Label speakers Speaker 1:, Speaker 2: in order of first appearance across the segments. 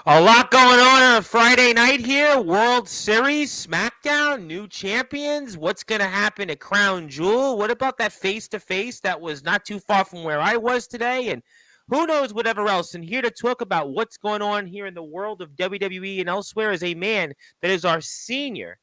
Speaker 1: A lot going on a Friday night here. World Series, SmackDown, new champions. What's going to happen at Crown Jewel? What about that face-to-face that was not too far from where I was today? And who knows whatever else. And here to talk about what's going on here in the world of WWE and elsewhere is a man that is our senior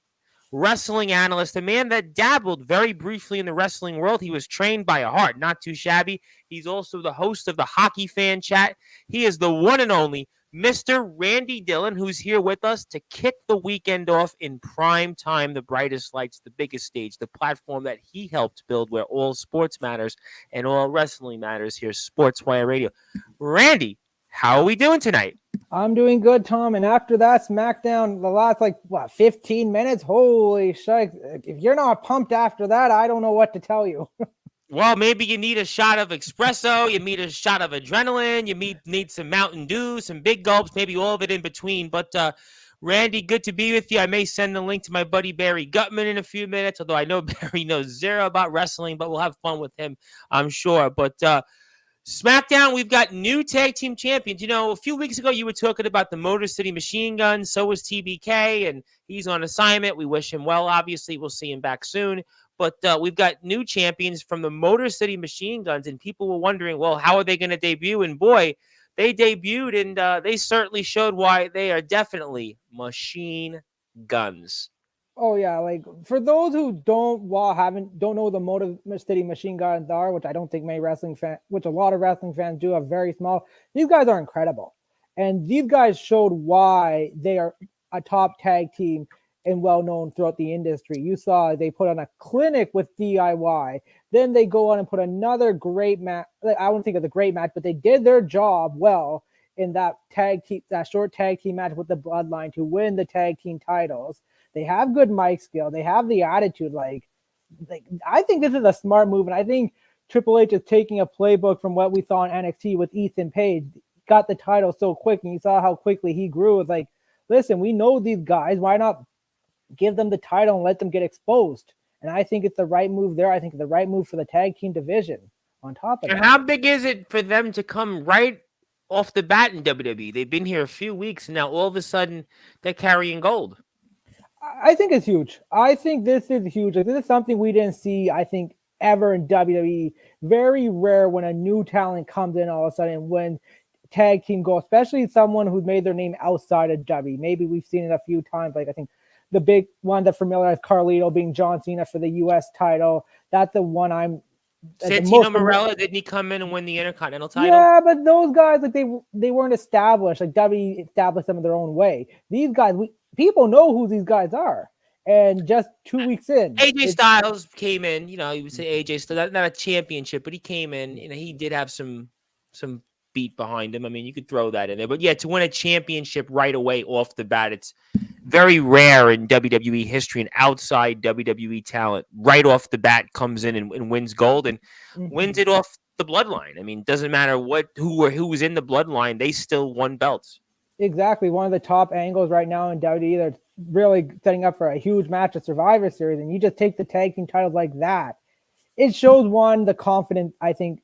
Speaker 1: wrestling analyst, a man that dabbled very briefly in the wrestling world. He was trained by a heart, not too shabby. He's also the host of the Hockey Fan Chat. He is the one and only Mr. Randy Dillon, who's here with us to kick the weekend off in prime time, the brightest lights, the biggest stage, the platform that he helped build where all sports matters and all wrestling matters here, Sportzwire Radio. Randy, how are we doing tonight?
Speaker 2: I'm doing good, Tom. And after that SmackDown, the last 15 minutes, holy shit. If you're not pumped after that, I don't know what to tell you.
Speaker 1: Well, maybe you need a shot of espresso, you need a shot of adrenaline, you need some Mountain Dew, some big gulps, maybe all of it in between. But Randy, good to be with you. I may send the link to my buddy Barry Gutman in a few minutes, although I know Barry knows zero about wrestling, but we'll have fun with him, I'm sure. But SmackDown, we've got new tag team champions. You know, a few weeks ago, you were talking about the Motor City Machine Guns. So was TBK, and he's on assignment. We wish him well, obviously. We'll see him back soon. But we've got new champions from the Motor City Machine Guns, and people were wondering, well, how are they going to debut? And boy, they debuted, and they certainly showed why they are definitely machine guns.
Speaker 2: Oh yeah, for those who don't know the Motor City Machine Guns are, which I don't think many wrestling fans, which a lot of wrestling fans do, are very small. These guys are incredible, and these guys showed why they are a top tag team and well known throughout the industry. You saw they put on a clinic with DIY, then they go on and put another great match. I wouldn't think of the great match, but they did their job well in that short tag team match with the Bloodline to win the tag team titles. They have good mic skill. They have the attitude. I think this is a smart move, and I think Triple H is taking a playbook from what we saw in NXT with Ethan Page. Got the title so quick, and you saw how quickly he grew. It's like, listen, we know these guys. Why not give them the title and let them get exposed? And I think it's the right move there. I think it's the right move for the tag team division on top of that.
Speaker 1: And how big is it for them to come right off the bat in WWE? They've been here a few weeks, and now all of a sudden they're carrying gold.
Speaker 2: I think it's huge. I think this is huge. This is something we didn't see, I think, ever in WWE. Very rare when a new talent comes in all of a sudden when tag team go, especially someone who's made their name outside of WWE. Maybe we've seen it a few times. I think the big one that's familiar is Carlito being John Cena for the U.S. title. That's the one I'm...
Speaker 1: Santino Marella, didn't he come in and win the Intercontinental title?
Speaker 2: Yeah, but those guys, they weren't established. WWE established them in their own way. These guys, people know who these guys are. And just 2 weeks in,
Speaker 1: AJ Styles came in. You know, you would say AJ Styles, not a championship, but he came in. You know, he did have some beat behind him. I mean, you could throw that in there. But yeah, to win a championship right away off the bat, it's very rare in WWE history. And outside WWE talent right off the bat comes in and wins gold and wins it off the Bloodline. I mean, doesn't matter who was in the Bloodline, they still won belts.
Speaker 2: Exactly. One of the top angles right now in WWE. They're really setting up for a huge match at Survivor Series, and you just take the tag team titles like that. It shows, one, the confidence I think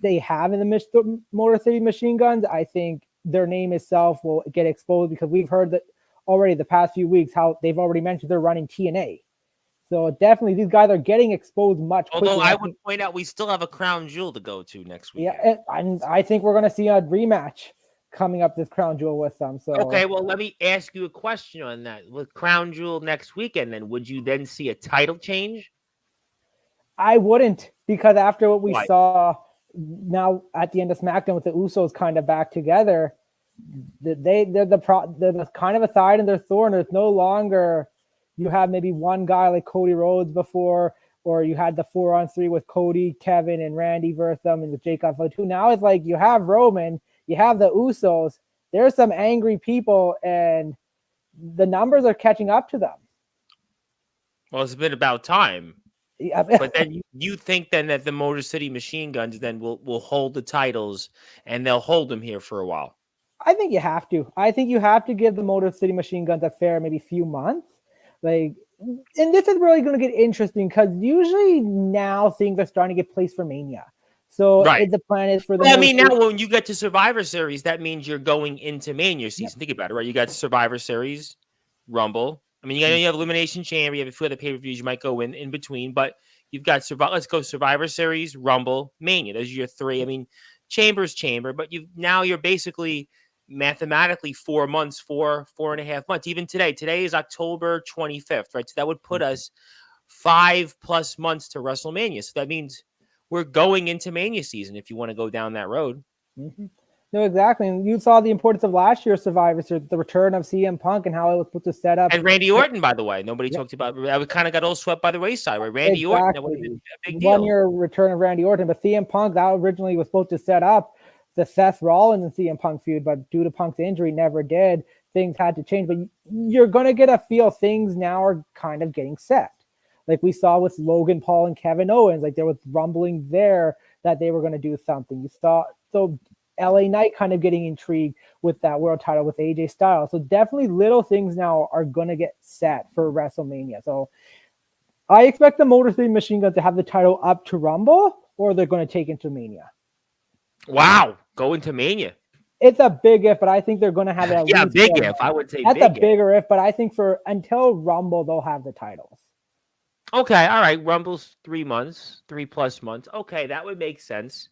Speaker 2: they have in the Motor City Machine Guns. I think their name itself will get exposed because we've heard that already the past few weeks how they've already mentioned they're running TNA. So definitely these guys are getting exposed much quicker.
Speaker 1: Although I would point out we still have a crown jewel to go to next week.
Speaker 2: Yeah, and I think we're going to see a rematch coming up this crown jewel with them. So
Speaker 1: okay, well, let me ask you a question on that. With crown jewel next weekend, then would you then see a title change?
Speaker 2: I wouldn't, because after what we saw now at the end of SmackDown with the Usos kind of back together, they're the kind of a side in their thorn. There's no longer, you have maybe one guy like Cody Rhodes before, or you had the 4-on-3 with Cody, Kevin, and Randy versus them, and with Jake on 2. Now it's like you have Roman, you have the Usos. There's some angry people, and the numbers are catching up to them.
Speaker 1: Well, it's been about time.
Speaker 2: Yeah.
Speaker 1: But then you think then that the Motor City Machine Guns then will hold the titles, and they'll hold them here for a while.
Speaker 2: I think you have to. I think you have to give the Motor City Machine Guns a fair maybe few months. And this is really going to get interesting because usually now things are starting to get placed for Mania. So
Speaker 1: Right.
Speaker 2: the plan is for the
Speaker 1: Well, I
Speaker 2: Motor
Speaker 1: mean,
Speaker 2: City.
Speaker 1: now when you get to Survivor Series, that means you're going into Mania season. Think about it, right? You got Survivor Series, Rumble. I mean, you have Elimination Chamber. You have a few other pay-per-views you might go in between, but you've got Let's go Survivor Series, Rumble, Mania. Those are your three. I mean, Chamber's Chamber, but you're basically mathematically 4 months, 4.5 months. Even today is October 25th, right? So that would put us 5+ months to WrestleMania. So that means we're going into Mania season if you want to go down that road.
Speaker 2: Mm-hmm. No, exactly. And you saw the importance of last year's Survivor Series, the return of CM Punk and how it was put to set up.
Speaker 1: And Randy Orton, by the way, nobody talked about. We kind of got all swept by the wayside. Right? Randy Orton, that would have been a big deal.
Speaker 2: 1 year return of Randy Orton, but CM Punk, that originally was supposed to set up the Seth Rollins and CM Punk feud, but due to Punk's injury, never did. Things had to change, but you're going to get a feel things now are kind of getting set. Like we saw with Logan Paul and Kevin Owens, like there was rumbling there that they were going to do something. You saw, so LA Knight kind of getting intrigued with that world title with AJ Styles. So definitely little things now are going to get set for WrestleMania. So I expect the Motor City Machine Guns to have the title up to Rumble, or they're going to take it to Mania.
Speaker 1: Wow, go into Mania.
Speaker 2: It's a big if, but I think they're going to have it at least.
Speaker 1: Big if. I would say
Speaker 2: that's a bigger if, but I think until Rumble, they'll have the titles.
Speaker 1: Okay, all right. Rumble's 3 months, 3+ months. Okay, that would make sense.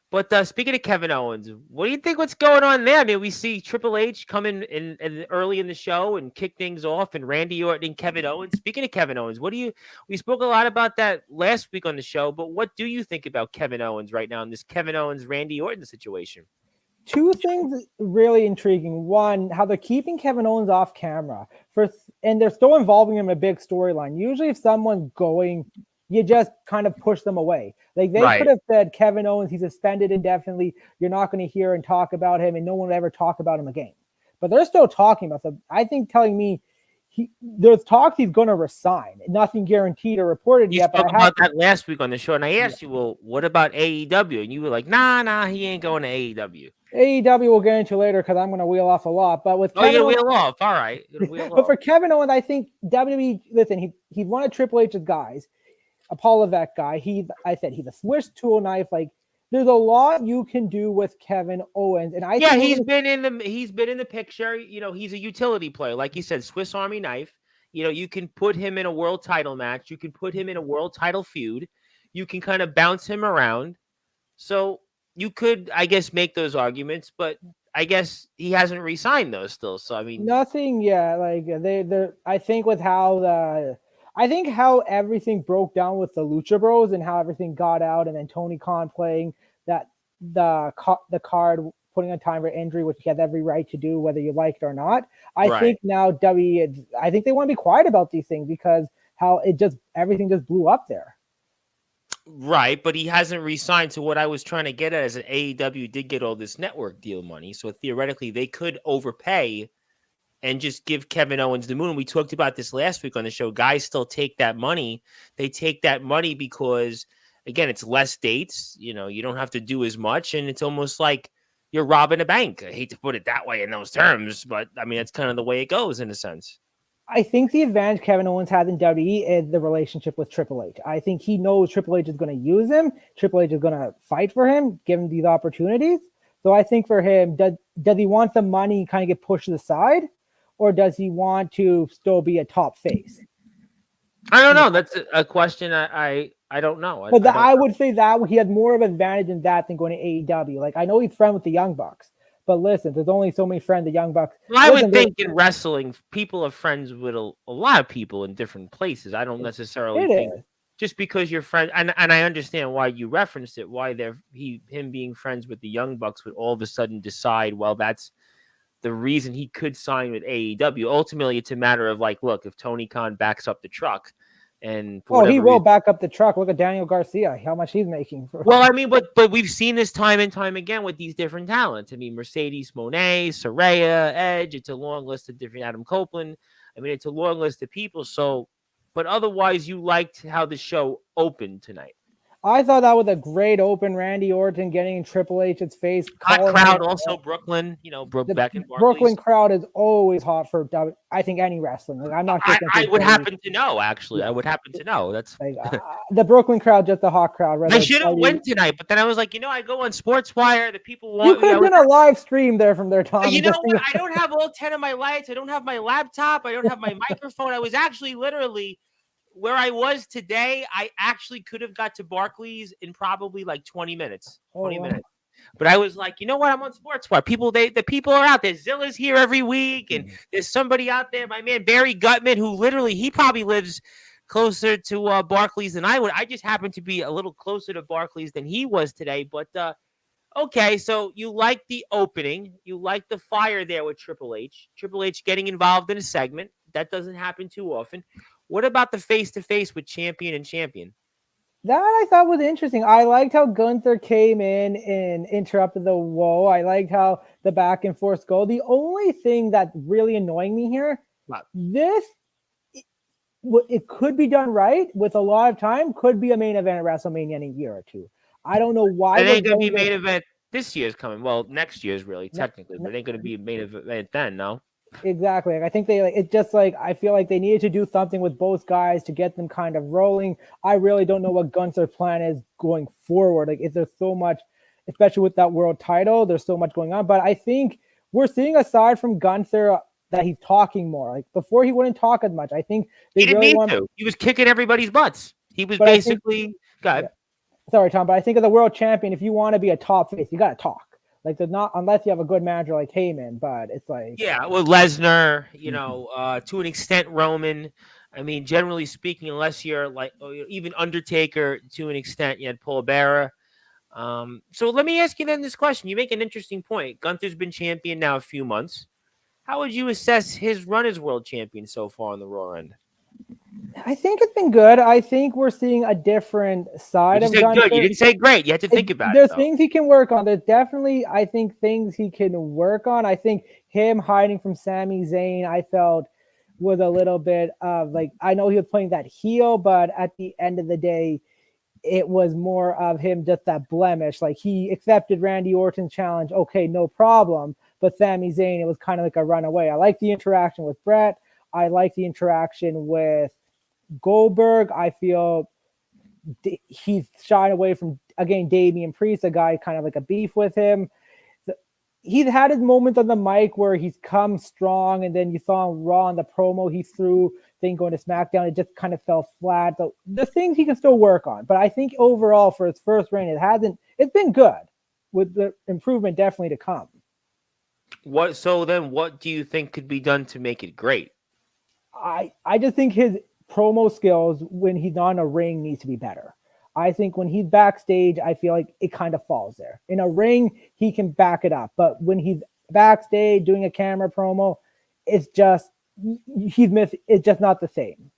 Speaker 1: But speaking of Kevin Owens, what do you think? What's going on there? I mean, we see Triple H come in early in the show and kick things off, and Randy Orton and Kevin Owens. Speaking of Kevin Owens, we spoke a lot about that last week on the show, but what do you think about Kevin Owens right now in this Kevin Owens Randy Orton situation?
Speaker 2: Two things really intriguing. One, how they're keeping Kevin Owens off camera and they're still involving him in a big storyline. Usually if someone's going, you just kind of push them away. Like they could have said, Kevin Owens, he's suspended indefinitely. You're not going to hear and talk about him, and no one will ever talk about him again. But they're still talking about him. I think telling me there's talks he's going to resign. Nothing guaranteed or reported yet.
Speaker 1: You spoke about that last week on the show, and I asked you, well, what about AEW? And you were like, nah, he ain't going to AEW.
Speaker 2: AEW we'll get into later because I'm going to wheel off a lot. But with
Speaker 1: Kevin Owens, wheel off. All right.
Speaker 2: But for Kevin Owens, I think WWE, listen, he's one of Triple H's guys, a Paul Levesque guy. He's a Swiss tool knife. Like there's a lot you can do with Kevin Owens, and
Speaker 1: he's been in the picture. You know, he's a utility player, like you said, Swiss Army knife. You know, you can put him in a world title match. You can put him in a world title feud. You can kind of bounce him around. So you could, I guess, make those arguments, but I guess he hasn't re-signed those still. So I mean,
Speaker 2: nothing. Yeah, like they're. I think with how everything broke down with the Lucha Bros and how everything got out, and then Tony Khan playing that the card, putting a time for injury, which he had every right to do, whether you like it or not. I think now I think they want to be quiet about these things because how everything just blew up there.
Speaker 1: Right, but he hasn't re-signed. So what I was trying to get at is that AEW did get all this network deal money. So theoretically, they could overpay and just give Kevin Owens the moon. We talked about this last week on the show. Guys still take that money. They take that money because, again, it's less dates. You know, you don't have to do as much. And it's almost like you're robbing a bank. I hate to put it that way in those terms, but I mean, that's kind of the way it goes in a sense.
Speaker 2: I think the advantage Kevin Owens has in WWE is the relationship with Triple H. I think he knows Triple H is going to use him. Triple H is going to fight for him, give him these opportunities. So I think for him, does he want the money kind of get pushed to the side, or does he want to still be a top face?
Speaker 1: I don't know. That's a question I don't know.
Speaker 2: I would say that he had more of an advantage in that than going to AEW. Like I know he's friends with the Young Bucks. But listen, there's only so many friends the Young Bucks.
Speaker 1: Well, I would think in wrestling, people are friends with a lot of people in different places. I don't necessarily think just because you're friends, and I understand why you referenced it, why him being friends with the Young Bucks would all of a sudden decide, well, that's the reason he could sign with AEW. Ultimately, it's a matter of like, look, if Tony Khan backs up the truck. And
Speaker 2: he will back up the truck. Look at Daniel Garcia, how much he's making.
Speaker 1: Well, I mean, but we've seen this time and time again with these different talents. I mean, Mercedes Moné, Saraya, Edge. It's a long list of different Adam Copeland. I mean, it's a long list of people. So, but otherwise, you liked how the show opened tonight.
Speaker 2: I thought that was a great open. Randy Orton getting in Triple H's face.
Speaker 1: Hot crowd, also Brooklyn. Back in Barclays.
Speaker 2: Brooklyn crowd is always hot for I think any wrestling. Like I'm not.
Speaker 1: I would happen to know. Actually, I would happen to know. That's
Speaker 2: like the Brooklyn crowd, just a hot crowd.
Speaker 1: I should have went tonight, but then I was like, I go on Sportswire. The people want.
Speaker 2: You could have done a live stream there from their time.
Speaker 1: You know what? I don't have all 10 of my lights. I don't have my laptop. I don't have my microphone. I was actually literally. Where I was today, I actually could have got to Barclays in probably like 20 minutes. 20 minutes. But I was like, you know what? I'm on Sportswire. The people are out there. Zilla's here every week, and there's somebody out there. My man Barry Gutman, who he probably lives closer to Barclays than I would. I just happened to be a little closer to Barclays than he was today. But okay, so you like the opening, you like the fire there with Triple H. Triple H getting involved in a segment that doesn't happen too often. What about the face-to-face with champion and champion?
Speaker 2: That I thought was interesting. I liked how Gunther came in and interrupted the woe. I liked how the back and forth go. The only thing that's really annoying me here, it could be done right with a lot of time, could be a main event at WrestleMania in a year or two. I don't know why.
Speaker 1: It ain't going to be main event this year's coming. Well, next year's really, technically, but it ain't going to be a main event then, no?
Speaker 2: Exactly. I think it's just I feel like they needed to do something with both guys to get them kind of rolling. I really don't know what Gunther's plan is going forward. Is there so much, especially with that world title, there's so much going on. But I think we're seeing, aside from Gunther, that he's talking more. Before he wouldn't talk as much. I think
Speaker 1: he didn't need to. He was kicking everybody's butts. He was basically
Speaker 2: Sorry, Tom, but I think as a world champion, if you want to be a top face, you got to talk. There's not, unless you have a good manager like Heyman, but it's
Speaker 1: Lesnar, to an extent, Roman. I mean, generally speaking, unless you're even Undertaker, to an extent, you had Paul Bearer. So let me ask you then this question. You make an interesting point. Gunther's been champion now a few months. How would you assess his run as world champion so far on the Raw end?
Speaker 2: I think it's been good. I think we're seeing a different side of Gunther.
Speaker 1: Good. You didn't say great. You had to think about it.
Speaker 2: There's things he can work on. There's definitely, I think, things he can work on. I think him hiding from Sami Zayn, I felt was a little bit of I know he was playing that heel, but at the end of the day, it was more of him just that blemish. He accepted Randy Orton's challenge. Okay, no problem. But Sami Zayn, it was kind of like a runaway. I like the interaction with Brett. I like the interaction with Goldberg. I feel he's shying away from, again, Damian Priest, a guy kind of like a beef with him. He's had his moments on the mic where he's come strong, and then you saw him Raw on the promo he threw, thing going to SmackDown, it just kind of fell flat. So the things he can still work on. But I think overall for his first reign, it's been good, with the improvement definitely to come.
Speaker 1: What do you think could be done to make it great?
Speaker 2: I just think his promo skills when he's on a ring needs to be better. I think when he's backstage, I feel like it kind of falls there. In a ring, he can back it up. But when he's backstage doing a camera promo, it's just not the same.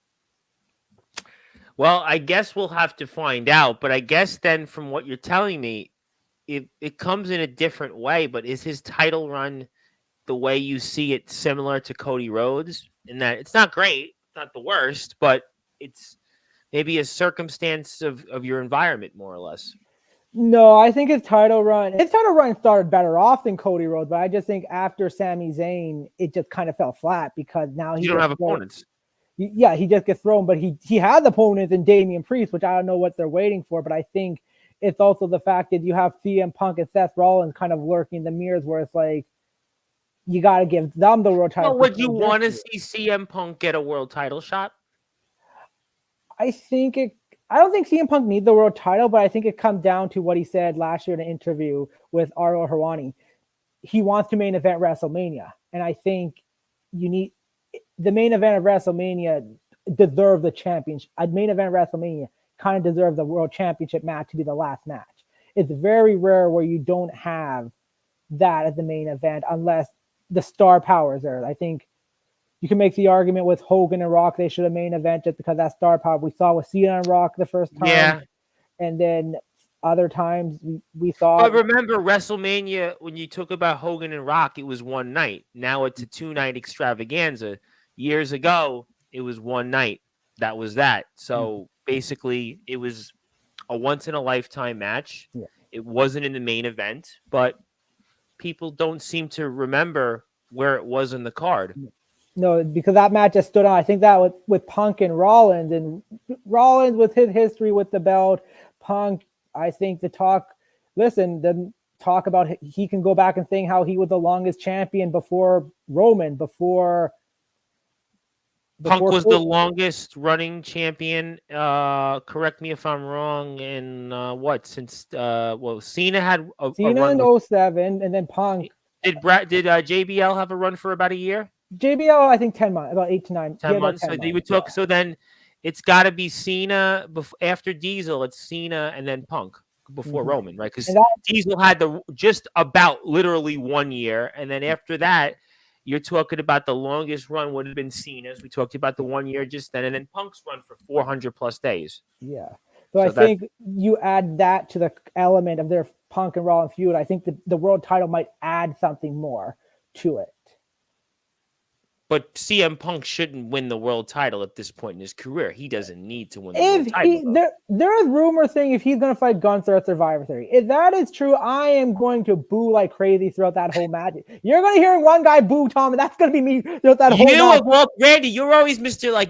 Speaker 1: Well, I guess we'll have to find out. But I guess then from what you're telling me, it comes in a different way. But is his title run the way you see it similar to Cody Rhodes? In that it's not great, not the worst, but it's maybe a circumstance of your environment, more or less.
Speaker 2: No, I think his title run started better off than Cody Rhodes, but I just think after Sami Zayn, it just kind of fell flat because now
Speaker 1: you don't have opponents.
Speaker 2: Yeah, he just gets thrown, but he has opponents in Damian Priest, which I don't know what they're waiting for, but I think it's also the fact that you have CM Punk and Seth Rollins kind of lurking the mirrors where it's you got to give them the world title.
Speaker 1: Well, would you want to see CM Punk get a world title shot?
Speaker 2: I don't think CM Punk needs the world title, but I think it comes down to what he said last year in an interview with Ariel Helwani. He wants to main event WrestleMania. And I think the main event of WrestleMania deserve the championship. A main event of WrestleMania kind of deserve the world championship match to be the last match. It's very rare where you don't have that as the main event unless the star power is there. I think you can make the argument with Hogan and Rock, they should have main evented because that star power we saw with Cena and Rock the first time.
Speaker 1: Yeah.
Speaker 2: And then other times we saw.
Speaker 1: But remember WrestleMania, when you talk about Hogan and Rock, it was one night. Now it's a 2-night extravaganza. Years ago, it was one night. That was that. So basically, it was a once-in-a-lifetime match.
Speaker 2: Yeah.
Speaker 1: It wasn't in the main event, but people don't seem to remember where it was in the card.
Speaker 2: No, because that match just stood out. I think that with Punk and Rollins with his history with the belt, Punk, I think the talk about he can go back and think how he was the longest champion before Roman, before
Speaker 1: Punk was the longest running champion. Correct me if I'm wrong. In since Cena had a run
Speaker 2: in 07, and then Punk.
Speaker 1: Did JBL have a run for about a year?
Speaker 2: JBL, I think 10 months, about 8 to 9.
Speaker 1: 10 months. So they would talk. Yeah. So then it's got to be Cena after Diesel. It's Cena and then Punk before Roman, right? Because Diesel had just about literally 1 year, and then after that, you're talking about the longest run would have been Cena's. We talked about the 1 year just then, and then Punk's run for 400 plus days.
Speaker 2: Yeah. So I think you add that to the element of their Punk and Rollins feud. I think the world title might add something more to it.
Speaker 1: But CM Punk shouldn't win the world title at this point in his career. He doesn't need to win the world title.
Speaker 2: There is rumor saying if he's going to fight Gunther at Survivor Series. If that is true, I am going to boo like crazy throughout that whole match. You're going to hear one guy boo Tom, and that's going to be me throughout that whole match.
Speaker 1: Well, Randy, you're always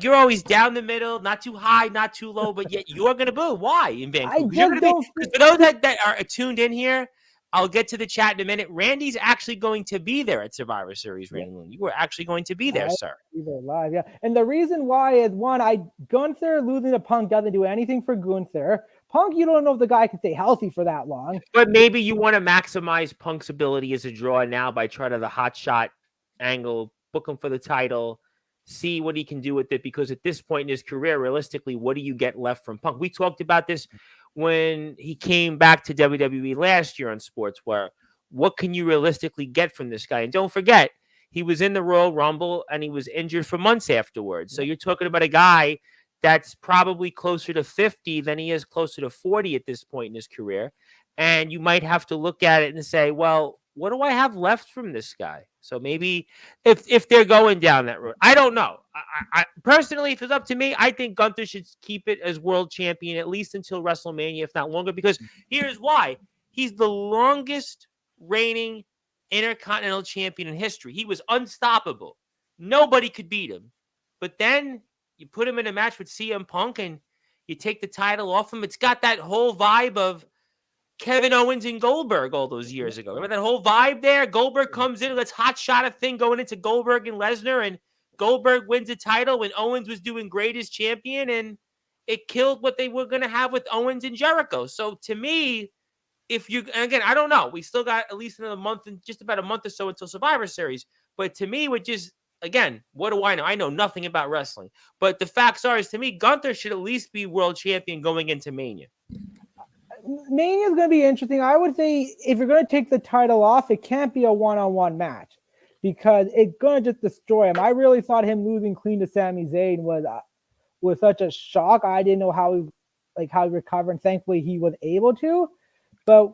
Speaker 1: you're always down the middle, not too high, not too low, but yet you're going to boo. Why in Vancouver? For those that are tuned in here, I'll get to the chat in a minute. Randy's actually going to be there at Survivor Series, Randy Lund. You were actually going to be there, sir.
Speaker 2: Be there live, yeah. And the reason why is, Gunther losing to Punk doesn't do anything for Gunther. Punk, you don't know if the guy can stay healthy for that long.
Speaker 1: But maybe you want to maximize Punk's ability as a draw now by trying to the hot shot angle, book him for the title, see what he can do with it. Because at this point in his career, realistically, what do you get left from Punk? We talked about this when he came back to WWE last year on Sportswire. What can you realistically get from this guy? And don't forget, he was in the Royal Rumble and he was injured for months afterwards. So you're talking about a guy that's probably closer to 50 than he is closer to 40 at this point in his career. And you might have to look at it and say, well, what do I have left from this guy? So maybe if they're going down that road, I don't know. I personally, if it's up to me, I think Gunther should keep it as world champion at least until WrestleMania, if not longer, because here's why. He's the longest reigning Intercontinental champion in history. He was unstoppable. Nobody could beat him. But then you put him in a match with CM Punk and you take the title off him. It's got that whole vibe of Kevin Owens and Goldberg all those years ago. Remember that whole vibe there? Goldberg comes in, let's hot shot a thing going into Goldberg and Lesnar, and Goldberg wins the title when Owens was doing great as champion, and it killed what they were going to have with Owens and Jericho. So to me, and again, I don't know. We still got at least another month and just about a month or so until Survivor Series. But to me, again, what do I know? I know nothing about wrestling. But the facts are, to me, Gunther should at least be world champion going into Mania.
Speaker 2: Mania is going to be interesting. I would say if you're going to take the title off, it can't be a one-on-one match because it's going to just destroy him. I really thought him losing clean to Sami Zayn was such a shock. I didn't know how he recovered, and thankfully he was able to. But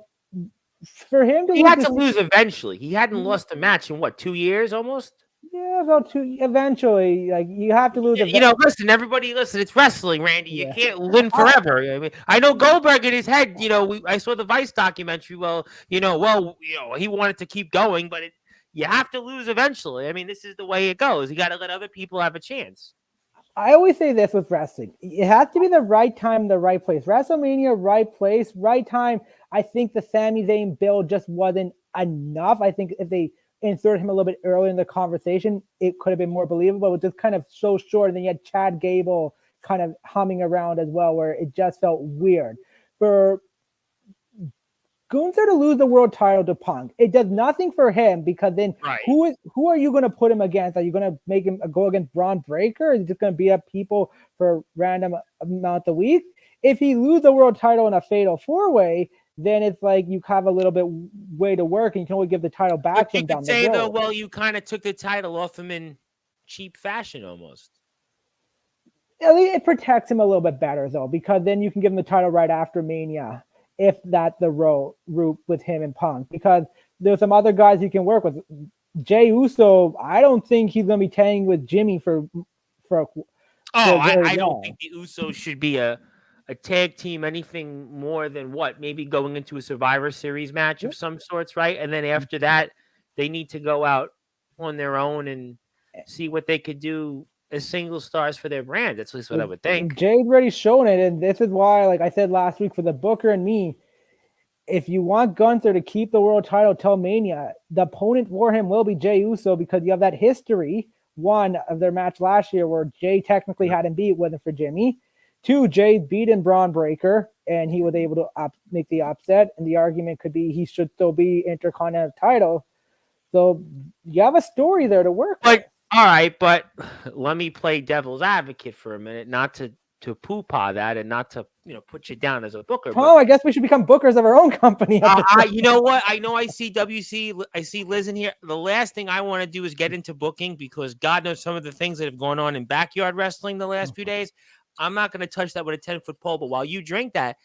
Speaker 2: for him
Speaker 1: he had to lose eventually. He hadn't lost a match in 2 years almost?
Speaker 2: Yeah, about 2 eventually. Like you have to lose.
Speaker 1: Listen, everybody, listen. It's wrestling, Randy. You can't win forever. I mean, I know Goldberg in his head. I saw the Vice documentary. He wanted to keep going, but you have to lose eventually. I mean, this is the way it goes. You got to let other people have a chance.
Speaker 2: I always say this with wrestling: it has to be the right time, the right place. WrestleMania, right place, right time. I think the Sami Zayn build just wasn't enough. I think if they insert him a little bit early in the conversation, it could have been more believable. It was just kind of so short. And then you had Chad Gable kind of humming around as well, where it just felt weird. For Gunther to lose the world title to Punk, it does nothing for him because then who are you going to put him against? Are you going to make him go against Braun Breaker? Or is he just going to beat up people for a random amount of weeks? If he loses the world title in a fatal 4-way, then it's like you have a little bit way to work and you can only give the title back to him down the road. You could say, though,
Speaker 1: well, you kind of took the title off him in cheap fashion almost.
Speaker 2: It protects him a little bit better, though, because then you can give him the title right after Mania, if that's the route with him and Punk. Because there's some other guys you can work with. Jey Uso, I don't think he's going to be tagging with Jimmy for
Speaker 1: I don't think the Usos should be a a tag team anything more than what? Maybe going into a Survivor Series match of some sorts, right? And then after that, they need to go out on their own and see what they could do as single stars for their brand. That's at least what I would think.
Speaker 2: Jay's already shown it, and this is why, like I said last week, for the Booker and me, if you want Gunther to keep the world title till Mania, the opponent for him will be Jey Uso, because you have that history. One, of their match last year where Jay technically had him beat, wasn't for Jimmy. Two, Jay beaten Braun Breaker, and he was able to make the upset. And the argument could be he should still be Intercontinental title. So you have a story there to work with.
Speaker 1: All right, but let me play devil's advocate for a minute, not to poo-pah that and not to put you down as a booker.
Speaker 2: I guess we should become bookers of our own company.
Speaker 1: You know what? I know I see WC, I see Liz in here. The last thing I want to do is get into booking, because God knows some of the things that have gone on in backyard wrestling the last few days. I'm not going to touch that with a 10-foot pole. But while you drink that,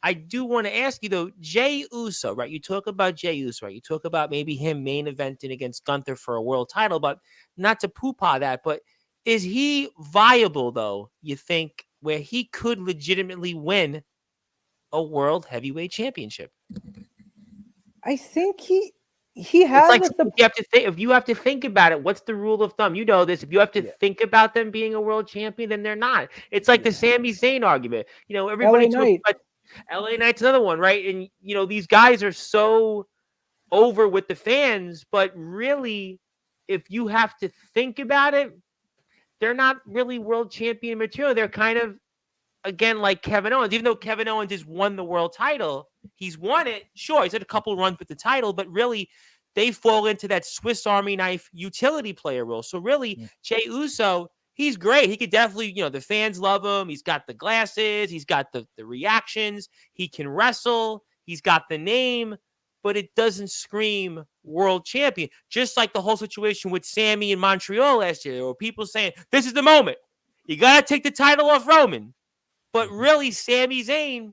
Speaker 1: I do want to ask you, though, Jey Uso, right? You talk about Jey Uso, right? You talk about maybe him main eventing against Gunther for a world title, but not to poo-pah that. But is he viable, though, you think, where he could legitimately win a world heavyweight championship?
Speaker 2: I think he has.
Speaker 1: Like, if you have to think about it, what's the rule of thumb? You know this. If you have to think about them being a world champion, then they're not. It's like the Sami Zayn argument. Everybody talks about LA Knight's another one, right? And these guys are so over with the fans, but really, if you have to think about it, they're not really world champion material. They're kind of, again, like Kevin Owens. Even though Kevin Owens has won the world title, he's won it. Sure, he's had a couple runs with the title, but really, they fall into that Swiss Army knife utility player role. So really, Jey Uso, he's great. He could definitely, the fans love him. He's got the glasses. He's got the reactions. He can wrestle. He's got the name, but it doesn't scream world champion. Just like the whole situation with Sammy in Montreal last year, or people saying, this is the moment. You got to take the title off Roman. But really, Sami Zayn,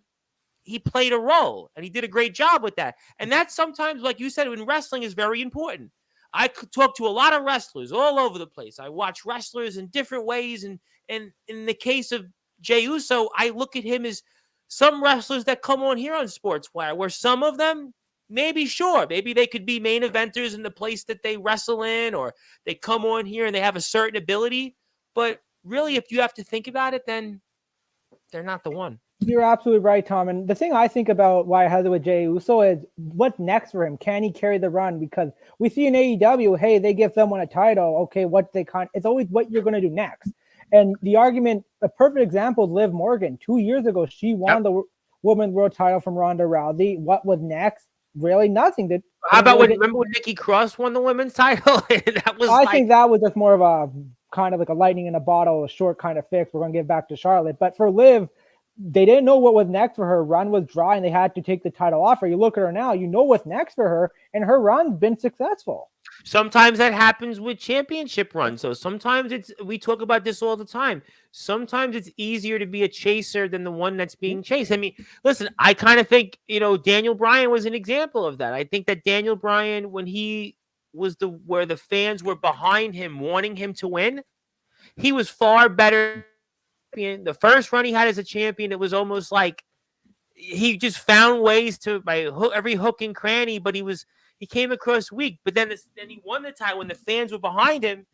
Speaker 1: he played a role, and he did a great job with that. And that sometimes, like you said, in wrestling is very important. I could talk to a lot of wrestlers all over the place. I watch wrestlers in different ways. And in the case of Jey Uso, I look at him as some wrestlers that come on here on Sportswire, where some of them, maybe they could be main eventers in the place that they wrestle in, or they come on here and they have a certain ability. But really, if you have to think about it, then they're not the one.
Speaker 2: You're absolutely right, Tom. And the thing I think about why I had it with Jey Uso is what's next for him. Can he carry the run? Because we see in AEW, hey, they give someone a title. Okay, it's always what you're going to do next. And the argument, a perfect example is Liv Morgan. 2 years ago, she won the Women's World title from Ronda Rousey. What was next? Really nothing.
Speaker 1: How about remember when Nikki Cross won the women's title?
Speaker 2: I think that was just more of a kind of like a lightning in a bottle, a short kind of fix. We're going to give back to Charlotte. But for Liv, they didn't know what was next for her. Run was dry, and they had to take the title off her. You look at her now, you know what's next for her, and her run's been successful.
Speaker 1: Sometimes that happens with championship runs. So sometimes we talk about this all the time. Sometimes it's easier to be a chaser than the one that's being chased. I mean, listen, I kind of think, Daniel Bryan was an example of that. I think that Daniel Bryan, when he was where the fans were behind him, wanting him to win, he was far better. The first run he had as a champion, it was almost like he just found ways to every hook and cranny, but he came across weak. But then he won the title when the fans were behind him.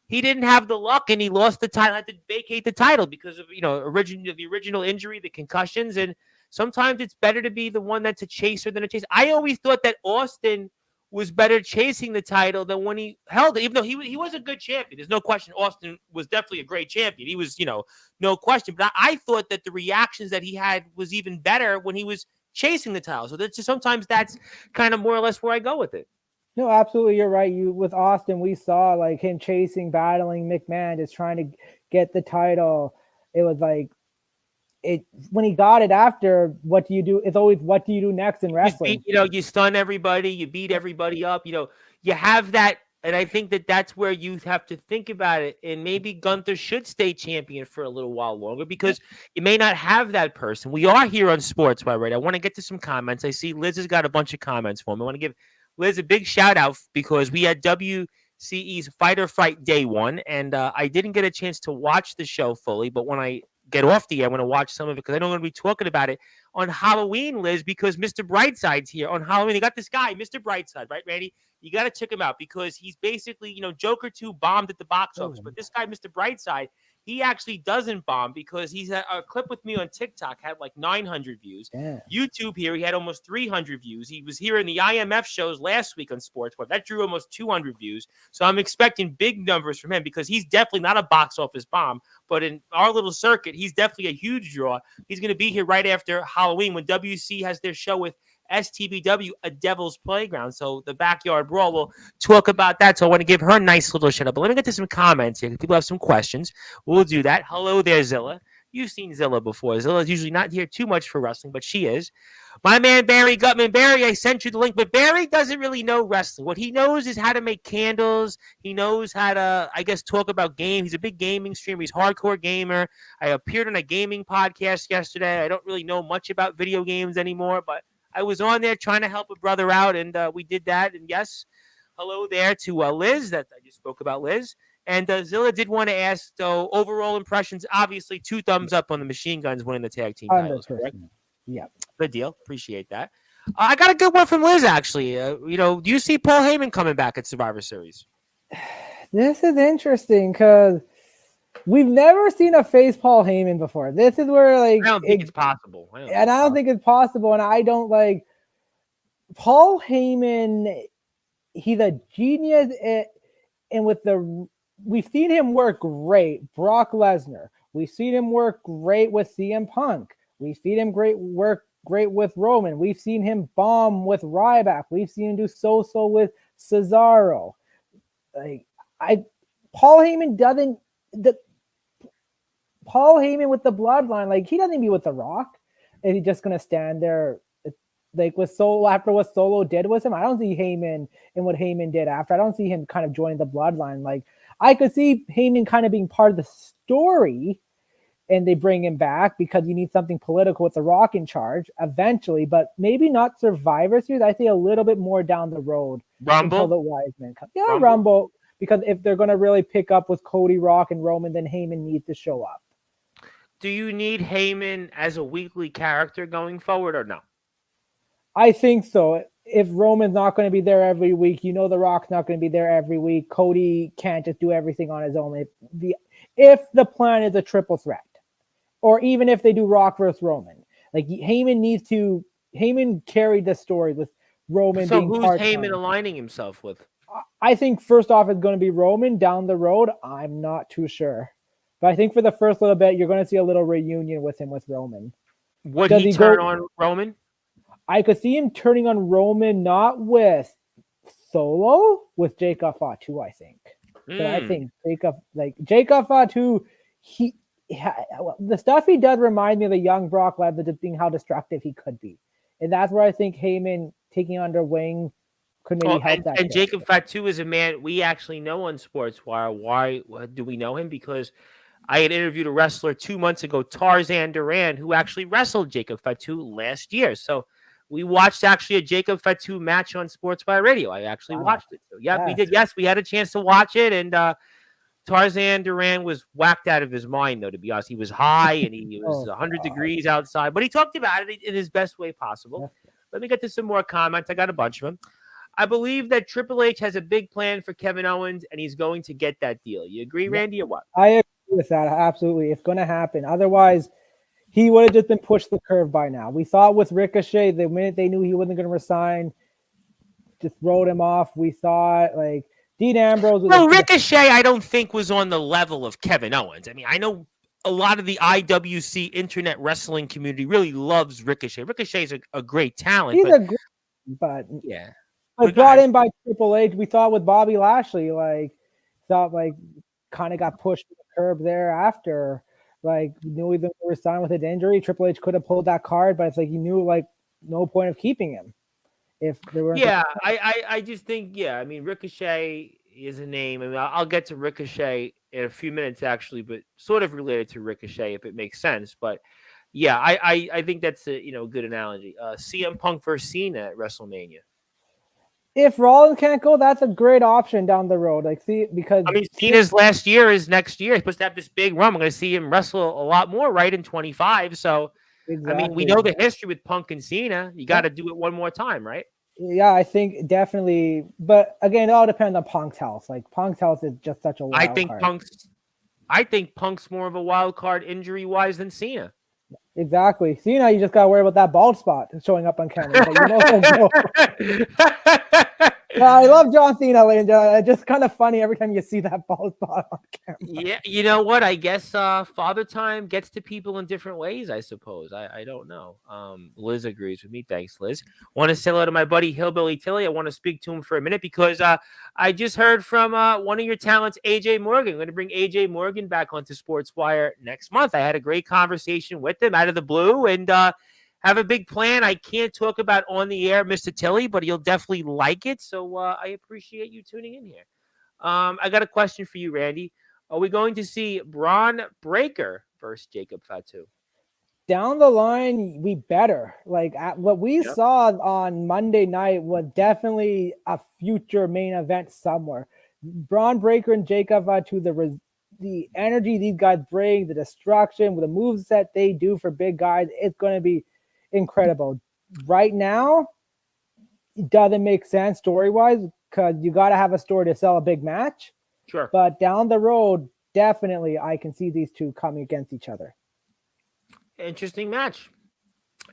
Speaker 1: He didn't have the luck, and he lost the title. Had to vacate the title because of the original injury, the concussions. And sometimes it's better to be the one that's a chaser than a chaser. I always thought that Austin was better chasing the title than when he held it, even though he was a good champion. There's no question. Austin was definitely a great champion. He was, no question. But I thought that the reactions that he had was even better when he was chasing the title. So sometimes that's kind of more or less where I go with it.
Speaker 2: No, absolutely. You're right. With Austin, we saw like him chasing, battling McMahon, just trying to get the title. It was like, when he got it after, what do you do? It's always, what do you do next in wrestling?
Speaker 1: You stun everybody, you beat everybody up, you have that. And I think that's where you have to think about it. And maybe Gunther should stay champion for a little while longer, because you may not have that person. We are here on Sportswire Radio. I want to get to some comments. I see Liz has got a bunch of comments for me. I want to give Liz a big shout out, because we had WCE's Fight or Fright Day 1, and I didn't get a chance to watch the show fully, but when I get off the air, I'm going to watch some of it because I know I'm going to be talking about it on Halloween, Liz, because Mr. Brightside's here on Halloween. They got this guy, Mr. Brightside, right, Randy? You got to check him out because he's basically, Joker 2 bombed at the box office. But this guy, Mr. Brightside, he actually doesn't bomb because he's a clip with me on TikTok had like 900 views.
Speaker 2: Yeah.
Speaker 1: YouTube here, he had almost 300 views. He was here in the IMF shows last week on Sportswire. That drew almost 200 views. So I'm expecting big numbers from him because he's definitely not a box office bomb. But in our little circuit, he's definitely a huge draw. He's going to be here right after Halloween when WC has their show with STBW, A Devil's Playground. So the Backyard Brawl, will talk about that. So I want to give her a nice little shout out. But let me get to some comments here. People have some questions. We'll do that. Hello there, Zilla. You've seen Zilla before. Zilla's usually not here too much for wrestling, but she is. My man, Barry Gutman. Barry, I sent you the link, but Barry doesn't really know wrestling. What he knows is how to make candles. He knows how to, I guess, talk about games. He's a big gaming streamer. He's a hardcore gamer. I appeared on a gaming podcast yesterday. I don't really know much about video games anymore, but I was on there trying to help a brother out, and we did that. And yes, hello there to Liz. That I just spoke about Liz. And Zilla did want to ask, so overall impressions, obviously 2 thumbs up on the Machine Guns winning the tag team titles, correct?
Speaker 2: Yeah.
Speaker 1: Good deal. Appreciate that. I got a good one from Liz, actually. Do you see Paul Heyman coming back at Survivor Series?
Speaker 2: This is interesting because we've never seen a face Paul Heyman before. This is where, like,
Speaker 1: I don't think it's possible.
Speaker 2: I don't think it's possible. And I don't like Paul Heyman. He's a genius. And we've seen him work great. Brock Lesnar. We've seen him work great with CM Punk. We've seen him work great with Roman. We've seen him bomb with Ryback. We've seen him do so with Cesaro. Paul Heyman with the bloodline, like, he doesn't be with The Rock. Is he just gonna stand there like with Solo after what Solo did with him? I don't see Heyman and what Heyman did after. I don't see him kind of joining the bloodline. Like, I could see Heyman kind of being part of the story, and they bring him back because you need something political with The Rock in charge eventually, but maybe not Survivor Series. I think a little bit more down the road.
Speaker 1: Rumble?
Speaker 2: Until the wise men come. Yeah, Rumble. Because if they're going to really pick up with Cody, Rock, and Roman, then Heyman needs to show up.
Speaker 1: Do you need Heyman as a weekly character going forward or no?
Speaker 2: I think so. If Roman's not going to be there every week, The Rock's not going to be there every week. Cody can't just do everything on his own. If the plan is a triple threat, or even if they do Rock versus Roman, like, Heyman carried the story with Roman.
Speaker 1: So
Speaker 2: being
Speaker 1: who's
Speaker 2: part-time.
Speaker 1: Heyman aligning himself with?
Speaker 2: I think first off it's going to be Roman. Down the road, I'm not too sure. But I think for the first little bit, you're going to see a little reunion with him with Roman.
Speaker 1: Would he turn on Roman? I
Speaker 2: could see him turning on Roman, not with Solo, with Jacob Fatu, I think. But I think Jacob Fatu, the stuff he does remind me of the young Brock Lesnar, just being how destructive he could be. And that's where I think Heyman taking under wing could maybe help that.
Speaker 1: And Jacob Fatu is a man we actually know on Sportswire. Why do we know him? Because I had interviewed a wrestler 2 months ago, Tarzan Duran, who actually wrestled Jacob Fatu last year. So we watched actually a Jacob Fatu match on Sportswire Radio. I actually watched it. So yeah, we did. Yes, we had a chance to watch it. And Tarzan Duran was whacked out of his mind, though, to be honest. He was high and he was 100 degrees outside. But he talked about it in his best way possible. Let me get to some more comments. I got a bunch of them. I believe that Triple H has a big plan for Kevin Owens, and he's going to get that deal. You agree, Randy, or what?
Speaker 2: I agree with that. Absolutely. It's going to happen. Otherwise, he would have just been pushed the curve by now. We saw it with Ricochet. The minute they knew he wasn't going to resign, just wrote him off. We saw it, like, Dean Ambrose.
Speaker 1: Ricochet, I don't think, was on the level of Kevin Owens. I mean, I know a lot of the IWC internet wrestling community really loves Ricochet. Ricochet's a great talent.
Speaker 2: But
Speaker 1: yeah.
Speaker 2: But brought in by Triple H, we thought with Bobby Lashley, kind of got pushed to the curb there after. Like, knew he was going to resign with an injury. Triple H could have pulled that card, but it's like he knew, like, no point of keeping him if there were.
Speaker 1: Yeah, I just think, I mean, Ricochet is a name. I mean, I'll get to Ricochet in a few minutes, actually, but sort of related to Ricochet, if it makes sense. But yeah, I think that's a good analogy. CM Punk versus Cena at WrestleMania.
Speaker 2: If Rollins can't go, that's a great option down the road. Like, see, because
Speaker 1: I mean, Cena's last year is next year. He's supposed to have this big run. We're going to see him wrestle a lot more, right, in 25. So,
Speaker 2: exactly.
Speaker 1: I mean, we know the history with Punk and Cena. You got to do it one more time, right?
Speaker 2: Yeah, I think definitely. But again, it all depends on Punk's health. Like, Punk's health is just such a wild card.
Speaker 1: I think Punk's more of a wild card injury-wise than Cena.
Speaker 2: Exactly. Cena, you just got to worry about that bald spot showing up on camera. But I love John Cena, ladies and gentlemen. It's just kind of funny every time you see that bald spot on camera.
Speaker 1: Yeah, you know what? I guess Father Time gets to people in different ways, I suppose. I don't know. Liz agrees with me. Thanks, Liz. Want to say hello to my buddy Hillbilly Tilly. I want to speak to him for a minute because I just heard from one of your talents, AJ Morgan. I'm going to bring AJ Morgan back onto Sportswire next month. I had a great conversation with him out of the blue, and have a big plan. I can't talk about on the air, Mr. Tilly, but you'll definitely like it. So I appreciate you tuning in here. I got a question for you, Randy. Are we going to see Braun Breaker versus Jacob Fatu?
Speaker 2: Down the line, we better. Like, what we saw on Monday night was definitely a future main event somewhere. Braun Breaker and Jacob Fatu, the energy these guys bring, the destruction, with the moves that they do for big guys, it's going to be incredible. Right now, it doesn't make sense story-wise because you got to have a story to sell a big match.
Speaker 1: Sure.
Speaker 2: But down the road, definitely I can see these two coming against each other.
Speaker 1: Interesting match.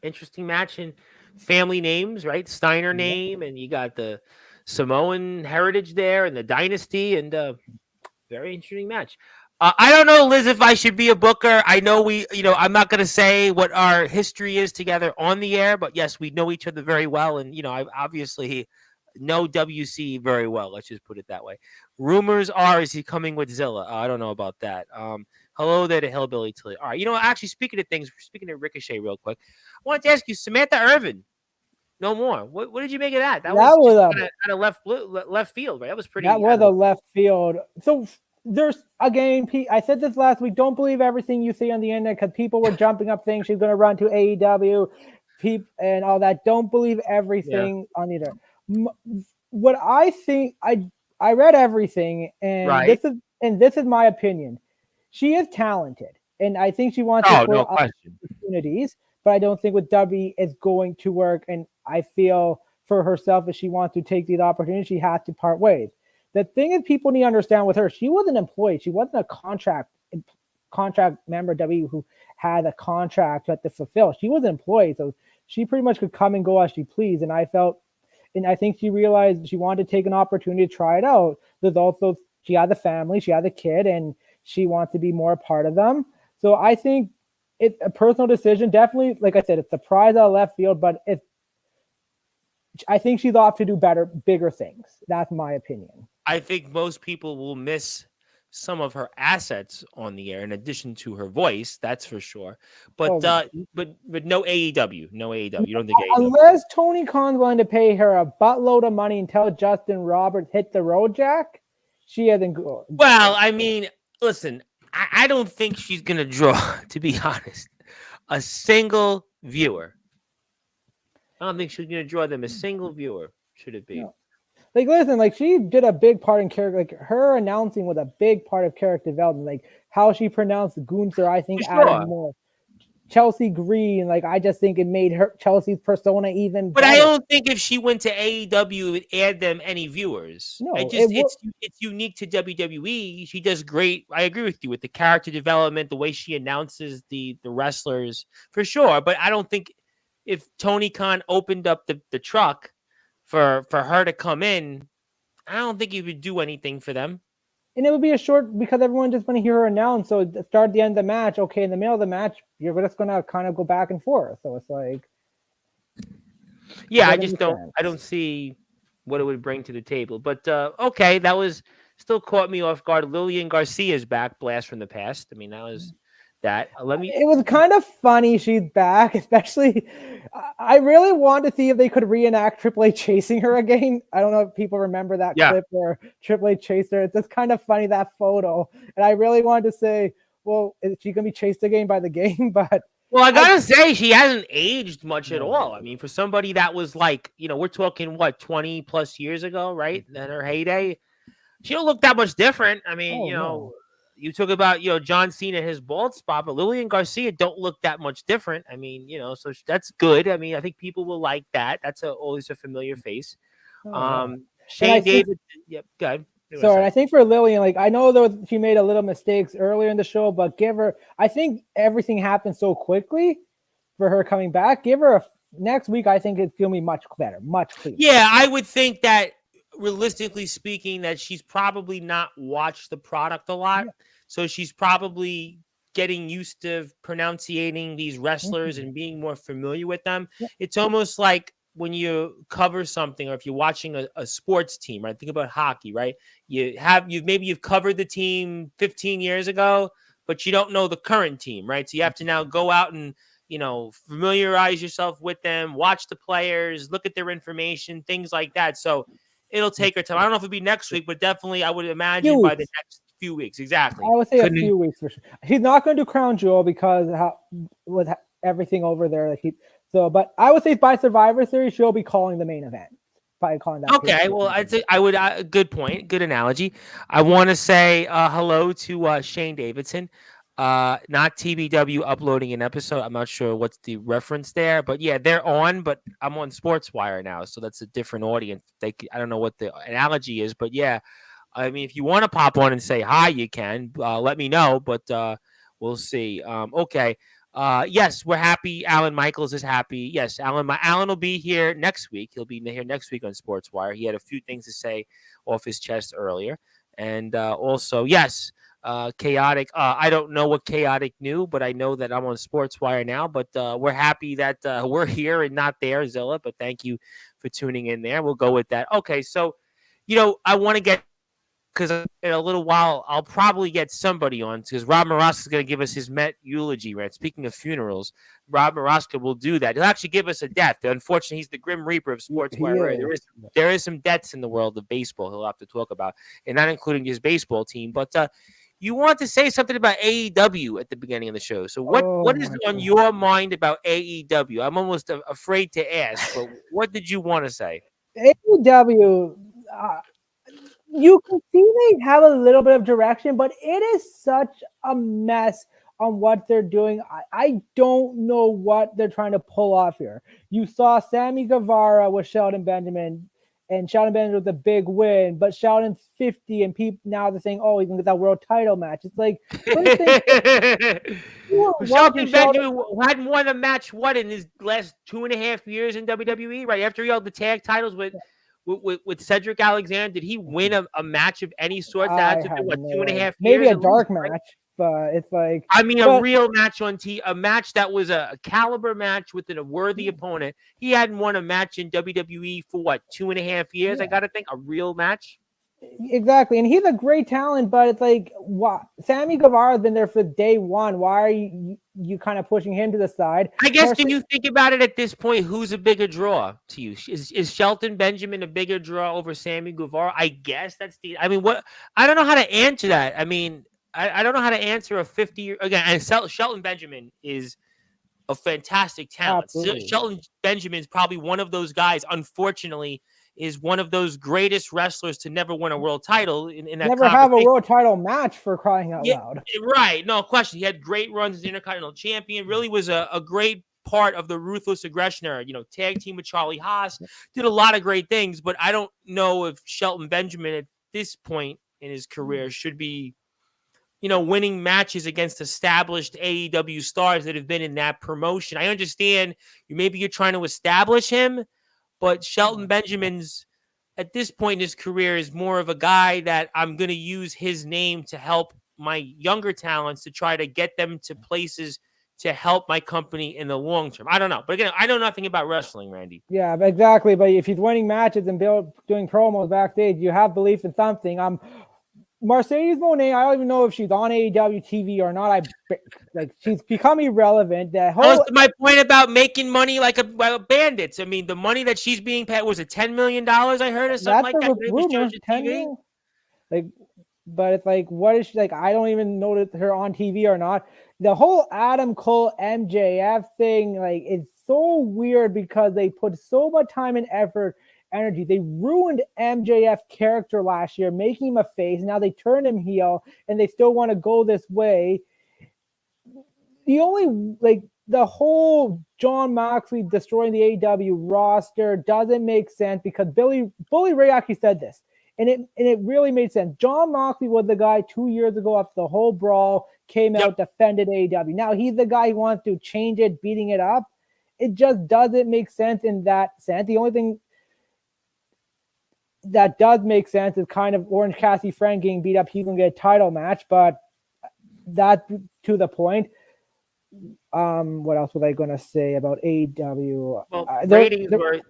Speaker 1: And family names, right? Steiner name, and you got the Samoan heritage there and the dynasty, and very interesting match. I don't know, Liz, if I should be a booker. I know I'm not going to say what our history is together on the air, but yes, we know each other very well. And, I obviously know WC very well. Let's just put it that way. Rumors are, is he coming with Zilla? I don't know about that. Hello there to Hillbilly Tilly. All right. Actually, speaking of Ricochet real quick, I wanted to ask you, Samantha Irvin, no more. What did you make of that? That was out of left field, right? That was pretty.
Speaker 2: That was a left field. So there's, again, I said this last week, don't believe everything you see on the internet because people were jumping up saying she's going to run to AEW and all that. Don't believe everything on the internet. What I think, I read everything, and this is my opinion. She is talented, and I think she wants to put opportunities, but I don't think with W it's going to work. And I feel for herself, if she wants to take these opportunities, she has to part ways. The thing is, people need to understand with her, she wasn't employed. She wasn't a contract member W who had a contract to fulfill. She was employed, so she pretty much could come and go as she pleased. And I think she realized she wanted to take an opportunity to try it out. There's also, she had a family, she had a kid, and she wants to be more a part of them. So I think it's a personal decision. Definitely, like I said, it's the prize out of left field, but I think she's off to do bigger things. That's my opinion.
Speaker 1: I think most people will miss some of her assets on the air in addition to her voice. That's for sure. But no AEW. No AEW. You don't think AEW?
Speaker 2: Unless Tony Khan's willing to pay her a buttload of money and tell Justin Roberts hit the road, Jack, she hasn't gone.
Speaker 1: Well, I mean, listen, I don't think she's going to draw, to be honest, a single viewer. I don't think she's going to draw them a single viewer, should it be?
Speaker 2: No. Like, listen, like, she did a big part in character. Like, her announcing was a big part of character development. Like, how she pronounced Gunther, I think, added more. Chelsea Green, like, I just think it made her Chelsea's persona even better.
Speaker 1: But I don't think if she went to AEW, it would add them any viewers.
Speaker 2: No,
Speaker 1: it's unique to WWE. She does great. I agree with you with the character development, the way she announces the wrestlers, for sure. But I don't think if Tony Khan opened up the truck for her to come in, I don't think he would do anything for them.
Speaker 2: And it would be a short, because everyone just want to hear her announce. So start at the end of the match. Okay, in the middle of the match, you're just going to kind of go back and forth. So it's like,
Speaker 1: yeah, I don't see what it would bring to the table. But okay, that was still caught me off guard. Lillian Garcia's back, blast from the past. I mean, that was that.
Speaker 2: It was kind of funny she's back, especially. I really wanted to see if they could reenact Triple H chasing her again. I don't know if people remember that clip where Triple H chased her. It's just kind of funny, that photo. And I really wanted to say, well, is she going to be chased again by the game? But
Speaker 1: Well, I gotta say, she hasn't aged much at all. I mean, for somebody that was like, we're talking what 20 plus years ago, right? In her heyday, she don't look that much different. I mean,
Speaker 2: No.
Speaker 1: you talk about John Cena, his bald spot, but Lillian Garcia don't look that much different. I mean, so that's good. I mean, I think people will like that. That's always a familiar face. Shane David, yep, good.
Speaker 2: Sorry, I think for Lillian, like I know though she made a little mistakes earlier in the show, but give her. I think everything happened so quickly for her coming back. Give her next week. I think it's gonna be much better, much cleaner.
Speaker 1: Yeah, I would think that realistically speaking, that she's probably not watched the product a lot, so she's probably getting used to pronunciating these wrestlers and being more familiar with them. It's almost like when you cover something, or if you're watching a sports team, right? Think about hockey, right? You've covered the team 15 years ago, but you don't know the current team, right? So you have to now go out and familiarize yourself with them, watch the players, look at their information, things like that. So it'll take her time. I don't know if it'll be next week, but definitely I would imagine by the next few weeks. Exactly.
Speaker 2: I would say a few weeks for sure. He's not going to do Crown Jewel because with everything over there, like but I would say by Survivor Series, she'll be calling the main event. By calling that.
Speaker 1: Okay, well, I'd say I would. Good point. Good analogy. I want to say hello to Shane Davidson. Not TBW uploading an episode. I'm not sure what's the reference there, but yeah, they're on. But I'm on Sportswire now, so that's a different audience. I don't know what the analogy is, but yeah, I mean, if you want to pop on and say hi, you can. Let me know, but we'll see. Okay. Yes, we're happy. Alan Michaels is happy. Yes, Alan will be here next week. He'll be here next week on Sportswire. He had a few things to say off his chest earlier. And also, yes, Chaotic. I don't know what Chaotic knew, but I know that I'm on Sportswire now. But we're happy that we're here and not there, Zilla. But thank you for tuning in there. We'll go with that. Okay, so, I want to get, because in a little while, I'll probably get somebody on, because Rob Maraska is going to give us his Met eulogy, right? Speaking of funerals, Rob Maraska will do that. He'll actually give us a death. Unfortunately, he's the Grim Reaper of Sportswire. Yeah. There is some deaths in the world of baseball he'll have to talk about, and not including his baseball team. But you want to say something about AEW at the beginning of the show. So what is on your mind about AEW? I'm almost afraid to ask, but what did you want to say?
Speaker 2: AEW... you can see they have a little bit of direction, but it is such a mess on what they're doing. I don't know what they're trying to pull off here. You saw Sammy Guevara with Shelton Benjamin, and Shelton Benjamin with a big win, but Shelton's 50, and people now they're saying, "Oh, he can get that world title match." It's like
Speaker 1: Shelton Benjamin hadn't won a match in his last 2.5 years in WWE, right after he held the tag titles with Cedric Alexander. Did he win a match of any sort? That had to be 2.5 years?
Speaker 2: Maybe a dark match, but it's like,
Speaker 1: I mean, a real match on a match that was a caliber match with a worthy opponent. He hadn't won a match in WWE for 2.5 years. I got to think a real match.
Speaker 2: Exactly, and he's a great talent, but it's like, what? Sammy Guevara has been there for day one. Why are you kind of pushing him to the side?
Speaker 1: I guess when you think about it at this point, who's a bigger draw to you? Is Shelton Benjamin a bigger draw over Sammy Guevara? I guess that's I mean, what? I don't know how to answer that. I mean, I don't know how to answer a 50-year again. And Shelton Benjamin is a fantastic talent.
Speaker 2: Absolutely.
Speaker 1: Shelton Benjamin is probably one of those guys, unfortunately, is one of those greatest wrestlers to never win a world title in that
Speaker 2: never have a world title match, for crying out loud.
Speaker 1: Right. No question. He had great runs as Intercontinental Champion, really was a great part of the Ruthless Aggression era, tag team with Charlie Haas, did a lot of great things, but I don't know if Shelton Benjamin at this point in his career should be, winning matches against established AEW stars that have been in that promotion. I understand maybe you're trying to establish him, but Shelton Benjamin's, at this point in his career, is more of a guy that I'm going to use his name to help my younger talents to try to get them to places to help my company in the long term. I don't know. But again, I know nothing about wrestling, Randy.
Speaker 2: Yeah, exactly. But if he's winning matches and doing promos backstage, you have belief in something. Mercedes Moné, I don't even know if she's on AEW TV or not. She's become irrelevant.
Speaker 1: My point about making money like a bandits. I mean, the money that she's being paid, was it $10 million? I heard or something like that.
Speaker 2: Rumor, 10 million. but it's like, what is she like? I don't even know that her on TV or not. The whole Adam Cole MJF thing, like, it's so weird because they put so much time and effort, energy. They ruined MJF character last year, making him a face. Now they turned him heel, and they still want to go this way. The only the whole John Moxley destroying the AEW roster doesn't make sense because Bully Ray actually said this, and it really made sense. John Moxley was the guy 2 years ago after the whole brawl came out, defended AEW. Now he's the guy who wants to change it, beating it up. It just doesn't make sense in that sense. The only thing that does make sense is kind of Orange Cassidy Frank getting beat up. He can get a title match, but that to the point. What else was I going to say about AEW?
Speaker 1: Well, ratings were,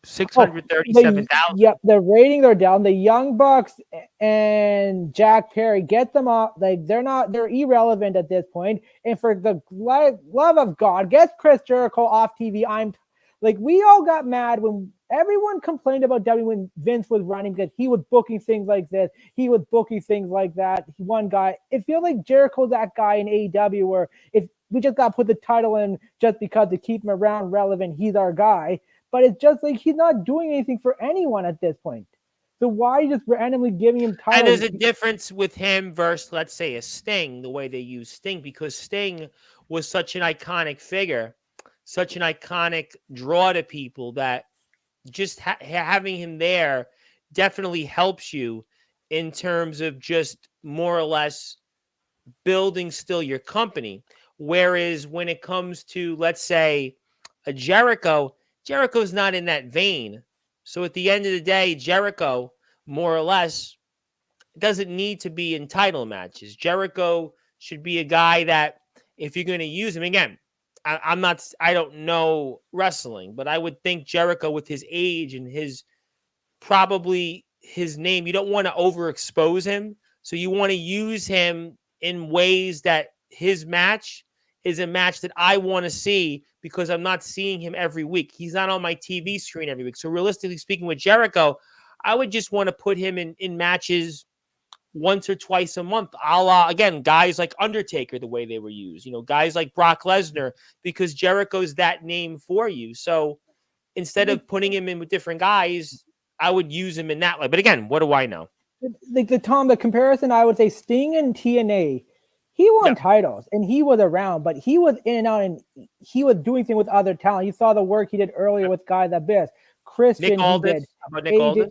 Speaker 1: 637,000.
Speaker 2: Yep, the ratings are down. The Young Bucks and Jack Perry, get them off. Like, they're irrelevant at this point. And for the love of God, get Chris Jericho off TV. We all got mad when everyone complained about W when Vince was running because he was booking things like this. He was booking things like that. One guy, it feels like Jericho's that guy in AEW where if we just got to put the title in just because to keep him around relevant, he's our guy. But it's just like he's not doing anything for anyone at this point. So why are you just randomly giving him titles?
Speaker 1: And there's a difference with him versus, let's say, a Sting, the way they use Sting, because Sting was such an iconic figure, such an iconic draw to people that just having him there definitely helps you in terms of just more or less building still your company. Whereas when it comes to, let's say, a Jericho's not in that vein. So at the end of the day, Jericho, more or less, doesn't need to be in title matches. Jericho should be a guy that if you're going to use him, again, I don't know wrestling, but I would think Jericho with his age and probably his name, you don't want to overexpose him. So you want to use him in ways that his match is a match that I want to see because I'm not seeing him every week. He's not on my TV screen every week. So realistically speaking with Jericho, I would just want to put him in matches once or twice a month, a la, again, guys like Undertaker, the way they were used, guys like Brock Lesnar, because Jericho's that name for you. So instead of putting him in with different guys, I would use him in that way. But again, what do I know?
Speaker 2: Like the comparison, I would say Sting and TNA, he won titles and he was around, but he was in and out and he was doing things with other talent. You saw the work he did earlier with guys like this. Christian,
Speaker 1: Nick Aldis. How about Nick Aldis?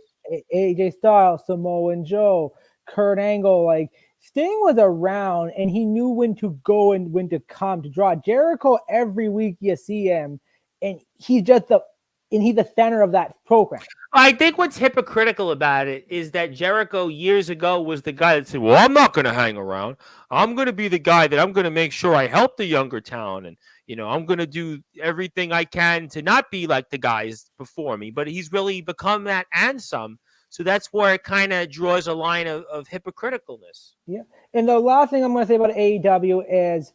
Speaker 2: AJ Styles, Samoa Joe, Kurt Angle. Like, Sting was around and he knew when to go and when to come to draw. Jericho, every week you see him and he's the center of that program.
Speaker 1: I think what's hypocritical about it is that Jericho years ago was the guy that said, well, I'm not going to hang around. I'm going to be the guy that I'm going to make sure I help the younger talent. And, I'm going to do everything I can to not be like the guys before me. But he's really become that and some. So that's where it kind of draws a line of hypocriticalness.
Speaker 2: Yeah. And the last thing I'm going to say about AEW is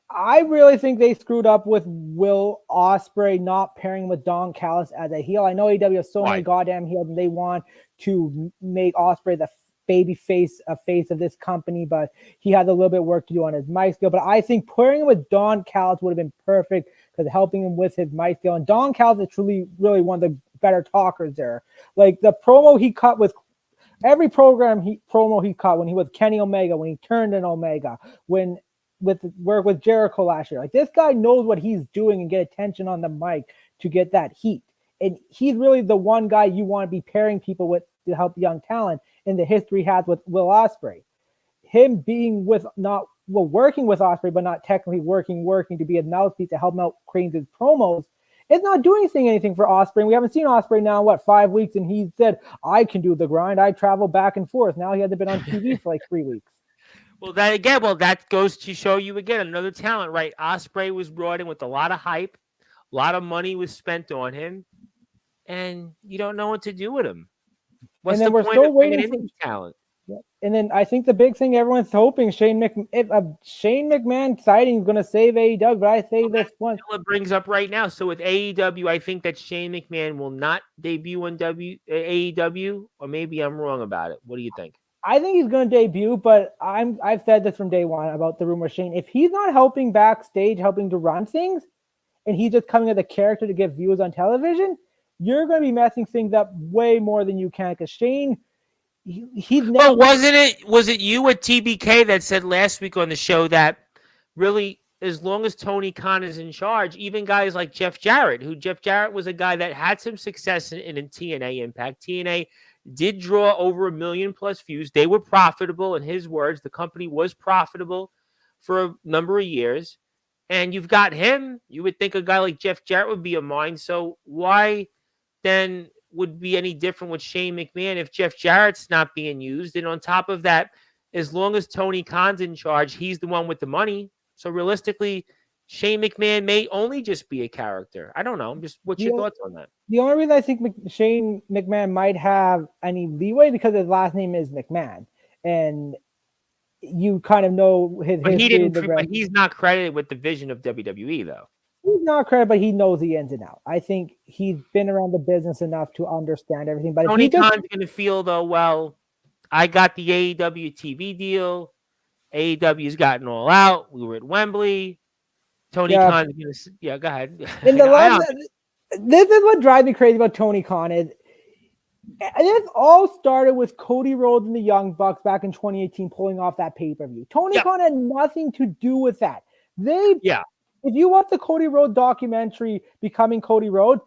Speaker 2: I really think they screwed up with Will Ospreay not pairing with Don Callis as a heel. I know AEW has so many goddamn heels and they want to make Ospreay the baby face of this company, but he has a little bit of work to do on his mic skill. But I think pairing him with Don Callis would have been perfect because helping him with his mic skill. And Don Callis is truly, really one of the better talkers there. Like the promo he cut with every promo he cut when he was Kenny Omega, when he turned in Omega, when with work with Jericho last year. Like, this guy knows what he's doing and get attention on the mic to get that heat. And he's really the one guy you want to be pairing people with to help young talent in the history has with Will Ospreay. Him being working with Ospreay, but not technically working to be a mouthpiece to help him out creating his promos. It's not doing anything for Ospreay. We haven't seen Ospreay now, 5 weeks? And he said, I can do the grind. I travel back and forth. Now he hasn't been on TV for 3 weeks.
Speaker 1: Well, that goes to show you again another talent, right? Ospreay was brought in with a lot of hype, a lot of money was spent on him, and you don't know what to do with him. What's the point of bringing in talent?
Speaker 2: Yeah. And then I think the big thing everyone's hoping Shane McMahon sighting is going to save AEW, but I say this one.
Speaker 1: It brings up right now. So with AEW, I think that Shane McMahon will not debut on AEW, or maybe I'm wrong about it. What do you think?
Speaker 2: I think he's going to debut, but I've said this from day one about the rumor Shane. If he's not helping backstage, helping to run things, and he's just coming as a character to get views on television, you're going to be messing things up way more than you can. Because Shane, he's never.
Speaker 1: Well, was it you at TBK that said last week on the show that really, as long as Tony Khan is in charge, even guys like Jeff Jarrett was a guy that had some success in TNA Impact. TNA did draw over 1 million plus views. They were profitable, in his words. The company was profitable for a number of years. And you've got him. You would think a guy like Jeff Jarrett would be a mind. So why then would be any different with Shane McMahon if Jeff Jarrett's not being used? And on top of that, as long as Tony Khan's in charge, he's the one with the money. So realistically, Shane McMahon may only just be a character. I don't know. What's your thoughts on that?
Speaker 2: The only reason I think Shane McMahon might have any leeway because his last name is McMahon, and you kind of know his history.
Speaker 1: But he's not credited with the vision of WWE, though.
Speaker 2: He's not credited, but he knows the ins and outs. I think he's been around the business enough to understand everything. But
Speaker 1: Tony Khan's going to feel, though, well, I got the AEW TV deal. AEW's gotten all out. We were at Wembley. Tony Khan's going to... go ahead.
Speaker 2: This is what drives me crazy about Tony Khan is this all started with Cody Rhodes and the Young Bucks back in 2018 pulling off that pay-per-view. Tony Khan had nothing to do with that. If you watch the Cody Rhodes documentary, Becoming Cody Rhodes,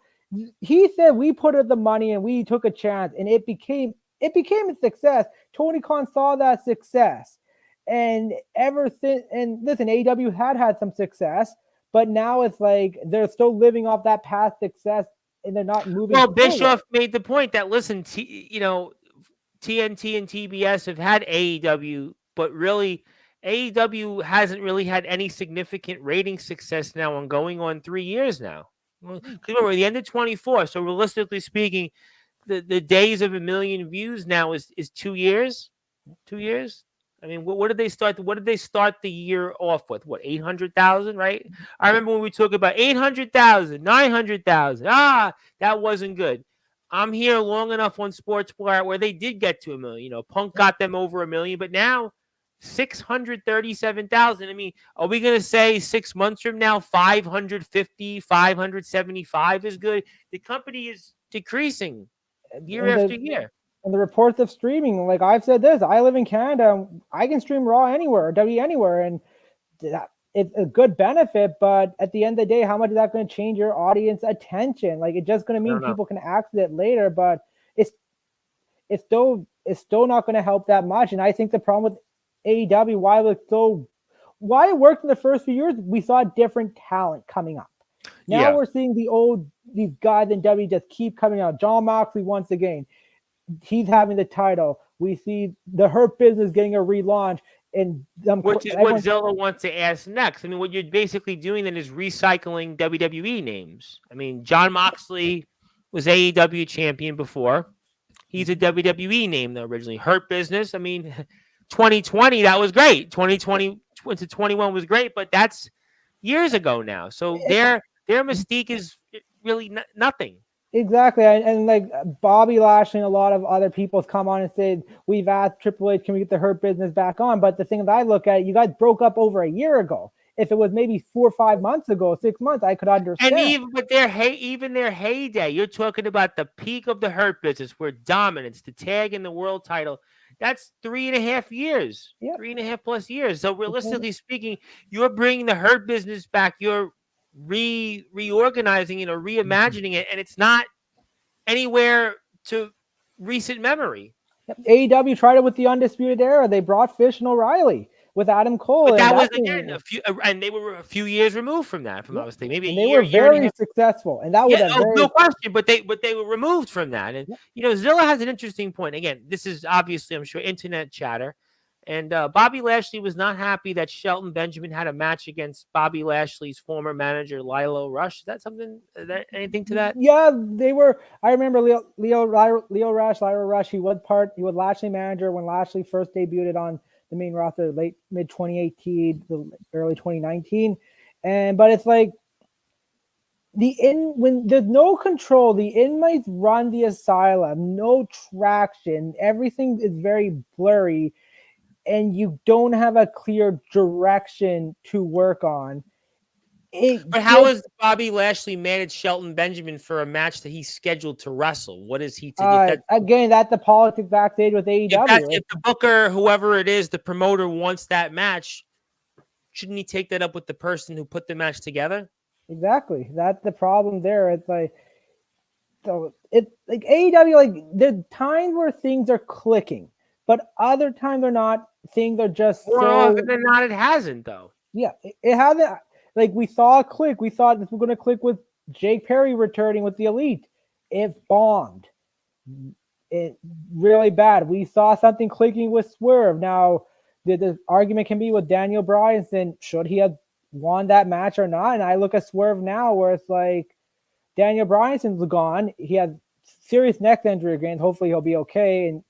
Speaker 2: he said we put up the money and we took a chance and it became a success. Tony Khan saw that success. And ever since, and listen, AEW had some success, but now it's like they're still living off that past success and they're not moving.
Speaker 1: Well, Bischoff made the point that, listen, TNT and TBS have had AEW, but really AEW hasn't really had any significant rating success now going on 3 years now. Because we're at the end of 24. So realistically speaking, the days of 1 million views now is 2 years. 2 years. I mean, what did they start? What did they start the year off with? 800,000, right? I remember when we talked about 800,000, 900,000. That wasn't good. I'm here long enough on Sportswire where they did get to 1 million. Punk got them over 1 million, but now 637,000. I mean, are we going to say 6 months from now 550, 575 is good? The company is decreasing year after year.
Speaker 2: And the reports of streaming, like I've said this, I live in Canada. I can stream Raw anywhere, or W anywhere, and it's a good benefit. But at the end of the day, how much is that going to change your audience attention? Like, it's just going to mean people can access it later, but it's still not going to help that much. And I think the problem with AEW, why it worked in the first few years, we saw different talent coming up. Now we're seeing these guys in W just keep coming out. John Moxley once again. He's having the title. We see the Hurt Business getting a relaunch, and
Speaker 1: which is what Zilla wants to ask next. I mean, what you're basically doing then is recycling WWE names. I mean, John Moxley was AEW champion before. He's a WWE name though originally. Hurt Business. I mean, 2020 that was great. 2020 to 21 was great, but that's years ago now. So their mystique is really nothing.
Speaker 2: Exactly, and like Bobby Lashley and a lot of other people have come on and said, we've asked Triple H, can we get the Hurt Business back on? But the thing that I look at, you guys broke up over a year ago. If it was maybe 4 or 5 months ago, 6 months, I could understand.
Speaker 1: And even their heyday, you're talking about the peak of the Hurt Business, where dominance, the tag and the world title, that's 3.5 years, 3.5 plus years. So realistically speaking, you're bringing the Hurt Business back. You're reorganizing it or reimagining it, and it's not anywhere to recent memory.
Speaker 2: AEW tried it with the Undisputed Era. They brought Fish and O'Reilly with Adam Cole.
Speaker 1: But that was again and they were a few years removed from that. From I was thinking, maybe they were
Speaker 2: very successful, and that was
Speaker 1: no question. But they were removed from that. And Zilla has an interesting point. Again, this is obviously, I'm sure, internet chatter. And Bobby Lashley was not happy that Shelton Benjamin had a match against Bobby Lashley's former manager, Lilo Rush. Is that something? Anything to that?
Speaker 2: Yeah, they were. I remember Lilo Rush. He was Lashley manager when Lashley first debuted on the main roster, mid 2018, early 2019. But it's like when there's no control, the inmates run the asylum, no traction, everything is very blurry, and you don't have a clear direction to work on.
Speaker 1: But how has Bobby Lashley managed Shelton Benjamin for a match that he's scheduled to wrestle? What is he to do?
Speaker 2: Again, that's the politics backstage with AEW.
Speaker 1: If the booker, whoever it is, the promoter wants that match, shouldn't he take that up with the person who put the match together?
Speaker 2: Exactly. That's the problem there. It's like, so it's like AEW, like there's times where things are clicking, but other times they're not. Things are just
Speaker 1: More often than not, it hasn't though.
Speaker 2: Yeah, it hasn't. Like we saw a click. We thought this was going to click with Jake Perry returning with the Elite. It bombed. It really bad. We saw something clicking with Swerve. Now, the argument can be with Daniel Bryan, should he have won that match or not? And I look at Swerve now, where it's like Daniel Bryan's gone. He had serious neck injury again. Hopefully, he'll be okay.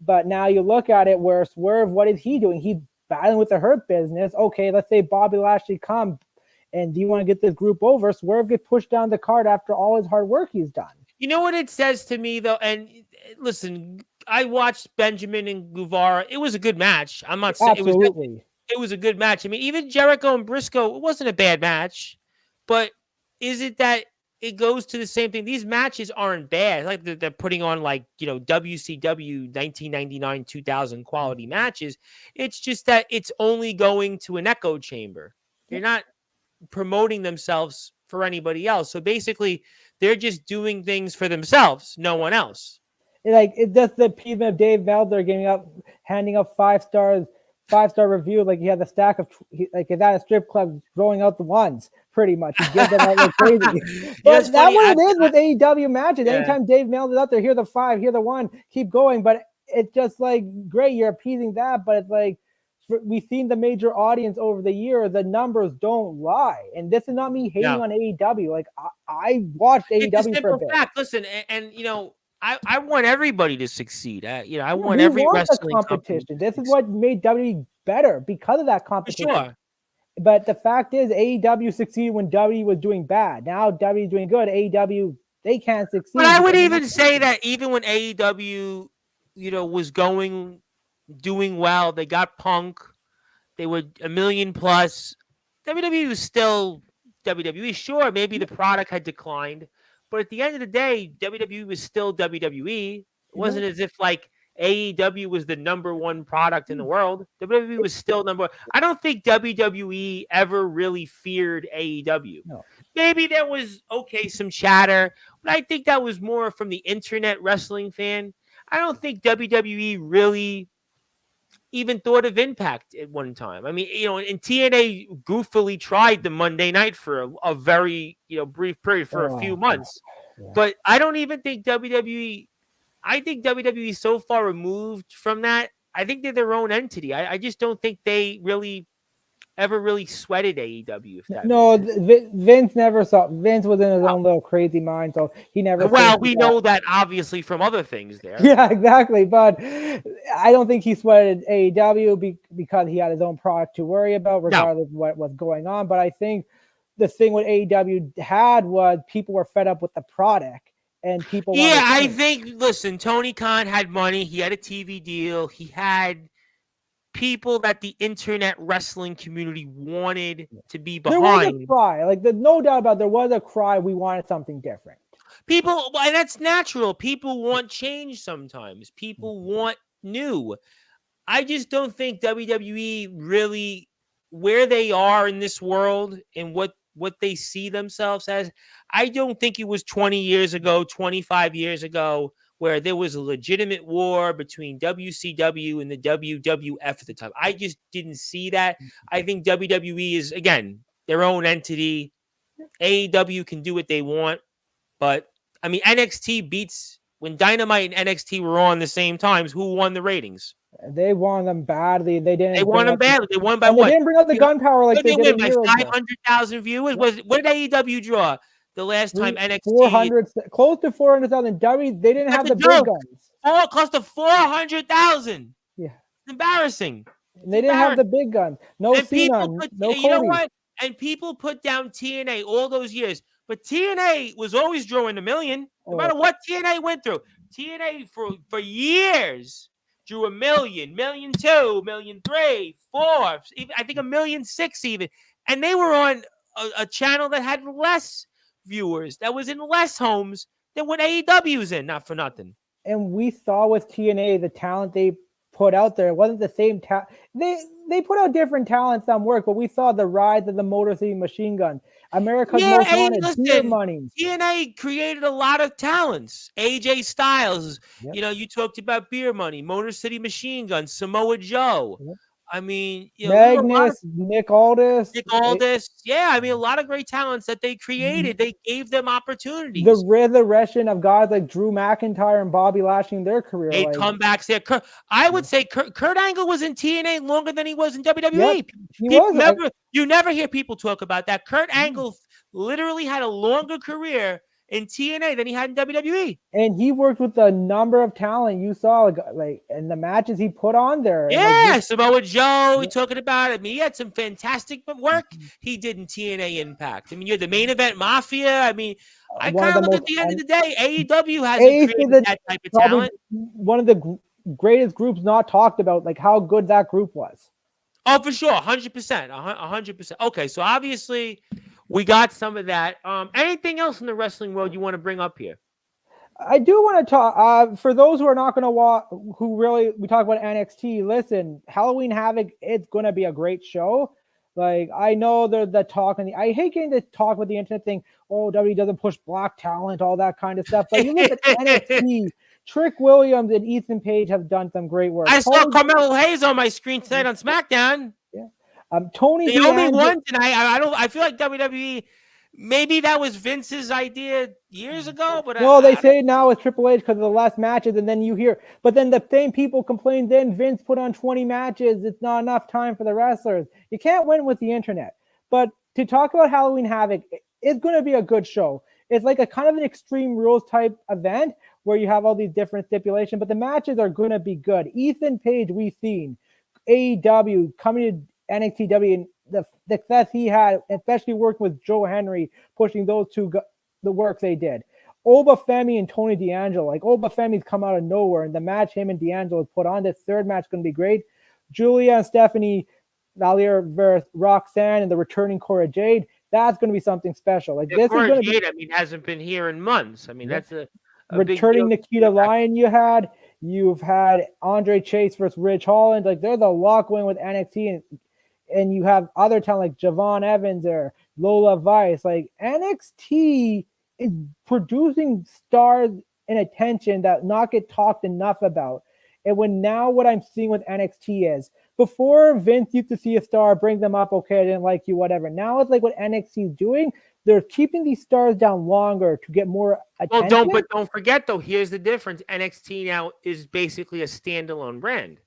Speaker 2: But now you look at it, where Swerve, what is he doing? He's battling with the Hurt Business. Okay, let's say Bobby Lashley come, and do you want to get this group over? Swerve get pushed down the card after all his hard work he's done.
Speaker 1: You know what it says to me, though? And listen, I watched Benjamin and Guevara. It was a good match. I'm not saying it was a good match. I mean, even Jericho and Briscoe, it wasn't a bad match. But is it that it goes to the same thing? These matches aren't bad. Like they're putting on WCW 1999, 2000 quality matches. It's just that it's only going to an echo chamber. They're not promoting themselves for anybody else. So basically, they're just doing things for themselves, no one else.
Speaker 2: It's just the appeasement of Dave Meltzer handing up 5-star review. Like he had a stack of, like he's at a strip club throwing out the ones, pretty much. He gives them out like crazy. But that's what it is with AEW matches. Yeah. Anytime Dave Meltzer's out there, here the 5, here the 1, keep going. But it's just like, great, you're appeasing that. But it's like, we've seen the major audience over the year. The numbers don't lie. And this is not me hating on AEW. Like I watched AEW for a bit.
Speaker 1: Fact. Listen, and I want everybody to succeed. I want every wrestling
Speaker 2: competition. This is what made WWE better, because of that competition.
Speaker 1: For sure.
Speaker 2: But the fact is, AEW succeeded when WWE was doing bad. Now WWE is doing good. AEW, they can't succeed.
Speaker 1: But I would even say that even when AEW, was doing well, they got Punk, they were $1 million plus. WWE was still WWE. Sure, maybe the product had declined. But at the end of the day, WWE was still WWE. It wasn't as if like AEW was the number one product in the world. WWE was still number one. I don't think WWE ever really feared AEW. No. Maybe there was, some chatter, but I think that was more from the internet wrestling fan. I don't think WWE really even thought of Impact at one time. I mean, and TNA goofily tried the Monday night for a very, brief period for a few months. Yeah. But I don't even think WWE, I think WWE is so far removed from that. I think they're their own entity. I just don't think they ever really sweated AEW.
Speaker 2: Vince never saw. Vince was in his own little crazy mind, so he never.
Speaker 1: Well, we know that obviously from other things there.
Speaker 2: Yeah, exactly. But I don't think he sweated AEW because he had his own product to worry about, regardless of what was going on. But I think the thing with AEW had was people were fed up with the product, and people.
Speaker 1: Yeah, I think. Listen, Tony Khan had money. He had a TV deal. He had people that the internet wrestling community wanted to be behind.
Speaker 2: There was a cry. Like, there's no doubt about it, there was a cry. We wanted something different.
Speaker 1: People, and that's natural. People want change sometimes. People want new. I just don't think WWE really, where they are in this world and what they see themselves as, I don't think it was 20 years ago, 25 years ago, where there was a legitimate war between WCW and the WWF at the time. I just didn't see that. I think WWE is, again, their own entity. AEW can do what they want. But, I mean, NXT beats, when Dynamite and NXT were on the same times, who won the ratings?
Speaker 2: They won them badly. They
Speaker 1: won them badly. They won by what?
Speaker 2: They didn't bring up the gunpowder like they did
Speaker 1: by 500,000 viewers. What did AEW draw? The last time NXT
Speaker 2: 400, close to 400,000. WWE, they didn't have the big guns.
Speaker 1: Close to 400,000.
Speaker 2: Yeah,
Speaker 1: it's embarrassing.
Speaker 2: And they didn't have the big guns. No Cena, no Cody.
Speaker 1: You know what? And people put down TNA all those years. But TNA was always drawing $1 million, no matter what TNA went through. TNA for years drew $1 million, $1.2 million, $1.3 million, $4 million, even, I think $1.6 million even. And they were on a channel that had less viewers, that was in less homes than what AEW's in, not for nothing.
Speaker 2: And we saw with TNA the talent they put out there. It wasn't the same talent. They put out different talent, some work, but we saw the rise of the Motor City Machine Gun. America's Most Wanted, Beer Money.
Speaker 1: TNA created a lot of talents. AJ Styles, you talked about Beer Money, Motor City Machine Gun, Samoa Joe.
Speaker 2: Yep.
Speaker 1: I mean,
Speaker 2: Magnus, Nick Aldis.
Speaker 1: Yeah, I mean, a lot of great talents that they created. They gave them opportunities.
Speaker 2: The resurrection of guys like Drew McIntyre and Bobby Lashley in their career.
Speaker 1: They comebacks there. I would say Kurt Angle was in TNA longer than he was in WWE.
Speaker 2: Yep,
Speaker 1: you never hear people talk about that. Kurt Angle literally had a longer career in TNA than he had in WWE.
Speaker 2: And he worked with a number of talent you saw, like in the matches he put on there.
Speaker 1: Yeah, Samoa Joe, we're talking about it. I mean, he had some fantastic work he did in TNA Impact. I mean, you're the Main Event Mafia. I mean, I kind of look at the end of the day, AEW hasn't created that type of talent.
Speaker 2: One of the greatest groups not talked about, like how good that group was.
Speaker 1: Oh, for sure, 100%, 100%. Okay, so obviously we got some of that. Anything else in the wrestling world you want to bring up here?
Speaker 2: I do want to talk for those who are not going to watch, we talk about NXT. Listen, Halloween Havoc, it's going to be a great show. Like, I know the talk, and I hate getting to talk with the internet thing. Oh, WWE doesn't push black talent, all that kind of stuff. But you look at NXT, Trick Williams and Ethan Page have done some great work.
Speaker 1: I saw Carmelo Hayes on my screen tonight on SmackDown.
Speaker 2: Yeah. Tony
Speaker 1: the only one tonight. I feel like WWE, maybe that was Vince's idea years ago, but
Speaker 2: they say now with Triple H because of the less matches, and then you hear, but then the same people complain. Then Vince put on 20 matches. It's not enough time for the wrestlers. You can't win with the internet. But to talk about Halloween Havoc, it's going to be a good show. It's like a kind of an Extreme Rules type event where you have all these different stipulations, but the matches are going to be good. Ethan Page, we've seen AEW coming to NXTW and the success he had, especially working with Joe Henry, pushing those two, the work they did. Oba Femi and Tony D'Angelo, like Oba Femi's come out of nowhere, and the match him and D'Angelo put on, this third match is going to be great. Julia and Stephanie Valier versus Roxanne and the returning Cora Jade, that's going to be something special. Like, this
Speaker 1: Cora
Speaker 2: is going to
Speaker 1: Jade,
Speaker 2: be,
Speaker 1: I mean, hasn't been here in months. I mean, that's a
Speaker 2: returning Nikita Lyon. You've had Andre Chase versus Ridge Holland. Like, there's a lot going with NXT, and you have other talent like Javon Evans or Lola Vice. Like, NXT is producing stars and attention that not get talked enough about. And what I'm seeing with NXT is, before Vince used to see a star, bring them up, okay, I didn't like you, whatever. Now it's like what NXT is doing. They're keeping these stars down longer to get more attention.
Speaker 1: But don't forget though, here's the difference. NXT now is basically a standalone brand.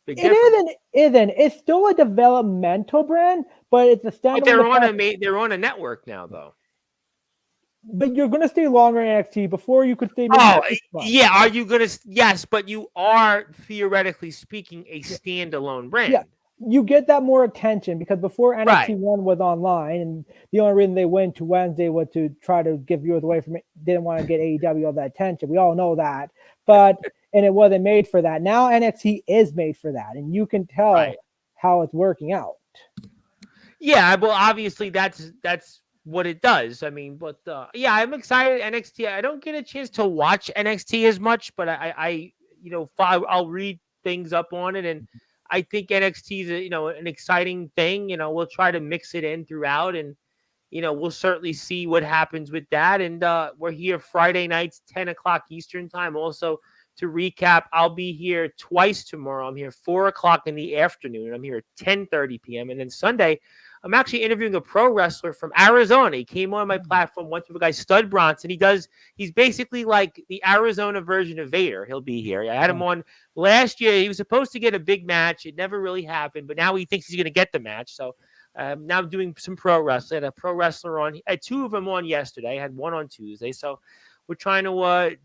Speaker 2: It isn't. It's still a developmental brand, but it's a standalone.
Speaker 1: But they're on a network now, though.
Speaker 2: But you're going to stay longer in NXT before you could stay.
Speaker 1: Yeah. Are you going to? Yes, but you are theoretically speaking a standalone brand.
Speaker 2: Yeah, you get that more attention because before NXT 1 was online, and the only reason they went to Wednesday was to try to give viewers away from it. Didn't want to get AEW all that attention. We all know that, but. And it wasn't made for that. Now NXT is made for that, and you can tell how it's working out.
Speaker 1: Yeah, well, obviously that's what it does. I mean, but I'm excited. NXT. I don't get a chance to watch NXT as much, but I'll read things up on it, and I think NXT is an exciting thing. We'll try to mix it in throughout, and we'll certainly see what happens with that. And we're here Friday nights, 10 o'clock Eastern time. Also, to recap, I'll be here twice tomorrow. I'm here 4 o'clock in the afternoon. I'm here at 10:30 p.m. And then Sunday, I'm actually interviewing a pro wrestler from Arizona. He came on my platform, went to a guy, Stud Bronson. He's basically like the Arizona version of Vader. He'll be here. I had him on last year. He was supposed to get a big match. It never really happened, but now he thinks he's going to get the match. So now I'm doing some pro wrestling. I had a pro wrestler on. I had two of them on yesterday. I had one on Tuesday. So we're trying to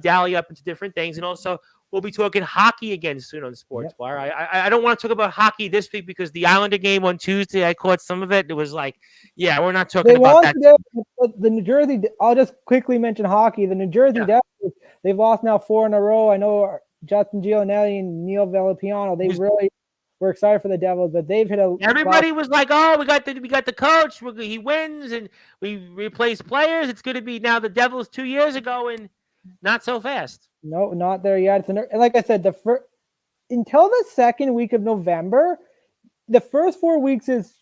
Speaker 1: dally up into different things. And also, we'll be talking hockey again soon on Sportswire. I don't want to talk about hockey this week because the Islander game on Tuesday, I caught some of it. It was like, yeah, we're not talking about that.
Speaker 2: The New Jersey, I'll just quickly mention hockey. The New Jersey Devils, they've lost now 4 in a row. I know Justin Giovinelli and Neil Villapiano, they really were excited for the Devils, but they've hit a.
Speaker 1: Everybody was like, "Oh, we got the coach. He wins, and we replace players. It's going to be now the Devils 2 years ago, and not so fast."
Speaker 2: No, not there yet. Like I said, until the second week of November, the first 4 weeks is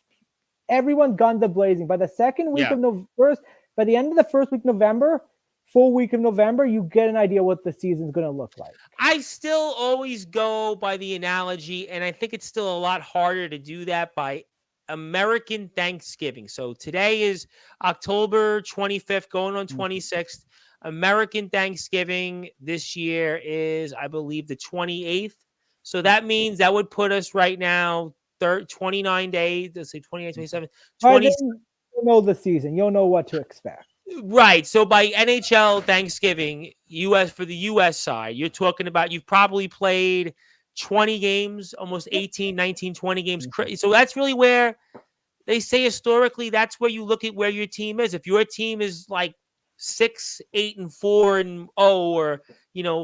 Speaker 2: everyone guns blazing. By the second week by the end of the first week of November, full week of November, you get an idea what the season's going to look like.
Speaker 1: I still always go by the analogy, and I think it's still a lot harder to do that by American Thanksgiving. So today is October 25th, going on 26th. American Thanksgiving this year is, I believe, the 28th. So that means that would put us right now 29 days. Let's say 28, 27, 20.
Speaker 2: You'll know the season. You'll know what to expect.
Speaker 1: Right. So by NHL Thanksgiving, for the U.S. side, you're talking about you've probably played 20 games, almost 18, 19, 20 games. So that's really where they say historically, that's where you look at where your team is. If your team is like 6, 8, and 4 and 0, or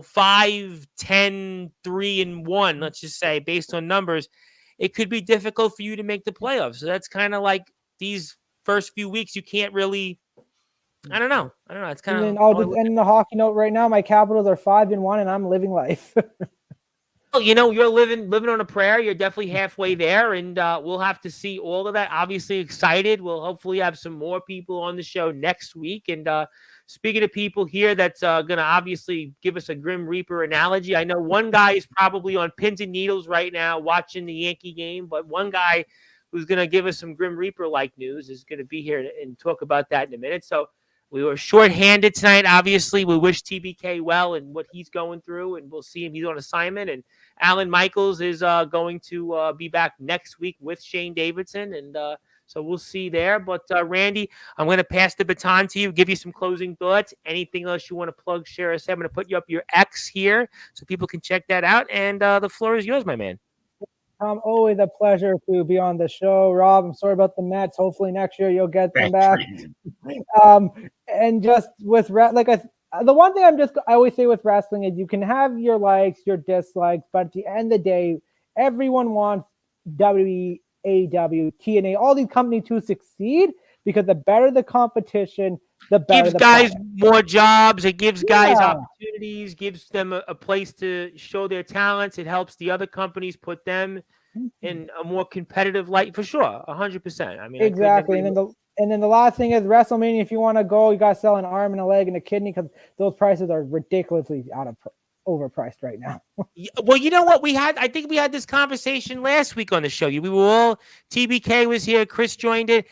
Speaker 1: 5, 10, 3 and 1, let's just say, based on numbers, it could be difficult for you to make the playoffs. So that's kind of like these first few weeks, you can't really. I don't know. It's kind of.
Speaker 2: I'll just end the hockey note right now. My Capitals are 5-1, and I'm living life.
Speaker 1: Well, you're living on a prayer. You're definitely halfway there, and we'll have to see all of that. Obviously excited. We'll hopefully have some more people on the show next week. And speaking of people here that's going to obviously give us a Grim Reaper analogy, I know one guy is probably on pins and needles right now watching the Yankee game, but one guy who's going to give us some Grim Reaper-like news is going to be here and talk about that in a minute. So we were shorthanded tonight. Obviously, we wish TBK well and what he's going through, and we'll see him. He's on assignment, and Alan Michaels is going to be back next week with Shane Davidson, and so we'll see there. But Randy, I'm going to pass the baton to you, give you some closing thoughts. Anything else you want to plug, share, or say? I'm going to put you up your X here so people can check that out, and the floor is yours, my man.
Speaker 2: Always a pleasure to be on the show. Rob, I'm sorry about the Mets. Hopefully next year you'll get them back. And just with the one thing I always say with wrestling is you can have your likes, your dislikes, but at the end of the day, everyone wants WWE, AEW, TNA, all these companies to succeed, because the better the competition, the better
Speaker 1: gives
Speaker 2: the
Speaker 1: guys
Speaker 2: product.
Speaker 1: more jobs. It gives guys opportunities, gives them a place to show their talents. It helps the other companies put them in a more competitive light, for sure. 100%. I mean,
Speaker 2: exactly. And then the last thing is WrestleMania. If you want to go, you got to sell an arm and a leg and a kidney, because those prices are ridiculously overpriced right now.
Speaker 1: Well, you know what? I think we had this conversation last week on the show. We were all, TBK was here, Chris joined it.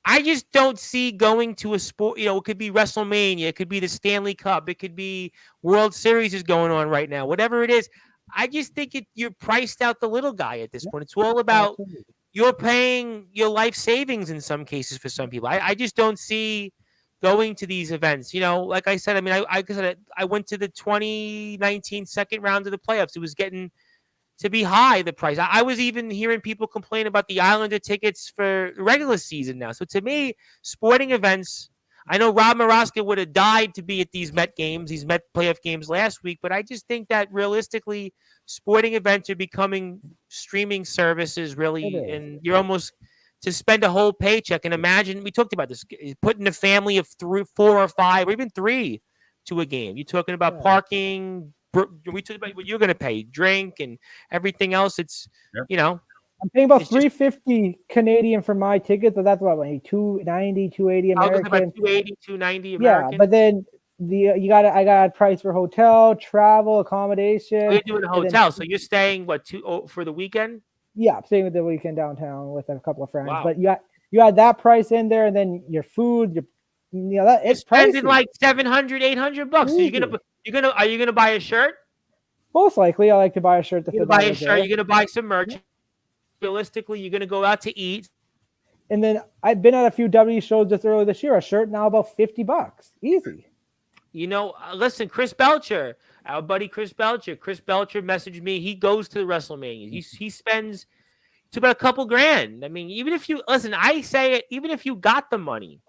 Speaker 1: I just don't see going to a sport, it could be WrestleMania, it could be the Stanley Cup, it could be World Series is going on right now, whatever it is. I just think you're priced out the little guy at this point. It's all about you're paying your life savings in some cases for some people. I just don't see going to these events. Like I said, I mean, I went to the 2019 second round of the playoffs. It was getting to be high, the price. I was even hearing people complain about the Islander tickets for regular season now. So to me, sporting events, I know Rob Maraska would have died to be at these Met games, these Met playoff games last week, but I just think that realistically, sporting events are becoming streaming services, really, and you're almost to spend a whole paycheck. And imagine, we talked about this, putting a family of 3, 4, or 5, or even 3 to a game. You're talking about parking. We talked about what you're going to pay, drink, and everything else. It's,
Speaker 2: I'm paying about $350 Canadian for my ticket, so that's what, like $290, $280 American.
Speaker 1: I was about $280, $290 American.
Speaker 2: Yeah, but then I got a price for hotel, travel, accommodation.
Speaker 1: You're doing a hotel, so you're staying for the weekend?
Speaker 2: Yeah, I'm staying with the weekend downtown with a couple of friends.
Speaker 1: Wow.
Speaker 2: But you had that price in there, and then your food, it's
Speaker 1: spending
Speaker 2: pricey.
Speaker 1: like $700, $800. So are you gonna buy a shirt?
Speaker 2: Most likely, I like to buy a shirt.
Speaker 1: You're gonna buy a shirt. You're gonna buy some merch. Realistically, you're gonna go out to eat.
Speaker 2: And then I've been at a few W shows just earlier this year. A shirt now about $50, easy.
Speaker 1: Listen, Chris Belcher, our buddy Chris Belcher. Chris Belcher messaged me. He goes to the WrestleMania. He spends it's about a couple grand. I mean, even if you listen, I say it. Even if you got the money,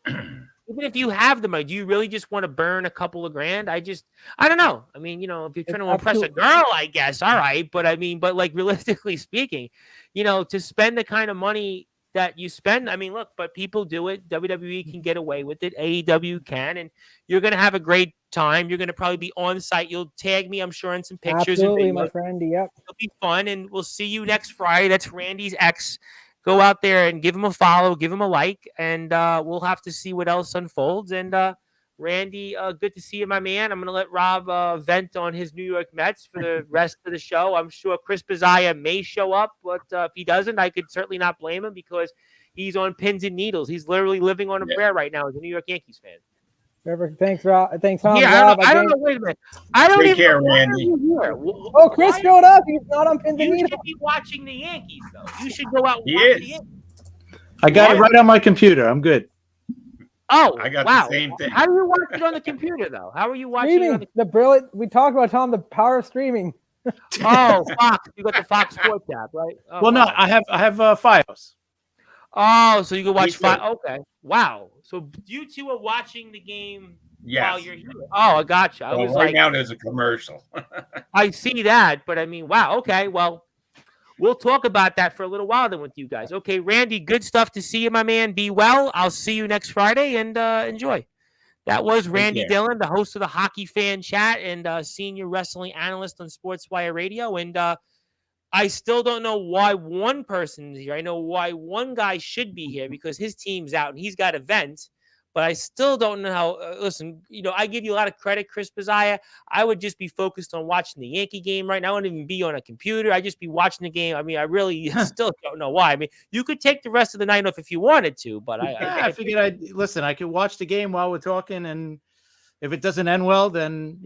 Speaker 1: even if you have the money, do you really just want to burn a couple of grand? I don't know. I mean, if you're trying to impress a girl, I guess, all right. But I mean, like realistically speaking, to spend the kind of money that you spend, I mean, look, but people do it. WWE can get away with it. AEW can, and you're going to have a great time. You're going to probably be on site. You'll tag me, I'm sure, in some pictures.
Speaker 2: Absolutely, my friend. Yep.
Speaker 1: It'll be fun, and we'll see you next Friday. That's Randy's ex. Go out there and give him a follow, give him a like, and we'll have to see what else unfolds. And Randy, good to see you, my man. I'm going to let Rob vent on his New York Mets for the rest of the show. I'm sure Chris Bazaya may show up, but if he doesn't, I could certainly not blame him because he's on pins and needles. He's literally living on a prayer right now as a New York Yankees fan.
Speaker 2: Perfect. Thanks, Rob. Thanks, Tom.
Speaker 1: Yeah,
Speaker 2: Rob,
Speaker 1: I don't know. Wait a minute. I don't
Speaker 3: Take
Speaker 1: even
Speaker 3: care,
Speaker 1: know.
Speaker 3: Randy.
Speaker 2: Oh, Chris showed up. He's not on pins and
Speaker 1: You
Speaker 2: needles.
Speaker 1: should be watching the Yankees, though. You should go out and
Speaker 3: He
Speaker 1: watch
Speaker 3: is.
Speaker 1: the Yankees.
Speaker 4: I got it right on my computer. I'm good.
Speaker 1: Oh,
Speaker 3: I got
Speaker 1: wow.
Speaker 3: the same thing.
Speaker 1: How do you watch it on the computer, though? How are you watching it on
Speaker 2: Streaming. The brilliant. We talked about, Tom, the power of streaming.
Speaker 1: Oh, Fox. You got the Fox Sports app, right? Oh,
Speaker 4: Well, no,
Speaker 1: wow.
Speaker 4: I have Fios.
Speaker 1: Oh, so you can watch
Speaker 3: Me too.
Speaker 1: Okay. Wow. So you two are watching the game while
Speaker 3: Yes.
Speaker 1: you're here. Oh, I gotcha. I
Speaker 3: Well,
Speaker 1: was
Speaker 3: right
Speaker 1: like,
Speaker 3: now there's a commercial.
Speaker 1: I see that, but I mean, wow. Okay, well, we'll talk about that for a little while then with you guys. Okay, Randy, good stuff to see you, my man. Be well. I'll see you next Friday and enjoy. That was Randy
Speaker 3: care.
Speaker 1: Dillon, the host of the Hockey Fan Chat and senior wrestling analyst on Sportswire Radio. And I still don't know why one person's here. I know why one guy should be here because his team's out and he's got events. But I still don't know how. Listen, I give you a lot of credit, Chris Bazaya. I would just be focused on watching the Yankee game right now. I wouldn't even be on a computer. I'd just be watching the game. I mean, I really still don't know why. I mean, you could take the rest of the night off if you wanted to, but
Speaker 4: I figured I could watch the game while we're talking, and if it doesn't end well, then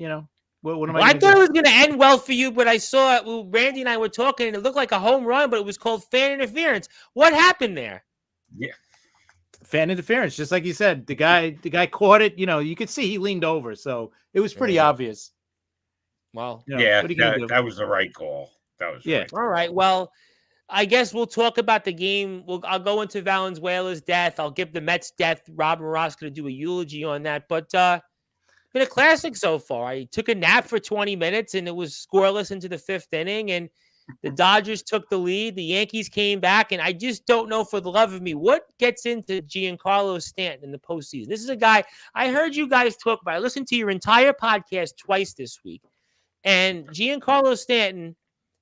Speaker 4: what am I?
Speaker 1: I
Speaker 4: gonna
Speaker 1: thought
Speaker 4: do?
Speaker 1: it was going to end well for you, but I saw it. Well, Randy and I were talking, and it looked like a home run, but it was called fan interference. What happened there?
Speaker 3: Yeah.
Speaker 4: Fan interference, just like you said. The guy caught it. You could see he leaned over, so it was pretty obvious.
Speaker 1: Well,
Speaker 3: Yeah,
Speaker 4: what are you gonna do?
Speaker 3: that was the right call. That was
Speaker 4: Yeah.
Speaker 3: right.
Speaker 1: all right. Well, I guess we'll talk about the game. I'll go into Valenzuela's death. I'll give the Mets' death. Rob and Ross going to do a eulogy on that. But been a classic so far. I took a nap for 20 minutes, and it was scoreless into the fifth inning. And the Dodgers took the lead. The Yankees came back, and I just don't know for the love of me what gets into Giancarlo Stanton in the postseason. This is a guy I heard you guys talk about. I listened to your entire podcast twice this week, and Giancarlo Stanton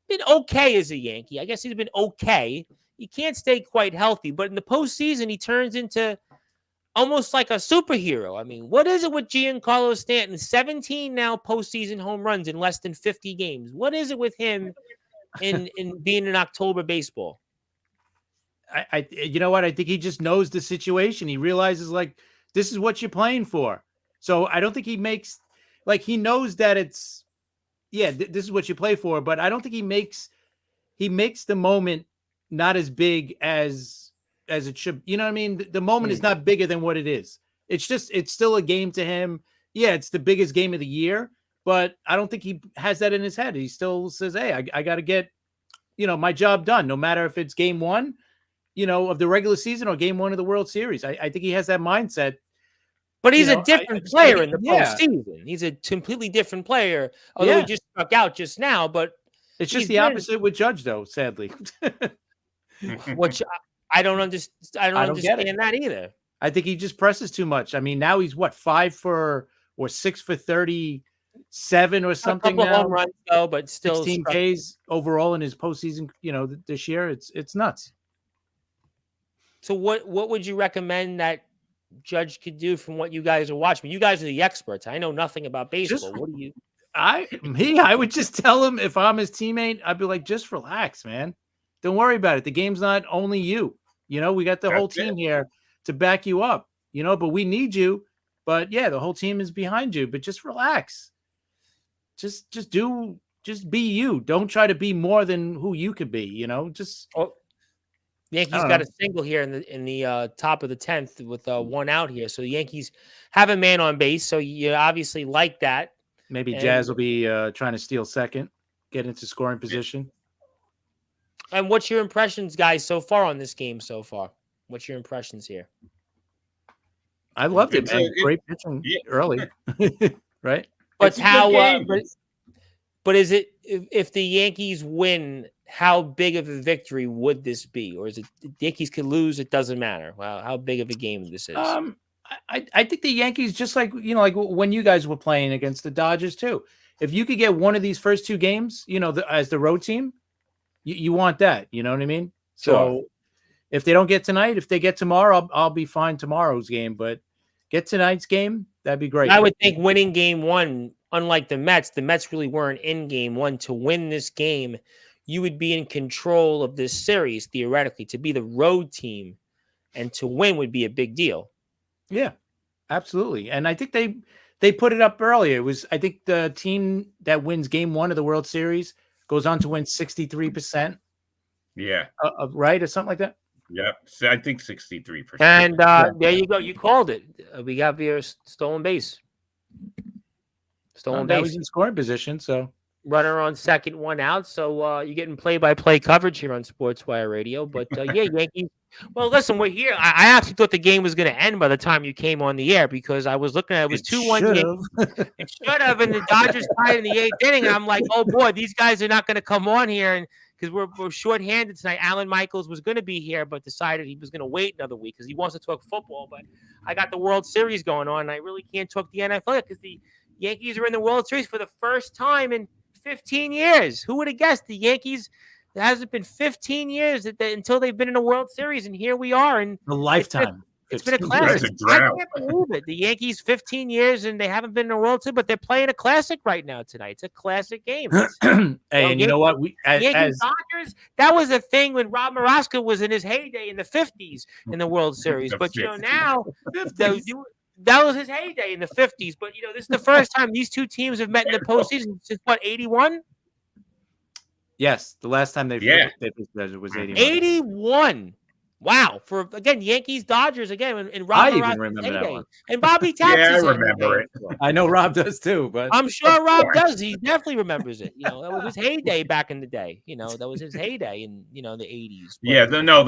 Speaker 1: been okay as a Yankee. I guess he's been okay. He can't stay quite healthy, but in the postseason, he turns into almost like a superhero. I mean, what is it with Giancarlo Stanton? 17 now postseason home runs in less than 50 games. What is it with him in being in October baseball?
Speaker 4: I you know what? I think he just knows the situation. He realizes this is what you're playing for. So I don't think he makes he knows that it's this is what you play for, but I don't think he makes the moment not as big as it should. You know what I mean? The moment is not bigger than what it is. It's still a game to him. Yeah, it's the biggest game of the year, but I don't think he has that in his head. He still says, "Hey, I got to get, my job done, no matter if it's game one, of the regular season or game one of the World Series." I think he has that mindset.
Speaker 1: But he's a different player in the postseason. He's a completely different player. Although he just struck out just now, but
Speaker 4: it's just the opposite with Judge, though. Sadly,
Speaker 1: which I don't understand. I don't understand that either.
Speaker 4: I think he just presses too much. I mean, now he's 5 for or 6 for 37 or something.
Speaker 1: A couple
Speaker 4: now.
Speaker 1: home runs though, but still
Speaker 4: 16 Ks overall in his postseason. This year it's nuts.
Speaker 1: So what would you recommend that Judge could do from what you guys are watching? You guys are the experts. I know nothing about baseball. What do you?
Speaker 4: I would just tell him, if I'm his teammate, I'd be like, just relax, man. Don't worry about it. The game's not only you. We got the whole team here to back you up. But we need you. But yeah, the whole team is behind you. But just relax. Just be you. Don't try to be more than who you could be.
Speaker 1: Yankees got a single here in the top of the 10th with one out here. So the Yankees have a man on base. So you obviously like that.
Speaker 4: Maybe
Speaker 1: And-
Speaker 4: Jazz will be trying to steal second, get into scoring position.
Speaker 1: And what's your impressions, guys, so far on this game so far? What's your impressions here?
Speaker 4: I loved it,
Speaker 3: It's
Speaker 4: man.
Speaker 3: a-
Speaker 4: Great pitching
Speaker 3: Yeah.
Speaker 4: early, right?
Speaker 1: But
Speaker 3: It's a good
Speaker 1: how?
Speaker 3: game.
Speaker 1: But is it if the Yankees win? How big of a victory would this be, or is it the Yankees could lose? It doesn't matter. Well, how big of a game this is?
Speaker 4: I think the Yankees, just like like when you guys were playing against the Dodgers too. If you could get one of these first two games, as the road team, you want that. You know what I mean? So
Speaker 1: Sure.
Speaker 4: if they don't get tonight, if they get tomorrow, I'll be fine tomorrow's game. But get tonight's game, that'd be great.
Speaker 1: I would think winning game one, unlike the Mets really weren't in game one. To win this game, you would be in control of this series, theoretically. To be the road team and to win would be a big deal.
Speaker 4: Yeah, absolutely. And I think they put it up earlier. It was, I think, the team that wins game one of the World Series goes on to win 63%.
Speaker 3: Yeah.
Speaker 4: Right, or something like that.
Speaker 3: Yeah. So I think 63%.
Speaker 1: And there you go. You called it. We got via stolen base. Stolen
Speaker 4: Now
Speaker 1: base.
Speaker 4: he's in scoring position, so
Speaker 1: Runner on second, one out. So you're getting play-by-play coverage here on Sportswire Radio. But yeah, Yankees. Well, listen, we're here. I actually thought the game was going to end by the time you came on the air because I was looking at it was 2-1 Yankees. It should have, and the Dodgers tied in the eighth inning. And I'm like, oh boy, these guys are not going to come on here, and because we're shorthanded tonight. Alan Michaels was going to be here, but decided he was going to wait another week because he wants to talk football. But I got the World Series going on, and I really can't talk the NFL because the Yankees are in the World Series for the first time in 15 years. Who would have guessed the Yankees? It hasn't been 15 years until they've been in a World Series, and here we are. And
Speaker 4: a lifetime.
Speaker 1: It's been a
Speaker 4: 15
Speaker 1: classic.
Speaker 3: That's a drought.
Speaker 1: I can't believe it. The Yankees 15 years and they haven't been in a World Series, but they're playing a classic right now tonight. It's a classic game.
Speaker 4: Hey, and you know what?
Speaker 1: Yankees Dodgers, that was a thing when Rob Morosco was in his heyday in the 50s in the World Series.
Speaker 3: The
Speaker 1: But
Speaker 3: 50s.
Speaker 1: now that was his heyday in the 50s. But this is the first time these two teams have met in the postseason since what, 81?
Speaker 4: Yes, the last time they
Speaker 3: Yeah.
Speaker 4: was 81.
Speaker 1: 81. Wow. For again, Yankees Dodgers again and Rob
Speaker 4: I even
Speaker 1: Morosco's
Speaker 4: remember that
Speaker 1: heyday.
Speaker 4: one.
Speaker 1: And Bobby Taps.
Speaker 3: Yeah, I
Speaker 1: is in
Speaker 3: remember
Speaker 1: it.
Speaker 4: I know Rob does too, but
Speaker 1: I'm sure Rob
Speaker 3: course.
Speaker 1: does. He definitely remembers it. That was his heyday back in the day. That was his heyday in the 80s. But,
Speaker 3: Yeah,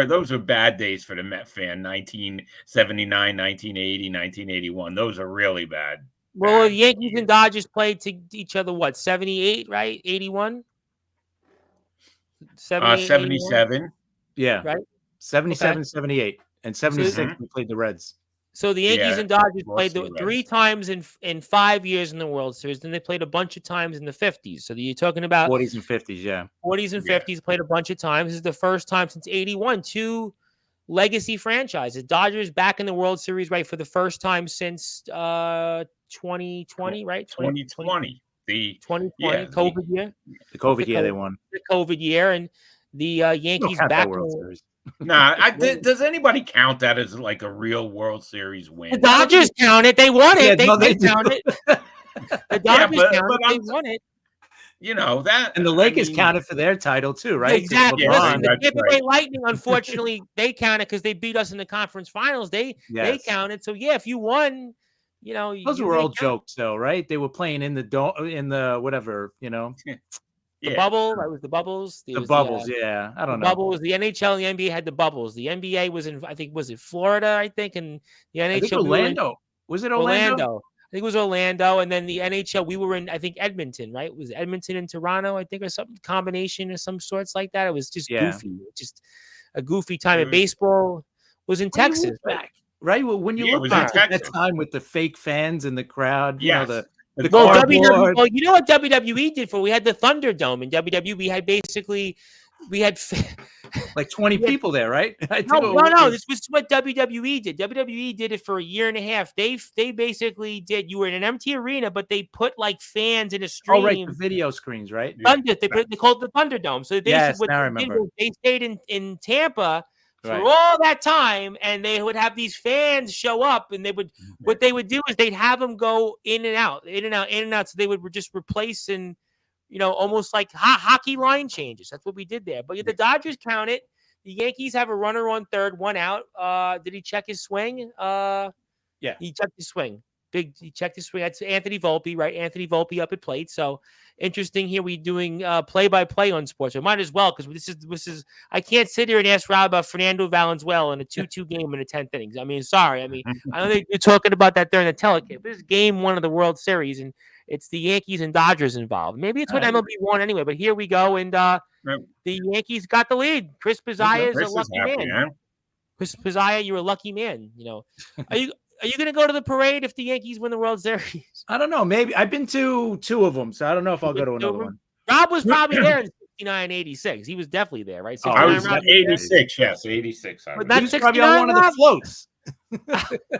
Speaker 3: those were bad days for the Met fan. 1979, 1980, 1981. Those are really bad.
Speaker 1: well,
Speaker 3: bad
Speaker 1: the Yankees
Speaker 3: years.
Speaker 1: and Dodgers played to each other. What 78, right? 81.
Speaker 3: 77.
Speaker 4: yeah,
Speaker 1: Right?
Speaker 4: 77, 78, and 76 we played the Reds.
Speaker 1: So the Yankees
Speaker 3: Yeah,
Speaker 1: and Dodgers
Speaker 3: mostly
Speaker 1: played
Speaker 3: Reds.
Speaker 1: 3 times in 5 years in the World Series. Then they played a bunch of times in the 50s. So you're talking about
Speaker 4: 40s and 50s, yeah.
Speaker 1: 40s and
Speaker 3: Yeah.
Speaker 1: 50s played a bunch of times. This is the first time since 81. 2 legacy franchises. Dodgers back in the World Series, right, for the first time since 2020, right?
Speaker 3: 2020. The
Speaker 1: 2020,
Speaker 3: yeah,
Speaker 1: COVID year.
Speaker 4: The COVID
Speaker 1: The
Speaker 4: year they
Speaker 1: COVID.
Speaker 4: won.
Speaker 1: The COVID year. And the
Speaker 4: Don't
Speaker 1: Yankees
Speaker 4: count that
Speaker 1: back.
Speaker 4: World Series.
Speaker 3: does anybody count that as like a real World Series win?
Speaker 1: The Dodgers count it. They won it.
Speaker 4: Yeah,
Speaker 1: they
Speaker 4: do.
Speaker 1: count it. The
Speaker 3: Yeah,
Speaker 1: Dodgers
Speaker 3: but
Speaker 1: count it. They
Speaker 3: I'm-
Speaker 1: won it.
Speaker 3: That
Speaker 4: And the
Speaker 3: I
Speaker 4: Lakers
Speaker 3: mean,
Speaker 4: counted for their title too, right?
Speaker 1: Exactly.
Speaker 3: Yeah,
Speaker 1: Listen, the
Speaker 3: that's
Speaker 1: Tampa
Speaker 3: right.
Speaker 1: Bay Lightning, unfortunately, they counted because they beat us in the conference finals. They
Speaker 4: Yes.
Speaker 1: counted. So yeah, if you won,
Speaker 4: Those were
Speaker 1: they
Speaker 4: all
Speaker 1: count.
Speaker 4: jokes, though, right? They were playing in the whatever,
Speaker 1: The
Speaker 3: yeah.
Speaker 1: bubble. That was the bubbles.
Speaker 4: the bubbles. Yeah, I don't know.
Speaker 1: Bubbles. The NHL and the NBA had the bubbles. The NBA was in, I think, was it Florida? I think, and the NHL.
Speaker 4: I think
Speaker 1: we were in
Speaker 4: Orlando. Was it Orlando?
Speaker 1: I think it was Orlando, and then the NHL. We were in, I think, Edmonton, right? It was Edmonton and Toronto, I think, or something combination of some sorts like that. It was just
Speaker 4: Yeah.
Speaker 1: goofy, just a goofy time. And
Speaker 3: Mhm.
Speaker 1: baseball was in
Speaker 4: When you
Speaker 1: Texas,
Speaker 4: look
Speaker 1: right?
Speaker 4: back, right? Well, when you
Speaker 3: Yeah, it
Speaker 4: look
Speaker 3: was in
Speaker 4: back at that
Speaker 3: Texas.
Speaker 4: time with the fake fans in the crowd,
Speaker 3: Yes.
Speaker 4: the
Speaker 1: Well,
Speaker 4: cardboard.
Speaker 1: well, you know what WWE did we had the Thunderdome in WWE. We had
Speaker 4: like 20
Speaker 1: Yeah.
Speaker 4: people there, right? I think
Speaker 1: no.
Speaker 4: it was-
Speaker 1: This was what WWE did. WWE did it for a year and a half. They basically did. You were in an empty arena, but they put like fans in a
Speaker 4: Oh,
Speaker 1: stream.
Speaker 4: right, the video screens, right?
Speaker 3: Yeah.
Speaker 1: They called it the Thunderdome. So basically,
Speaker 4: Yes,
Speaker 1: what
Speaker 4: now I
Speaker 1: they did
Speaker 4: remember.
Speaker 1: was they stayed in Tampa for
Speaker 4: Right.
Speaker 1: all that time, and they would have these fans show up, and what they would do is they'd have them go in and out, in and out, in and out. So they would just replace and almost like hockey line changes. That's what we did there. But the Dodgers count it. The Yankees have a runner on third, one out. Did he check his swing?
Speaker 4: Yeah.
Speaker 1: He checked his swing. He checked his swing. That's Anthony Volpe, right? Anthony Volpe up at plate. So interesting here. We doing play-by-play on sports. We might as well, because this is. I can't sit here and ask Rob about Fernando Valenzuela in a 2-2 game in the 10th innings. I mean, sorry. I mean, I don't think you're talking about that during the telecast. This is game 1 of the World Series, and it's the Yankees and Dodgers involved. Maybe it's what MLB won anyway, but here we go, and the Yankees got the lead. Chris Pizzaia is a lucky man. Chris Pizzaia, you're a lucky man. Are you going to go to the parade if the Yankees win the World Series?
Speaker 4: I don't know. Maybe I've been to 2 of them, so I don't know if I'll go to another one.
Speaker 1: Rob was probably there in 69, 86. He was definitely there, right?
Speaker 3: I was 86. Yes, 86.
Speaker 1: But that's
Speaker 4: probably on one of the floats.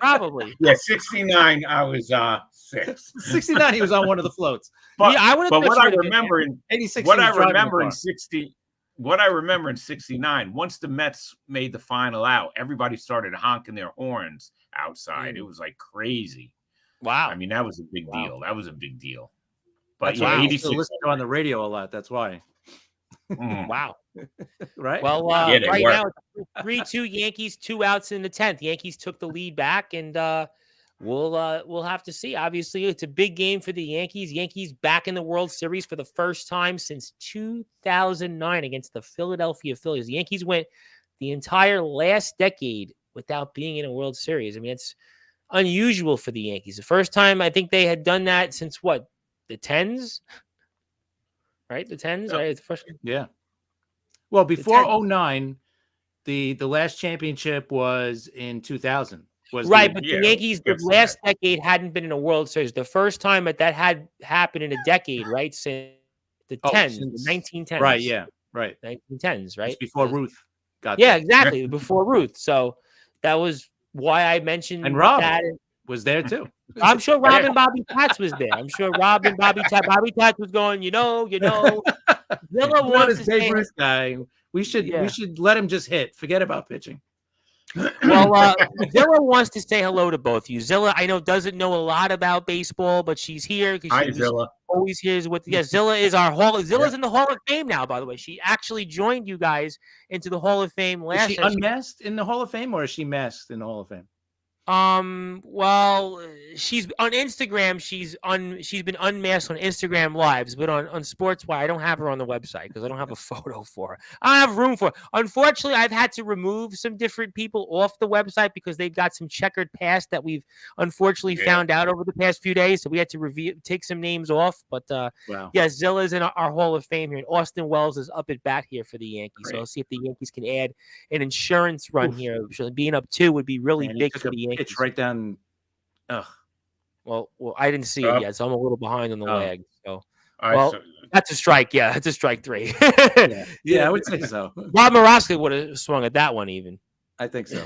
Speaker 1: Probably.
Speaker 3: Yeah, 69. I was 6.
Speaker 4: 69. He was on one of the floats.
Speaker 3: But,
Speaker 1: yeah,
Speaker 3: but what I remember in
Speaker 4: 86.
Speaker 3: What I remember in 69, once the Mets made the final out, everybody started honking their horns outside. It was like crazy.
Speaker 1: Wow.
Speaker 3: I mean, that was a big deal. That was a big deal. But
Speaker 4: that's
Speaker 3: 86.
Speaker 4: Listen on the radio a lot. That's why.
Speaker 1: Wow.
Speaker 4: Right.
Speaker 1: Well, right now, 3-2 Yankees, 2 outs in the 10th. Yankees took the lead back, and we'll have to see. Obviously, it's a big game for the Yankees. Yankees back in the World Series for the first time since 2009 against the Philadelphia Phillies. The Yankees went the entire last decade without being in a World Series. I mean, it's unusual for the Yankees. The first time I think they had done that since what? The 10s? Right? The 10s?
Speaker 3: Yeah.
Speaker 1: Right? The first...
Speaker 4: Yeah. Well, before 09, the last championship was in 2000.
Speaker 1: Right, but the Yankees, the last decade hadn't been in a World Series. The first time that had happened in a decade, right? Since the 10s, the 1910s.
Speaker 4: Right, yeah, right.
Speaker 1: 1910s, right?
Speaker 4: Just before Ruth got
Speaker 1: there.
Speaker 4: there.
Speaker 1: Exactly, before Ruth. So that was why I mentioned
Speaker 4: and Rob
Speaker 1: that.
Speaker 4: Was there too.
Speaker 1: I'm sure Rob and Bobby Tats was there. I'm sure Rob and Bobby Tats was going, Zilla wants to say
Speaker 4: Ruth guy. We should let him just hit. Forget about pitching.
Speaker 1: Well, Zilla wants to say hello to both of you. Zilla, I know, doesn't know a lot about baseball, but she's here because she always hears what. Yeah, Zilla is Zilla's in the Hall of Fame now. By the way, she actually joined you guys into the Hall of Fame last.
Speaker 4: Is she unmasked in the Hall of Fame, or is she masked in the Hall of Fame?
Speaker 1: Well, she's on Instagram. She's been unmasked on Instagram Lives, but on Sportzwire, I don't have her on the website because I don't have a photo for her. I don't have room for her. Unfortunately, I've had to remove some different people off the website because they've got some checkered past that we've unfortunately found out over the past few days. So we had to take some names off. But yeah, Zilla's in our Hall of Fame here, and Austin Wells is up at bat here for the Yankees. Great. So I'll see if the Yankees can add an insurance run here. Being up 2 would be really big for the Yankees.
Speaker 4: It's right down. Ugh.
Speaker 1: Well, I didn't see it yet, so I'm a little behind on the leg. So,
Speaker 3: that's
Speaker 1: a strike. Yeah, that's a strike 3.
Speaker 4: Yeah, I would say so.
Speaker 1: Rob Moroska would have swung at that one even.
Speaker 4: I think so.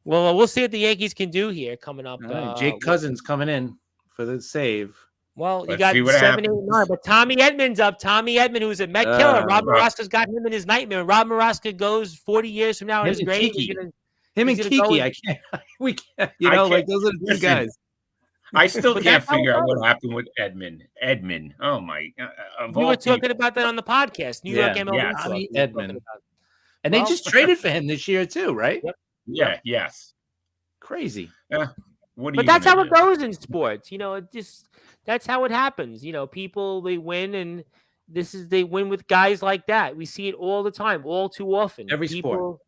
Speaker 1: Well, we'll see what the Yankees can do here coming up.
Speaker 4: Right. Jake Cousins coming in for the save.
Speaker 1: Well, you got 7, 8, 9, but Tommy Edman's up. Tommy Edman, who's a Met killer. Rob Moroska's got him in his nightmare. When Rob Moroska goes 40 years from now in his grave.
Speaker 4: Him and Kiki, I can't. We can't. Like those are the 2 guys.
Speaker 3: I still can't figure out what happened with Edman. Oh my!
Speaker 1: We were talking about that on the podcast. New York MLB.
Speaker 4: Yeah, Edman. And they just traded for him this year too, right?
Speaker 1: Yep.
Speaker 3: Yeah. Yes.
Speaker 4: Crazy.
Speaker 1: But that's how it goes in sports. That's how it happens. People, they win, and they win with guys like that. We see it all the time, all too often.
Speaker 4: Every sport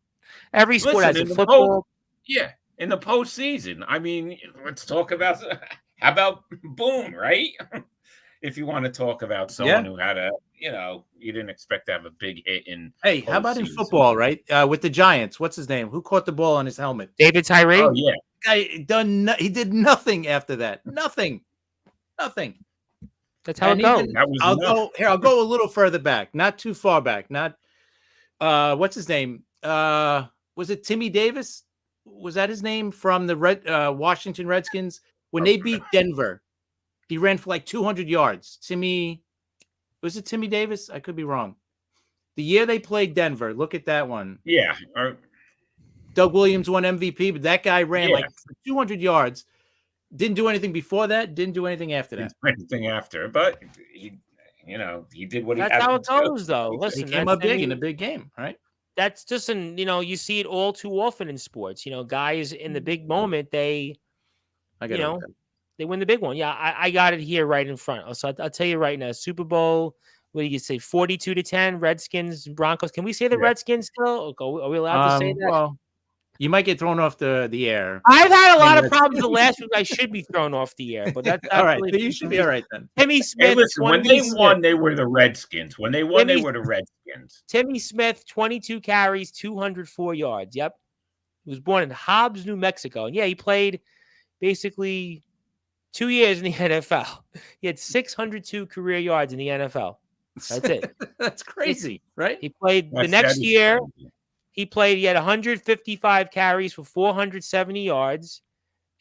Speaker 1: has a football.
Speaker 3: In the postseason. I mean, let's talk about how about Boone, right? If you want to talk about someone who had you didn't expect to have a big hit in.
Speaker 4: Hey, how about in football, right? With the Giants, what's his name? Who caught the ball on his helmet?
Speaker 1: David Tyree.
Speaker 3: Oh yeah,
Speaker 4: he did nothing after that. Nothing.
Speaker 1: That's how it goes.
Speaker 4: I'll go a little further back, not too far back. Not what's his name? Was it Timmy Davis? Was that his name from the Washington Redskins when they beat Denver? He ran for like 200 yards. Was it Timmy Davis? I could be wrong. The year they played Denver, look at that one.
Speaker 3: Yeah.
Speaker 4: Doug Williams won MVP, but that guy ran like 200 yards. Didn't do anything before that. Didn't do anything after that.
Speaker 3: Anything after, but he did what he had.
Speaker 1: That's how it goes, though. Listen,
Speaker 4: he came up big in a big game, right?
Speaker 1: That's just you see it all too often in sports. Guys in the big moment, they, They win the big one. Yeah, I got it here right in front. So I'll tell you right now, Super Bowl, what do you say, 42-10, Redskins, Broncos. Can we say the Redskins still? Are we allowed to say that?
Speaker 4: Well, you might get thrown off the air.
Speaker 1: I've had a lot of problems the last week. I should be thrown off the air, but that's
Speaker 4: all right. You should be all right then.
Speaker 1: Timmy Smith.
Speaker 3: Hey, listen, when they won, they were the Redskins. When they won, they were the Redskins.
Speaker 1: Timmy Smith, 22 carries, 204 yards. Yep. He was born in Hobbs, New Mexico. And yeah, he played basically 2 years in the NFL. He had 602 career yards in the NFL. That's it.
Speaker 4: That's crazy, right?
Speaker 1: He played the next year.
Speaker 3: Crazy.
Speaker 1: He had 155 carries for 470 yards.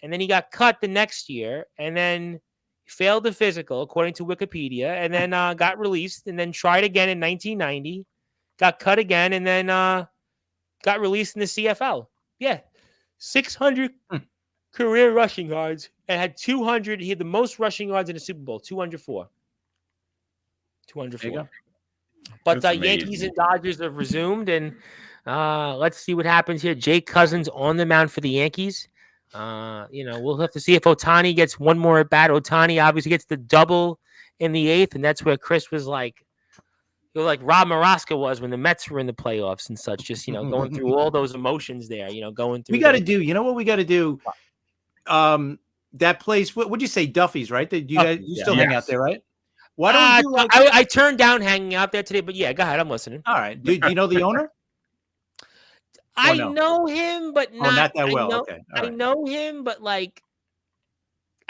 Speaker 1: And then he got cut the next year. And then failed the physical, according to Wikipedia. And then got released. And then tried again in 1990. Got cut again. And then got released in the CFL. Yeah. 600 career rushing yards. And had 200. He had the most rushing yards in the Super Bowl. 204. 204. But Yankees and Dodgers have resumed, and let's see what happens here. Jake Cousins on the mound for the Yankees. We'll have to see if Ohtani gets one more at bat. Ohtani obviously gets the double in the 8th, and that's where Chris was like Rob Maraska was when the Mets were in the playoffs and such. Just going through all those emotions there. Going through.
Speaker 4: We got to do. You know what we got to do? That place. What would you say, Duffy's? Right? You still hang out there, right? Why don't you do
Speaker 1: I turned down hanging out there today, but yeah, go ahead. I'm listening.
Speaker 4: All right. Do you know the owner?
Speaker 1: I know him, but
Speaker 4: not that well. Okay.
Speaker 1: I know him, but I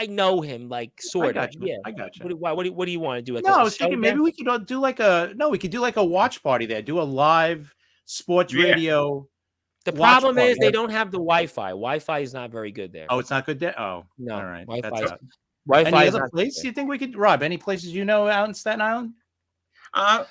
Speaker 1: know him, sort of. Yeah,
Speaker 4: I got you.
Speaker 1: What do you want to do?
Speaker 4: No, I was thinking maybe we could do we could do a watch party there. Do a live sports radio.
Speaker 1: The problem is they don't have the Wi-Fi. Wi-Fi is not very good there.
Speaker 4: Oh, it's not good there? Oh,
Speaker 1: no.
Speaker 4: All right.
Speaker 1: Wi-Fi
Speaker 4: any
Speaker 1: is
Speaker 4: other
Speaker 1: not
Speaker 4: place you think we could, Rob? Any places out in Staten Island? I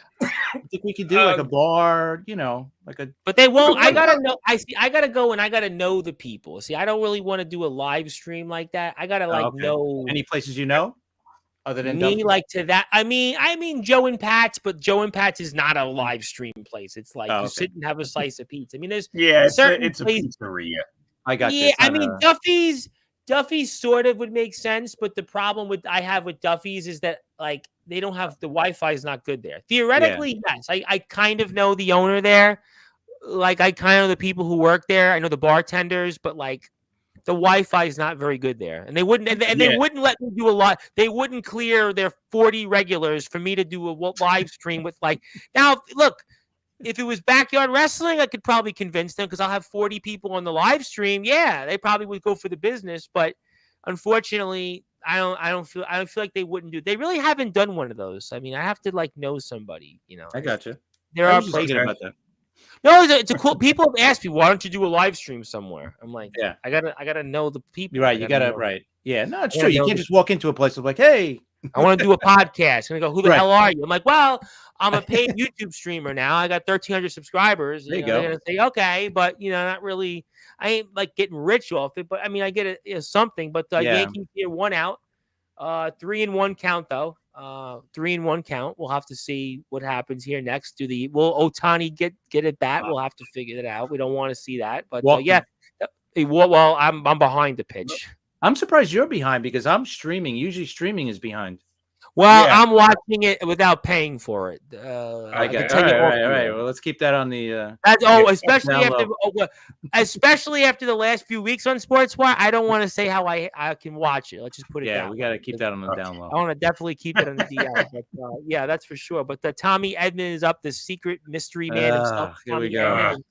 Speaker 4: think we could do a bar,
Speaker 1: But they won't. I gotta know. I gotta go and I gotta know the people. See, I don't really want to do a live stream like that. I gotta know.
Speaker 4: Any places other than
Speaker 1: me, to that. I mean Joe and Pat's, but Joe and Pat's is not a live stream place. It's you sit and have a slice of pizza. I mean, there's
Speaker 3: it's a pizzeria.
Speaker 4: I got
Speaker 1: you. Yeah, I mean Duffy's sort of would make sense, but the problem I have with Duffy's is that they don't have the Wi-Fi is not good there. Theoretically, yes, I kind of know the owner there. I kind of know the people who work there. I know the bartenders, but the Wi-Fi is not very good there, and they wouldn't they wouldn't let me do a lot. They wouldn't clear their 40 regulars for me to do a live stream with Now, look. If it was backyard wrestling, I could probably convince them because I'll have 40 people on the live stream. Yeah, they probably would go for the business, but unfortunately, I don't feel like they wouldn't do. They really haven't done one of those. I mean, I have to know somebody.
Speaker 4: I got you.
Speaker 1: There are places about that. No, it's a cool. People have asked me, why don't you do a live stream somewhere? I'm like,
Speaker 4: yeah,
Speaker 1: I gotta know the people.
Speaker 4: You're right. You gotta right. Yeah, no, it's true. You can't just walk into a place and hey.
Speaker 1: I want to do a podcast. And I go, who the hell are you? I'm like, well, I'm a paid YouTube streamer now. I got 1,300 subscribers.
Speaker 4: There you go.
Speaker 1: They're going to say, okay, but, not really. I ain't getting rich off it. But, I mean, I get something. But the Yankees here 1 out. 3-1 count, though. 3-1 count. We'll have to see what happens here next. Will Ohtani get it bat? We'll have to figure that out. We don't want to see that. But, well, I'm behind the pitch.
Speaker 4: I'm surprised you're behind because I'm streaming. Usually streaming is behind.
Speaker 1: Well, I'm watching it without paying for it.
Speaker 4: I got all right. Well, let's keep that on the.
Speaker 1: Especially after the last few weeks on Sportswire, I don't want to say how I can watch it. Let's just put it down.
Speaker 4: Yeah, we got to keep that on the down low.
Speaker 1: I want to definitely keep it on the DL. But, yeah, that's for sure. But the Tommy Edman is up, the secret mystery man himself.
Speaker 4: Here we go.
Speaker 1: Edman.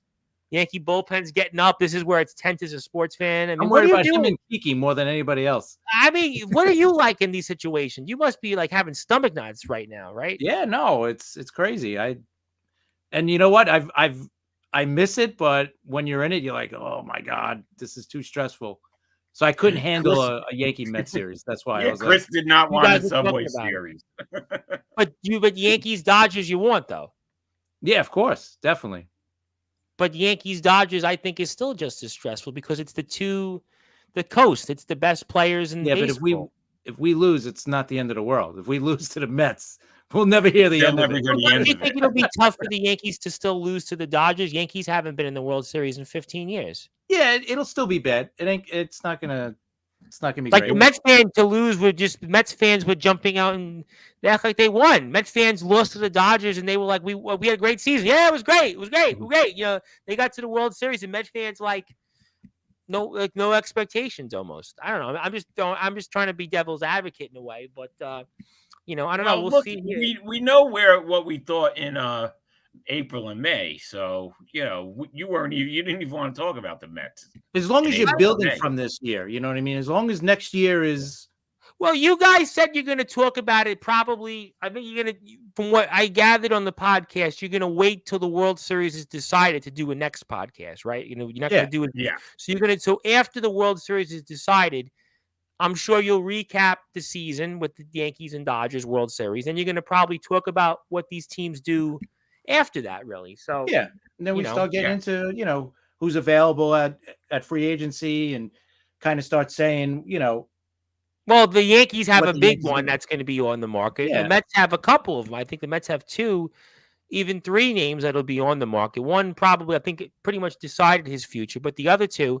Speaker 1: Yankee bullpen's getting up. This is where it's tense as a sports fan. I mean,
Speaker 4: I'm worried about him and Kiki more than anybody else.
Speaker 1: I mean, what are you like in these situations? You must be having stomach knots right now, right?
Speaker 4: Yeah, no, it's crazy. And you know what? I miss it, but when you're in it, you're like, oh my God, this is too stressful. So I couldn't handle a Yankee Mets series. That's why I was
Speaker 3: Chris did not want the Subway series.
Speaker 1: but Yankees Dodgers you want though.
Speaker 4: Yeah, of course, definitely.
Speaker 1: But Yankees Dodgers, I think, is still just as stressful because it's the coast. It's the best players in baseball.
Speaker 4: But if we lose, it's not the end of the world. If we lose to the Mets, we'll never hear the end of it.
Speaker 1: Do you think it'll be tough for the Yankees to still lose to the Dodgers? Yankees haven't been in the World Series in 15 years.
Speaker 4: Yeah, it'll still be bad. It's not gonna It's not gonna be
Speaker 1: Like
Speaker 4: great.
Speaker 1: the Mets fans to lose were just Mets fans were jumping out and they act like they won. Mets fans lost to the Dodgers and they were like, we had a great season. Yeah, it was great. It was great. It was great. You know, they got to the World Series and Mets fans no expectations almost. I don't know. I'm just trying to be devil's advocate in a way, but you know, I don't know. We'll
Speaker 3: look,
Speaker 1: see. Here.
Speaker 3: We know what we thought in April and May. So, you know, you didn't even want to talk about the Mets.
Speaker 4: As long as you're
Speaker 3: April,
Speaker 4: building
Speaker 3: May.
Speaker 4: from this year, you know what I mean? As long as next year is.
Speaker 1: Well, you guys said you're going to talk about it probably. I think you're going to, from what I gathered on the podcast, you're going to wait till the World Series is decided to do a next podcast, right? You know, you're not going to do it.
Speaker 3: Yeah.
Speaker 1: So so after the World Series is decided, I'm sure you'll recap the season with the Yankees and Dodgers World Series, and you're going to probably talk about what these teams do after that, really. So
Speaker 4: Yeah. And then we start getting into, you know, who's available at free agency and kind of start saying, you know.
Speaker 1: Well, the Yankees have a big one that's going to be on the market.
Speaker 4: Yeah.
Speaker 1: The Mets have a couple of them. I think the Mets have 2, even 3 names that'll be on the market. One probably, I think, it pretty much decided his future, but the other 2,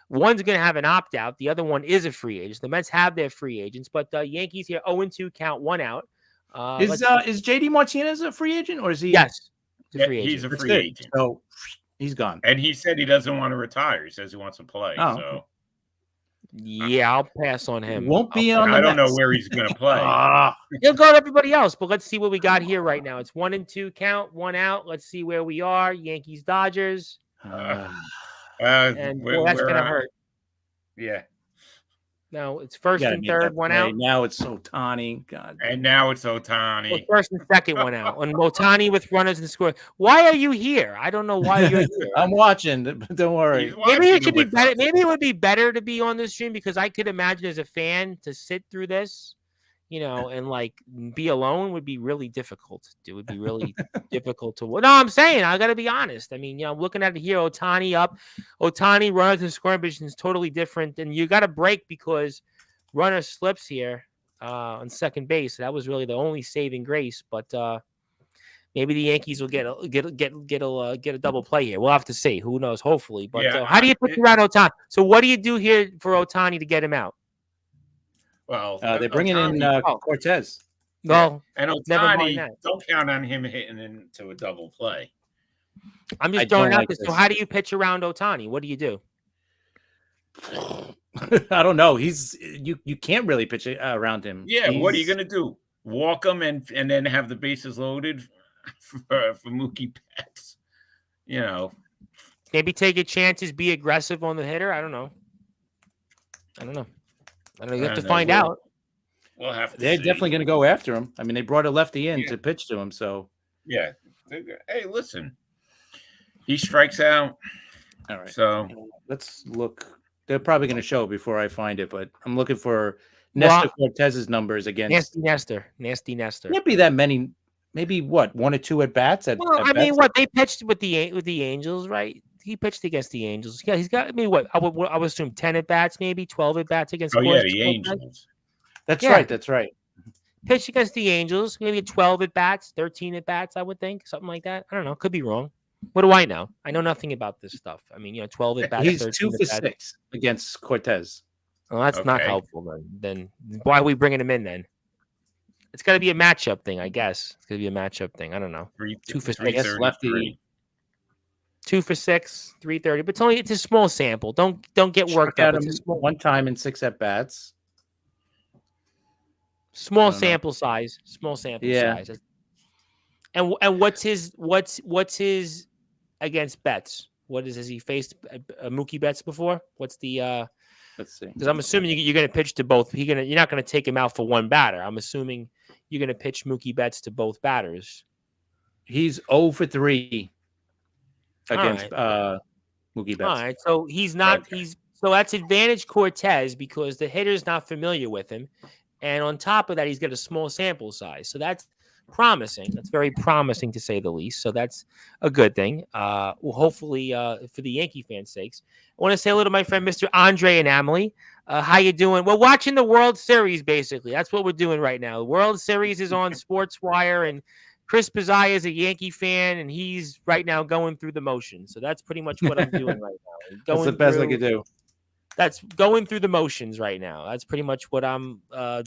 Speaker 1: one's going to have an opt-out. The other one is a free agent. The Mets have their free agents, but the Yankees here 0-2, count 1 out.
Speaker 4: Is JD Martinez a free agent or is he?
Speaker 1: Yes. Free
Speaker 3: he's a
Speaker 1: agent.
Speaker 3: free agent.
Speaker 4: So he's gone.
Speaker 3: And he said he doesn't want to retire. He says he wants to play.
Speaker 4: Oh.
Speaker 3: So
Speaker 1: yeah, I'll pass on him.
Speaker 4: Won't be on the
Speaker 3: I don't know
Speaker 4: Mets.
Speaker 3: where he's going to play.
Speaker 1: He'll go to everybody else, but let's see what we got here right now. It's 1-2 count, 1 out. Let's see where we are. Yankees, Dodgers. And that's going to hurt.
Speaker 3: Yeah.
Speaker 1: No, it's first and third, 1 out.
Speaker 4: Now it's Ohtani. God.
Speaker 3: And now it's Ohtani.
Speaker 1: Well, first and second, 1 out. And Ohtani with runners and score. Why are you here? I don't know why you're here.
Speaker 4: I'm watching, but don't worry.
Speaker 1: Maybe it could be better. Maybe it would be better to be on this stream because I could imagine as a fan to sit through this, you know, and like be alone would be really difficult. It would be really difficult to. No, I'm saying I got to be honest. I mean, you know, I'm looking at it here. Ohtani up. Ohtani runners and scoring position is totally different, and you got to break because runner slips here on second base. That was really the only saving grace, but maybe the Yankees will get a double play here. We'll have to see. Who knows? Hopefully, but how do you put around Ohtani? So what do you do here for Ohtani to get him out?
Speaker 3: Well,
Speaker 4: they're bringing in Cortez.
Speaker 1: Well,
Speaker 3: and Ohtani, don't count on him hitting into a double play.
Speaker 1: I'm just throwing out this. So how do you pitch around Ohtani? What do you do?
Speaker 4: I don't know. You can't really pitch around him.
Speaker 3: Yeah, what are you going to do? Walk him and then have the bases loaded for Mookie Betts? You know.
Speaker 1: Maybe take your chances, be aggressive on the hitter. I don't know. You have to find out.
Speaker 3: We'll have to
Speaker 4: They're
Speaker 3: see.
Speaker 4: definitely going to go after him. I mean, they brought a lefty in to pitch to him, so.
Speaker 3: Yeah. Hey, listen. He strikes out.
Speaker 4: All right.
Speaker 3: So
Speaker 4: let's look. They're probably going to show it before I find it, but I'm looking for Nestor Cortez's numbers against.
Speaker 1: Nasty Nestor.
Speaker 4: Can't be that many. Maybe what, 1 or 2 at bats?
Speaker 1: Well, I mean, they pitched with the Angels, right? He pitched against the Angels. Yeah, he's got. I mean, what I would assume 10 at bats, maybe 12 at bats against.
Speaker 3: The Angels.
Speaker 4: That's right. That's right.
Speaker 1: Pitched against the Angels, maybe 12 at bats, 13 at bats. I would think something like that. I don't know. Could be wrong. What do I know? I know nothing about this stuff. I mean, 12 at bats.
Speaker 4: He's 2 for 6 against Cortez.
Speaker 1: Well, that's not helpful. Then why are we bringing him in then? It's got to be a matchup thing, I guess. It's going to be a matchup thing. I don't know.
Speaker 3: 2 for 6.
Speaker 4: I guess lefty.
Speaker 1: 2 for 6, 330. But it's a small sample. Don't get worked up.
Speaker 4: It's one time in 6 at bats.
Speaker 1: Small sample size. Small sample size. And what's his against Betts? Has he faced Mookie Betts before? What's the
Speaker 4: Let's see.
Speaker 1: Because I'm assuming you're going to pitch to both. You're not going to take him out for one batter. I'm assuming you're going to pitch Mookie Betts to both batters.
Speaker 4: He's 0 for 3 against Mookie Betts.
Speaker 1: All right, so he's not. So that's advantage Cortez because the hitter's not familiar with him, and on top of that, he's got a small sample size. So that's promising. That's very promising to say the least. So that's a good thing. Well, hopefully for the Yankee fans' sakes, I want to say hello to my friend Mr. Andre and Emily. How you doing? We're watching the World Series. Basically, that's what we're doing right now. The World Series is on Sportzwire, and Chris Pizzaia is a Yankee fan, and he's right now going through the motions. So that's pretty much what I'm doing right now.
Speaker 4: That's the best I could do.
Speaker 1: that's going through the motions right now. That's pretty much what I'm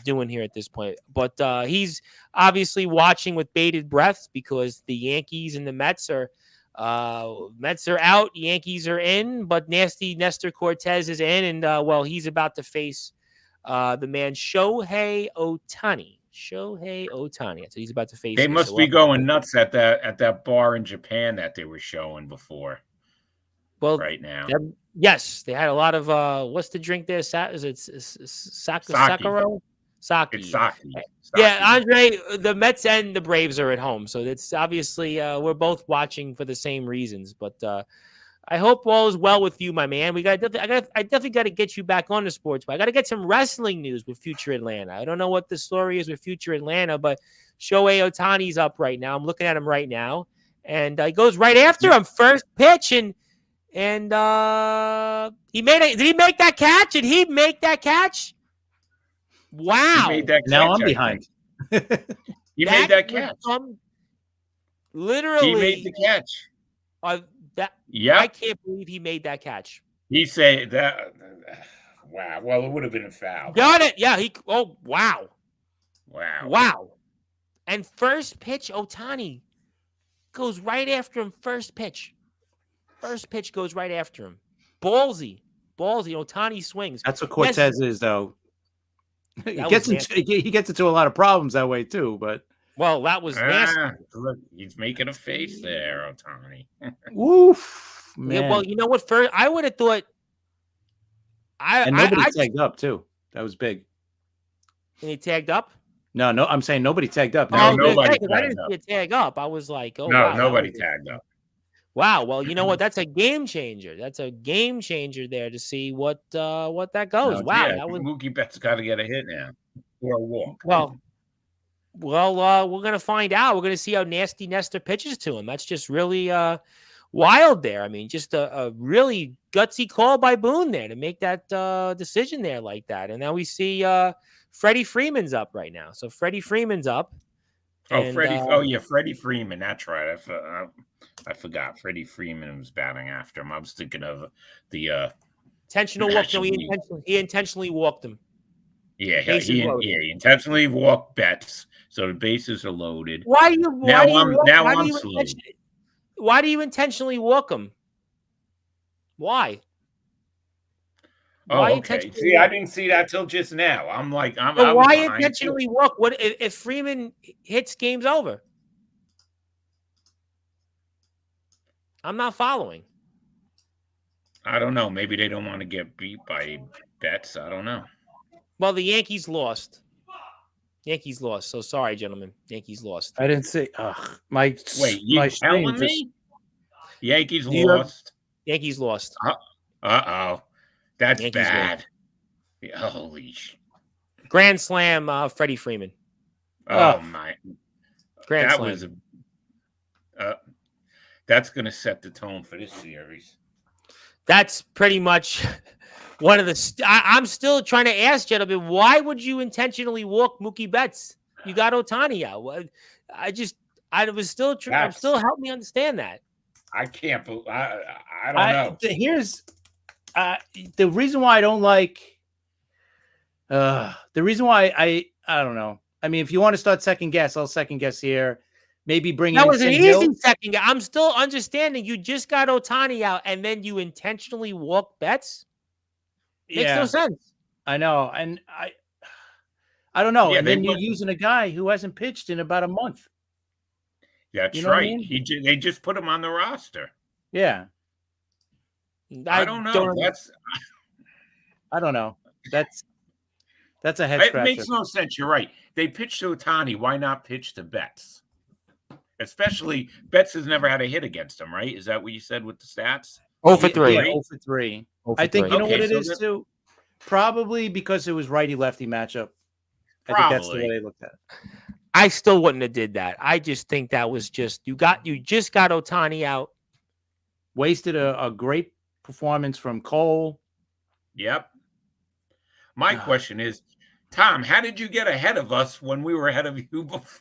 Speaker 1: doing here at this point. But he's obviously watching with bated breath because the Yankees and the Mets are out, Yankees are in, but nasty Nestor Cortez is in, and well, he's about to face the man Shohei Ohtani. Shohei Ohtani. So he's about to face.
Speaker 3: They
Speaker 1: him.
Speaker 3: must be going nuts at that bar in Japan that they were showing before.
Speaker 1: Well,
Speaker 3: right now,
Speaker 1: yes, they had a lot of what's the drink there? Is it Sakura? Sake.
Speaker 3: It's sake.
Speaker 1: Yeah, Andre, the Mets and the Braves are at home, so it's obviously we're both watching for the same reasons. But I hope all is well with you, my man. I definitely got to get you back on the sports. But I got to get some wrestling news with Future Atlanta. I don't know what the story is with Future Atlanta, but Shohei Ohtani's up right now. I'm looking at him right now, and he goes right after him, first pitch, and he made it. Did he make that catch? Did he make that catch? Wow!
Speaker 3: He made that catch,
Speaker 4: now I'm behind.
Speaker 3: He made that catch.
Speaker 1: Literally,
Speaker 3: he made the catch.
Speaker 1: I can't believe he made that catch.
Speaker 3: He said that. Wow. Well, it would have been a foul.
Speaker 1: Got it. Yeah. Wow.
Speaker 3: Wow.
Speaker 1: And first pitch, Ohtani goes right after him. First pitch goes right after him. Ballsy. Ohtani swings.
Speaker 4: That's what Cortez is, though. He gets into a lot of problems that way too. But
Speaker 1: that was nasty.
Speaker 3: Look, he's making a face there, Ohtani.
Speaker 4: Woof, man.
Speaker 1: Yeah, well, you know what? First, I would have thought.
Speaker 4: Nobody tagged up too. That was big.
Speaker 1: And he tagged up?
Speaker 4: No. I'm saying nobody tagged up.
Speaker 3: No, nobody.
Speaker 1: I didn't see a tag up. I was like,
Speaker 3: no,
Speaker 1: wow,
Speaker 3: nobody tagged up.
Speaker 1: Wow. Well, you know what? That's a game changer. That's a game changer there to see what that goes. Wow.
Speaker 3: Yeah, Mookie Betts got to get a hit now or a walk.
Speaker 1: Well, we're gonna find out. We're gonna see how nasty Nestor pitches to him. That's just really wild there. I mean, just a really gutsy call by Boone there to make that decision there like that. And now we see Freddie Freeman's up right now. So Freddie Freeman's up.
Speaker 3: Freddie Freeman. That's right. I forgot. Freddie Freeman was batting after him. I was thinking of the
Speaker 1: intentional walk. No, he intentionally walked him.
Speaker 3: Yeah, he intentionally walked Betts, so the bases are loaded.
Speaker 1: Why do you intentionally walk him? Why?
Speaker 3: Oh, okay. See, I didn't see that till just now. I'm like,
Speaker 1: why intentionally walk? What if Freeman hits, game's over? I'm not following.
Speaker 3: I don't know. Maybe they don't want to get beat by Betts. I don't know.
Speaker 1: Well, the Yankees lost. So sorry, gentlemen. Yankees lost.
Speaker 4: I didn't see.
Speaker 3: You telling me? Yankees lost.
Speaker 1: Yankees lost.
Speaker 3: Uh-oh. That's
Speaker 1: Yankees
Speaker 3: bad. Holy shit.
Speaker 1: Grand slam, Freddie Freeman.
Speaker 3: Oh, my.
Speaker 1: Grand slam.
Speaker 3: That's going to set the tone for this series.
Speaker 1: That's pretty much one of the... I'm still trying to ask, gentlemen, why would you intentionally walk Mookie Betts? You got Ohtani out. I'm still helping me understand that.
Speaker 3: I can't believe... I don't know.
Speaker 4: Here's... the reason why I don't like... the reason why I don't know. I mean, if you want to start second guess, I'll second guess here. Maybe bring
Speaker 1: that
Speaker 4: in
Speaker 1: was an
Speaker 4: Tim
Speaker 1: easy
Speaker 4: Hill.
Speaker 1: second guess. I'm still understanding. You just got Ohtani out, and then you intentionally walk Betts. Makes no sense.
Speaker 4: I know, and I don't know.
Speaker 3: Yeah,
Speaker 4: and then you're using a guy who hasn't pitched in about a month.
Speaker 3: That's right. I mean? They just put him on the roster.
Speaker 4: Yeah.
Speaker 3: I don't know.
Speaker 4: I don't know. That's a head scratcher.
Speaker 3: It makes no sense. You're right. They pitched to Ohtani. Why not pitch to Betts? Especially Betts has never had a hit against him, right? Is that what you said with the stats?
Speaker 1: 0 for 3.
Speaker 4: Yeah, 0 for 3. I think you know what it is too. Probably because it was righty-lefty matchup. I think that's the way they looked at it.
Speaker 1: I still wouldn't have did that. I just think that was just you just got Ohtani out.
Speaker 4: Wasted a great performance from Cole.
Speaker 3: Yep. My question is, Tom, how did you get ahead of us when we were ahead of you before?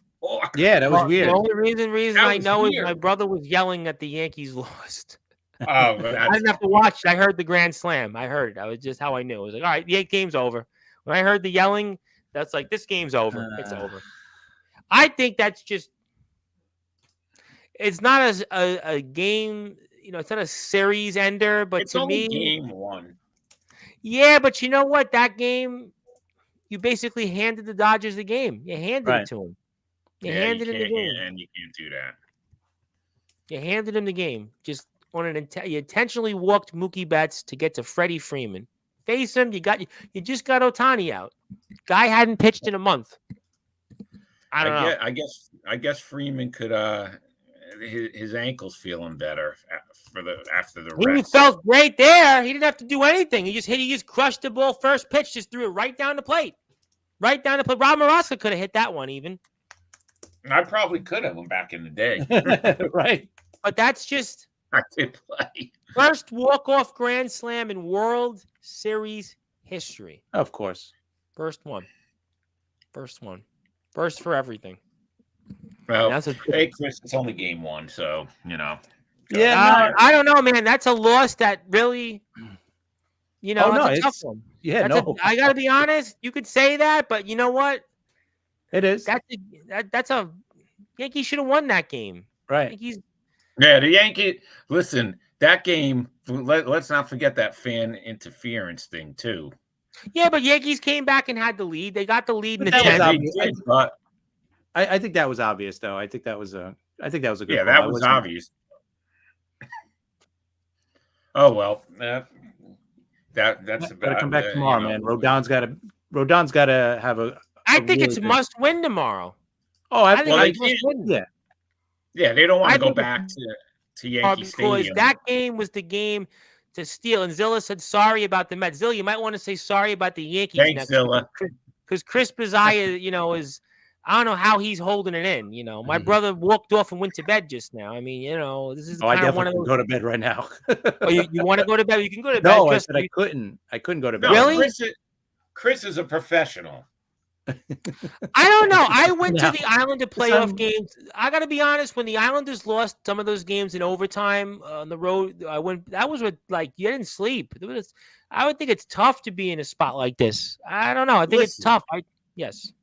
Speaker 4: Yeah, that was weird.
Speaker 1: The only reason I know is my brother was yelling that the Yankees lost.
Speaker 3: Oh,
Speaker 1: I
Speaker 3: that's
Speaker 1: didn't have to watch it. I heard the grand slam. I heard it. I was just how I knew. It was like, all right, the game's over. When I heard the yelling, that's like, this game's over. It's over. I think that's just, it's not a game, it's not a series ender, but
Speaker 3: it's
Speaker 1: to
Speaker 3: only
Speaker 1: me,
Speaker 3: game one.
Speaker 1: yeah, but you know what? That game, you basically handed the Dodgers the game. You handed
Speaker 4: Right.
Speaker 1: it to them. You
Speaker 3: Yeah,
Speaker 1: handed him the game.
Speaker 3: and you can't do that.
Speaker 1: You handed him the game. Just on you intentionally walked Mookie Betts to get to Freddie Freeman. Face him. You just got Ohtani out. Guy hadn't pitched in a month. I don't know.
Speaker 3: I guess Freeman could his ankle's feeling better after the
Speaker 1: He
Speaker 3: rest.
Speaker 1: felt great there. He didn't have to do anything. He just crushed the ball first pitch, just threw it right down the plate. Right down the plate. Rob Maraska could have hit that one even.
Speaker 3: I probably could have him back in the day.
Speaker 4: Right.
Speaker 1: But that's just
Speaker 3: I did play.
Speaker 1: first walk-off grand slam in World Series history.
Speaker 4: Of course.
Speaker 1: First one. First for everything.
Speaker 3: Well,
Speaker 1: That's
Speaker 3: hey, Chris, it's only game one, so,
Speaker 4: Yeah.
Speaker 1: I don't know, man. That's a loss that really, it's a tough one.
Speaker 4: Yeah,
Speaker 1: I got to be honest. You could say that, but you know what?
Speaker 4: it is.
Speaker 1: That's a Yankees should have won that game.
Speaker 4: Right.
Speaker 1: Yankees.
Speaker 3: Yeah, the Yankees. Listen, that game. Let's not forget that fan interference thing too.
Speaker 1: Yeah, but Yankees came back and had the lead. They got the lead in the
Speaker 4: That was
Speaker 1: 10th.
Speaker 4: obvious.
Speaker 3: They did, but
Speaker 4: I think that was obvious, though. I think that was a good
Speaker 3: yeah,
Speaker 4: call.
Speaker 3: that was obvious. Oh well, that's about.
Speaker 4: Gotta come back tomorrow, man. Rodon's got to have a.
Speaker 1: I think
Speaker 4: really
Speaker 1: it's
Speaker 4: good-
Speaker 1: must win tomorrow.
Speaker 4: Oh,
Speaker 1: I think
Speaker 3: well,
Speaker 1: it's
Speaker 3: they
Speaker 1: must win.
Speaker 4: yeah.
Speaker 3: Yeah, they don't want
Speaker 1: I
Speaker 3: to go
Speaker 1: think
Speaker 3: back to Yankee
Speaker 1: Because
Speaker 3: Stadium.
Speaker 1: that game was the game to steal. And Zilla said sorry about the Mets. Zilla, you might want to say sorry about the Yankees
Speaker 3: Thanks,
Speaker 1: next
Speaker 3: Zilla.
Speaker 1: because Chris Bazzia, is I don't know how he's holding it in. My brother walked off and went to bed just now. I mean, this is
Speaker 4: Oh, I
Speaker 1: kind of one
Speaker 4: definitely
Speaker 1: of
Speaker 4: can
Speaker 1: those.
Speaker 4: go to bed right now.
Speaker 1: Oh, you want to go to bed? You can go to bed.
Speaker 4: No, I
Speaker 1: Chris.
Speaker 4: said I couldn't. I couldn't go to bed.
Speaker 3: No,
Speaker 1: Really?
Speaker 3: Chris is a professional.
Speaker 1: I don't know. I went
Speaker 4: No.
Speaker 1: to the Islander playoff games. I got to be honest. When the Islanders lost some of those games in overtime on the road, I went. That was you didn't sleep. I would think it's tough to be in a spot like this. I don't know. I think it's
Speaker 3: Listen.
Speaker 1: tough. Yes.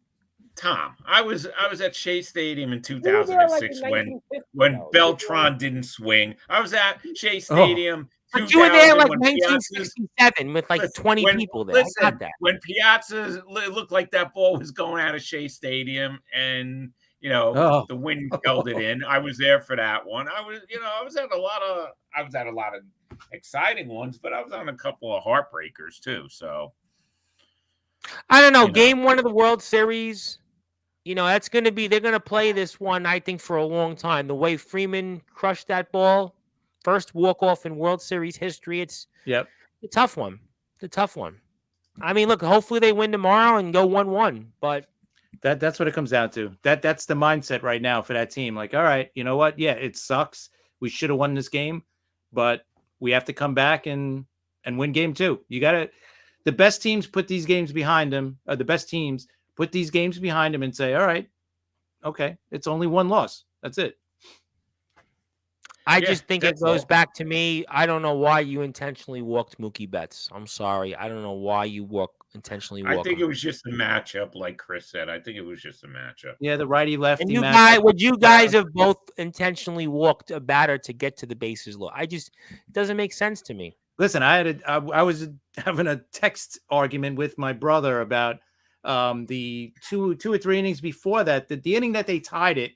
Speaker 3: Tom, I was at Shea Stadium in
Speaker 2: We were there, like,
Speaker 3: 2006
Speaker 2: in
Speaker 3: when
Speaker 2: 1950, though.
Speaker 3: Beltran didn't swing. I was at Shea Stadium.
Speaker 1: But you were there like
Speaker 3: when
Speaker 1: 1967 with like 20 people there.
Speaker 3: Listen,
Speaker 1: I got that.
Speaker 3: when Piazza looked like that ball was going out of Shea Stadium, and the wind held it in. I was there for that one. I was at a lot of exciting ones, but I was on a couple of heartbreakers too. So
Speaker 1: I don't know. Game one of the World Series. That's going to be. They're going to play this one, I think, for a long time. The way Freeman crushed that ball. First walk-off in World Series history. It's
Speaker 4: Yep.
Speaker 1: a tough one. It's a tough one. I mean, look, hopefully they win tomorrow and go 1-1. But
Speaker 4: That's what it comes down to. That's the mindset right now for that team. Like, all right, you know what? Yeah, it sucks. We should have won this game, but we have to come back and win game two. You got to. The best teams put these games behind them. The best teams put these games behind them and say, all right, okay, it's only one loss. That's it.
Speaker 1: I just think it
Speaker 3: that's
Speaker 1: goes
Speaker 3: all.
Speaker 1: back to me. I don't know why you intentionally walked Mookie Betts. I'm sorry. I don't know why you intentionally
Speaker 3: I
Speaker 1: walked
Speaker 3: think
Speaker 1: him.
Speaker 3: it was just a matchup, like Chris said. I think it was just a matchup.
Speaker 4: Yeah, the righty lefty
Speaker 1: And you
Speaker 4: match.
Speaker 1: guys have both intentionally walked a batter to get to the bases low. It doesn't make sense to me.
Speaker 4: Listen, I was having a text argument with my brother about the two or three innings before that. The inning that they tied it.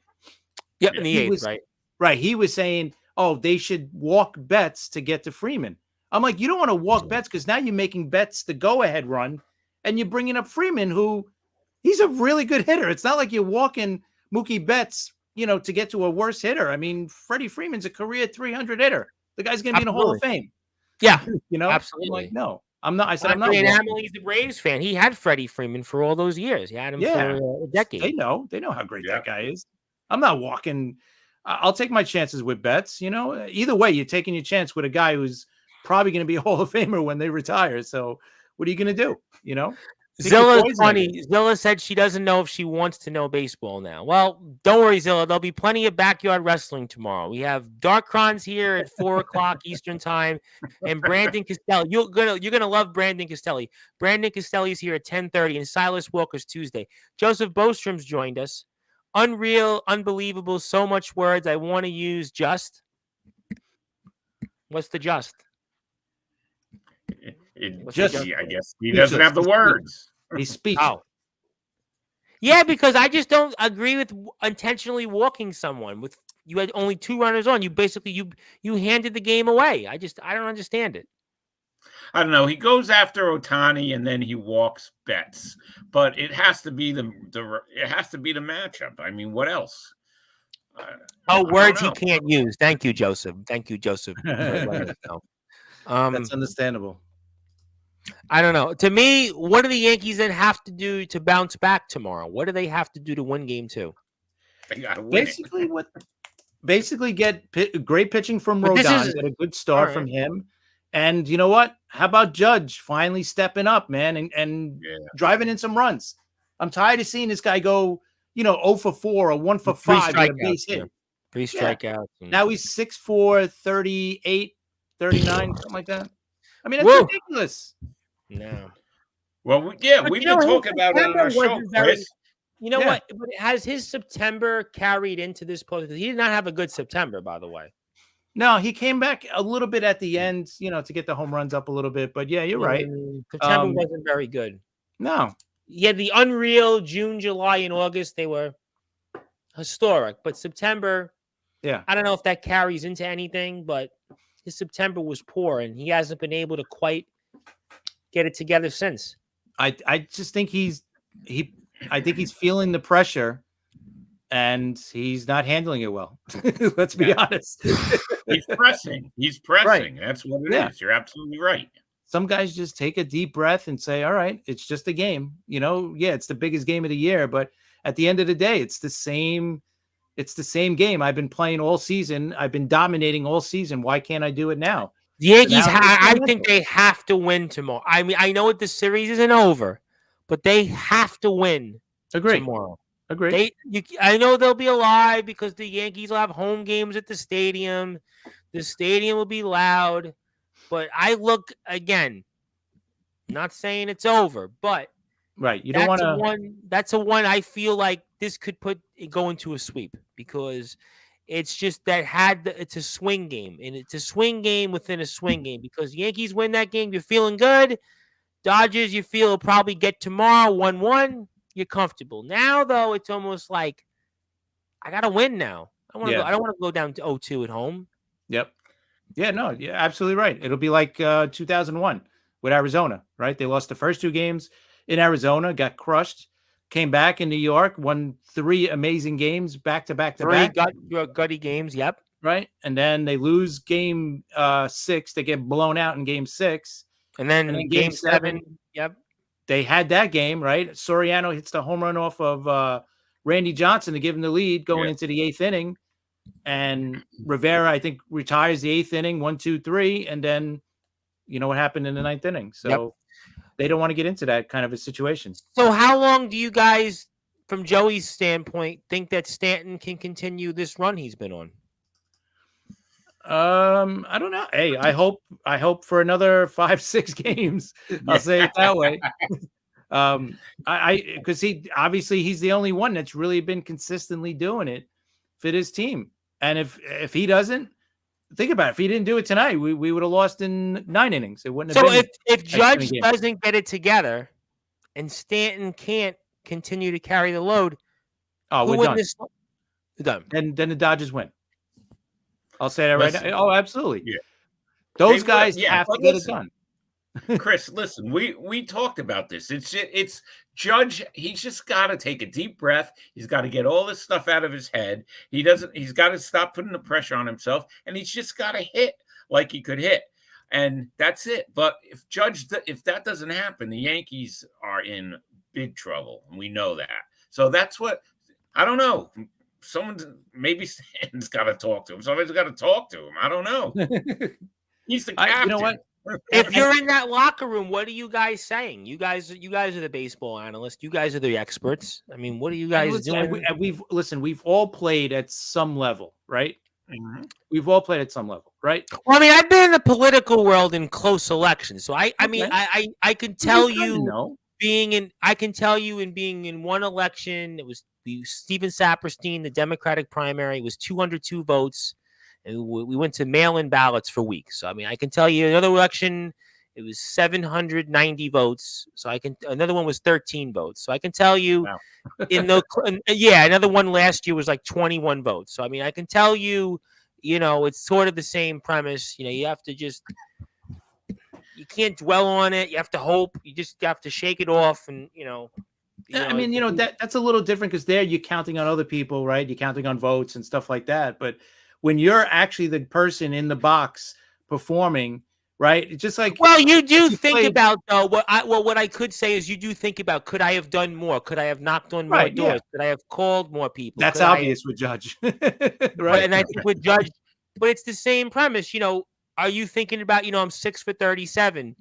Speaker 1: Yep, in the
Speaker 4: He
Speaker 1: eighth,
Speaker 4: was-
Speaker 1: right?
Speaker 4: Right. He was saying, oh, they should walk Betts to get to Freeman. I'm like, you don't want to walk Betts because now you're making Betts the go-ahead run, and you're bringing up Freeman, who he's a really good hitter. It's not like you're walking Mookie Betts, to get to a worse hitter. I mean, Freddie Freeman's a career 300 hitter. The guy's going to be in the Hall of Fame.
Speaker 1: Yeah,
Speaker 4: I'm
Speaker 1: absolutely.
Speaker 4: like, no, I'm not. I said, I'm not.
Speaker 1: Andre
Speaker 4: walking.
Speaker 1: Hamel, he's a Braves fan. He had Freddie Freeman for all those years. He had him for a decade.
Speaker 4: They know how great
Speaker 3: Yeah.
Speaker 4: that guy is. I'm not walking. I'll take my chances with Betts. Either way, you're taking your chance with a guy who's probably going to be a Hall of Famer when they retire. So what are you going to do? Think you're
Speaker 1: Zilla's
Speaker 4: poisoning
Speaker 1: funny.
Speaker 4: it.
Speaker 1: Zilla said she doesn't know if she wants to know baseball now. Well, don't worry, Zilla. There'll be plenty of backyard wrestling tomorrow. We have Darkrons here at 4:00 Eastern time, and Brandon Costelli. You're gonna love Brandon Costelli. Brandon Costelli's here at 10:30, and Silas Walker's Tuesday. Joseph Bostrom's joined us. Unreal, unbelievable, so much words. I want to use just. What's the just?
Speaker 3: I guess he doesn't have the words.
Speaker 4: He's speechless.
Speaker 1: Oh. Yeah, because I just don't agree with intentionally walking someone. With you had only 2 runners on. You basically you handed the game away. I don't understand it.
Speaker 3: I don't know. He goes after Ohtani and then he walks Betts, but it has to be the matchup. I mean, what else?
Speaker 1: Words he can't use. Thank you, Joseph. Thank you, Joseph. For letting us know.
Speaker 4: That's understandable.
Speaker 1: I don't know. To me, what do the Yankees then have to do to bounce back tomorrow? What do they have to do to win Game 2?
Speaker 3: They got to win.
Speaker 4: Basically get great pitching from
Speaker 1: But
Speaker 4: Rodon. Get a good start from him. And you know what? How about Judge finally stepping up, man, and driving in some runs? I'm tired of seeing this guy go, 0 for 4 or 1 for 5 with a base hit.
Speaker 1: 3 strikeouts.
Speaker 4: Now he's 6'4", 38, 39, something like that. I mean, that's ridiculous.
Speaker 1: No.
Speaker 3: Well, we've been talking about it on our show, Chris.
Speaker 1: You know what? But has his September carried into this post? He did not have a good September, by the way.
Speaker 4: No, he came back a little bit at the end, to get the home runs up a little bit. But yeah, you're right.
Speaker 1: September wasn't very good.
Speaker 4: No.
Speaker 1: He had the unreal June, July, and August. They were historic. But September, I don't know if that carries into anything, but his September was poor, and he hasn't been able to quite get it together since.
Speaker 4: I just think he's feeling the pressure, and he's not handling it well. Let's be honest.
Speaker 3: He's pressing. Right. That's what it is. You're absolutely right.
Speaker 4: Some guys just take a deep breath and say, all right, it's just a game. It's the biggest game of the year, but at the end of the day, it's the same game. I've been playing all season. I've been dominating all season. Why can't I do it now?
Speaker 1: The Yankees, I think they have to win tomorrow. I mean, I know the series isn't over, but they have to win tomorrow.
Speaker 4: Agreed.
Speaker 1: I know they'll be alive because the Yankees will have home games at the stadium. The stadium will be loud. But I look, again, not saying it's over, but
Speaker 4: you don't want to.
Speaker 1: That's a one I feel like this could go into a sweep because it's just it's a swing game, and it's a swing game within a swing game because Yankees win that game, you're feeling good. Dodgers, you feel will probably get tomorrow 1-1. You're comfortable. Now, though, it's almost like I got to win now. I don't want to go down to 0-2 at home.
Speaker 4: Yep. Yeah, no, you're absolutely right. It'll be like 2001 with Arizona, right? They lost the first 2 games in Arizona, got crushed, came back in New York, won 3 amazing games back to back to back.
Speaker 1: 3 gutty games, yep.
Speaker 4: Right? And then they lose game 6. They get blown out in game 6.
Speaker 1: And then game 7, yep.
Speaker 4: They had that game, right? Soriano hits the home run off of Randy Johnson to give him the lead going into the 8th inning. And Rivera, I think, retires the 8th inning, 1, 2, 3. And then, what happened in the 9th inning. So they don't want to get into that kind of a situation.
Speaker 1: So how long do you guys, from Joey's standpoint, think that Stanton can continue this run he's been on?
Speaker 4: I don't know. Hey, I hope for another 5-6 games. I'll say it that way. Because he's the only one that's really been consistently doing it for his team. And if he doesn't, think about it. If he didn't do it tonight, we would have lost in 9 innings. It wouldn't have been.
Speaker 1: So if Judge doesn't get it together and Stanton can't continue to carry the load,
Speaker 4: we're done.
Speaker 1: We're done.
Speaker 4: And then the Dodgers win. I'll say that right now. Oh, absolutely.
Speaker 3: Yeah.
Speaker 4: Those guys have to get it done.
Speaker 3: Chris, listen, we talked about this. It's Judge. He's just got to take a deep breath. He's got to get all this stuff out of his head. He's got to stop putting the pressure on himself, and he's just got to hit like he could hit, and that's it. But if that doesn't happen, the Yankees are in big trouble, and we know that. So that's what I don't know. Maybe Stanton's got to talk to him. Somebody's got to talk to him. I don't know. He's the captain.
Speaker 4: You know what?
Speaker 1: if you're in that locker room, what are you guys saying? You guys are the baseball analysts. You guys are the experts. I mean, what are you guys doing?
Speaker 4: We've all played at some level, right?
Speaker 3: Mhm.
Speaker 4: We've all played at some level, right?
Speaker 1: Well, I mean, I've been in the political world in close elections, so I mean,
Speaker 4: Okay.
Speaker 1: I can tell
Speaker 4: You
Speaker 1: you
Speaker 4: know.
Speaker 1: being in one election, it was Stephen Saperstein, the Democratic primary, was 202 votes, and we went to mail-in ballots for weeks. So I mean, I can tell you another election, it was 790 votes. So another one was 13 votes. So I can tell you
Speaker 3: Wow.
Speaker 1: another one last year was like 21 votes. So I mean, I can tell you, it's sort of the same premise. You have to you can't dwell on it. You have to hope. You just have to shake it off, and
Speaker 4: I mean, that's a little different because there you're counting on other people, right? You're counting on votes and stuff like that. But when you're actually the person in the box performing, right? It's just like,
Speaker 1: well, you do think about though. What I could say is you do think about, could I have done more? Could I have knocked on more doors?
Speaker 4: Yeah.
Speaker 1: Could I have called more people?
Speaker 4: That's obvious with Judge, right?
Speaker 1: And I think with Judge, but it's the same premise. Are you thinking about? I'm 6 for 37.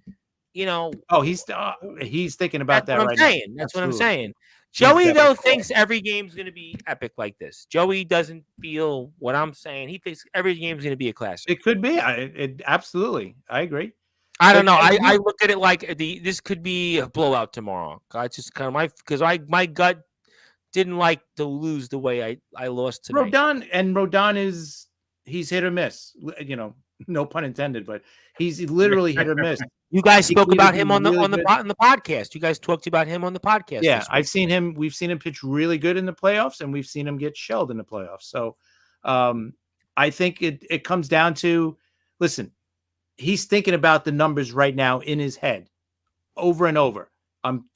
Speaker 4: Oh, he's thinking about that right now.
Speaker 1: That's what I'm saying. Joey though thinks every game's going to be epic like this. Joey doesn't feel what I'm saying. He thinks every game's going to be a classic.
Speaker 4: It could be. Absolutely, I agree.
Speaker 1: I don't know. I look at it like this could be a blowout tomorrow. I just kind of because my gut didn't like to lose the way I lost tonight.
Speaker 4: Rodon he's hit or miss. No pun intended, but he's literally hit or miss.
Speaker 1: You guys spoke about him on the podcast. You guys talked about him on the podcast.
Speaker 4: Yeah, I've seen him. We've seen him pitch really good in the playoffs, and we've seen him get shelled in the playoffs. So, I think it comes down to, listen, he's thinking about the numbers right now in his head, over and over. I'm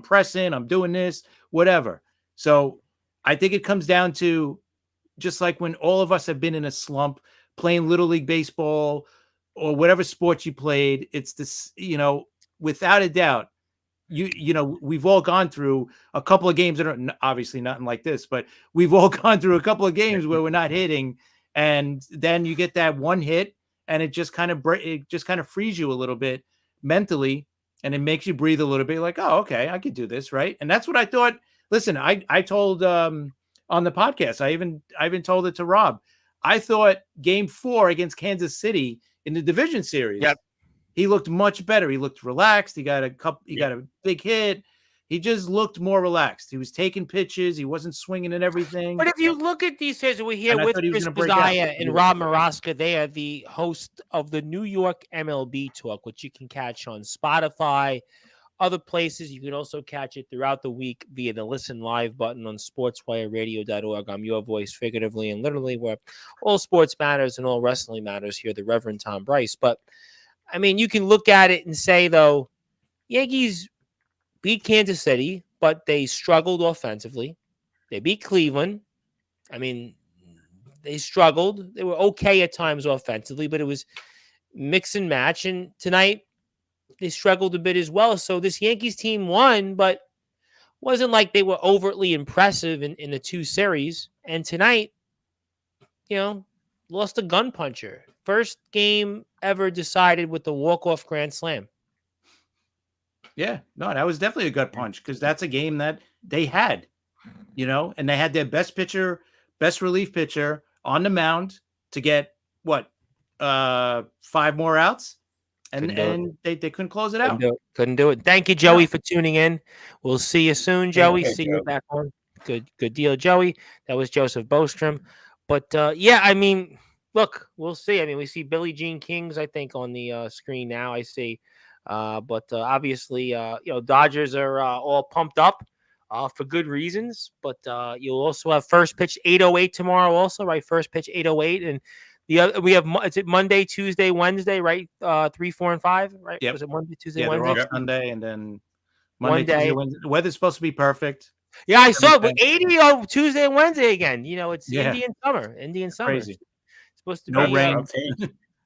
Speaker 4: pressing. I'm doing this, whatever. So, I think it comes down to, just like when all of us have been in a slump playing Little League baseball or whatever sport you played, it's this, without a doubt, we've all gone through a couple of games that are obviously nothing like this, but we've all gone through a couple of games where we're not hitting, and then you get that one hit, and it just kind of frees you a little bit mentally, and it makes you breathe a little bit, like, oh, okay, I could do this, right? And that's what I thought. Listen, I told on the podcast, I even told it to Rob. I thought Game 4 against Kansas City in the division series, he looked much better. He looked relaxed. He got a big hit. He just looked more relaxed. He was taking pitches. He wasn't swinging and everything.
Speaker 1: But if you look at these series, we're here with Chris Pizzaia and Rob Maraska. They are the host of the New York MLB Talk, which you can catch on Spotify, other places. You can also catch it throughout the week via the Listen Live button on sportswireradio.org. I'm your voice, figuratively and literally, where all sports matters and all wrestling matters here, the Reverend Tom Bryce. But, I mean, you can look at it and say, though, Yankees beat Kansas City, but they struggled offensively. They beat Cleveland. I mean, they struggled. They were okay at times offensively, but it was mix and match. And tonight, they struggled a bit as well. So this Yankees team won, but wasn't like they were overtly impressive in the two series. And tonight, lost a gun puncher. First game ever decided with the walk-off grand slam.
Speaker 4: Yeah, no, that was definitely a gut punch because that's a game that they had, and they had their best relief pitcher on the mound to get 5 more outs. And they couldn't close it out.
Speaker 1: Couldn't do it. Thank you, Joey, for tuning in. We'll see you soon, Joey. See you back on. Good deal, Joey. That was Joseph Bostrom. But, I mean, look, we'll see. I mean, we see Billie Jean King's, I think, on the screen now. I see. But obviously, Dodgers are all pumped up for good reasons. But you'll also have first pitch 8:08 tomorrow also, right? First pitch 8:08. And we have, is it Monday, Tuesday, Wednesday, right? 3, 4, and 5, right?
Speaker 4: Yep.
Speaker 1: Was it Monday, Tuesday,
Speaker 4: Wednesday?
Speaker 1: Wednesday?
Speaker 4: They're off Sunday, and then Monday, Tuesday, Wednesday. The weather's supposed to be perfect.
Speaker 1: Yeah, I saw it. But 80 on Tuesday and Wednesday again. It's Indian summer.
Speaker 4: Crazy.
Speaker 1: It's supposed to
Speaker 4: no
Speaker 1: be
Speaker 4: rain.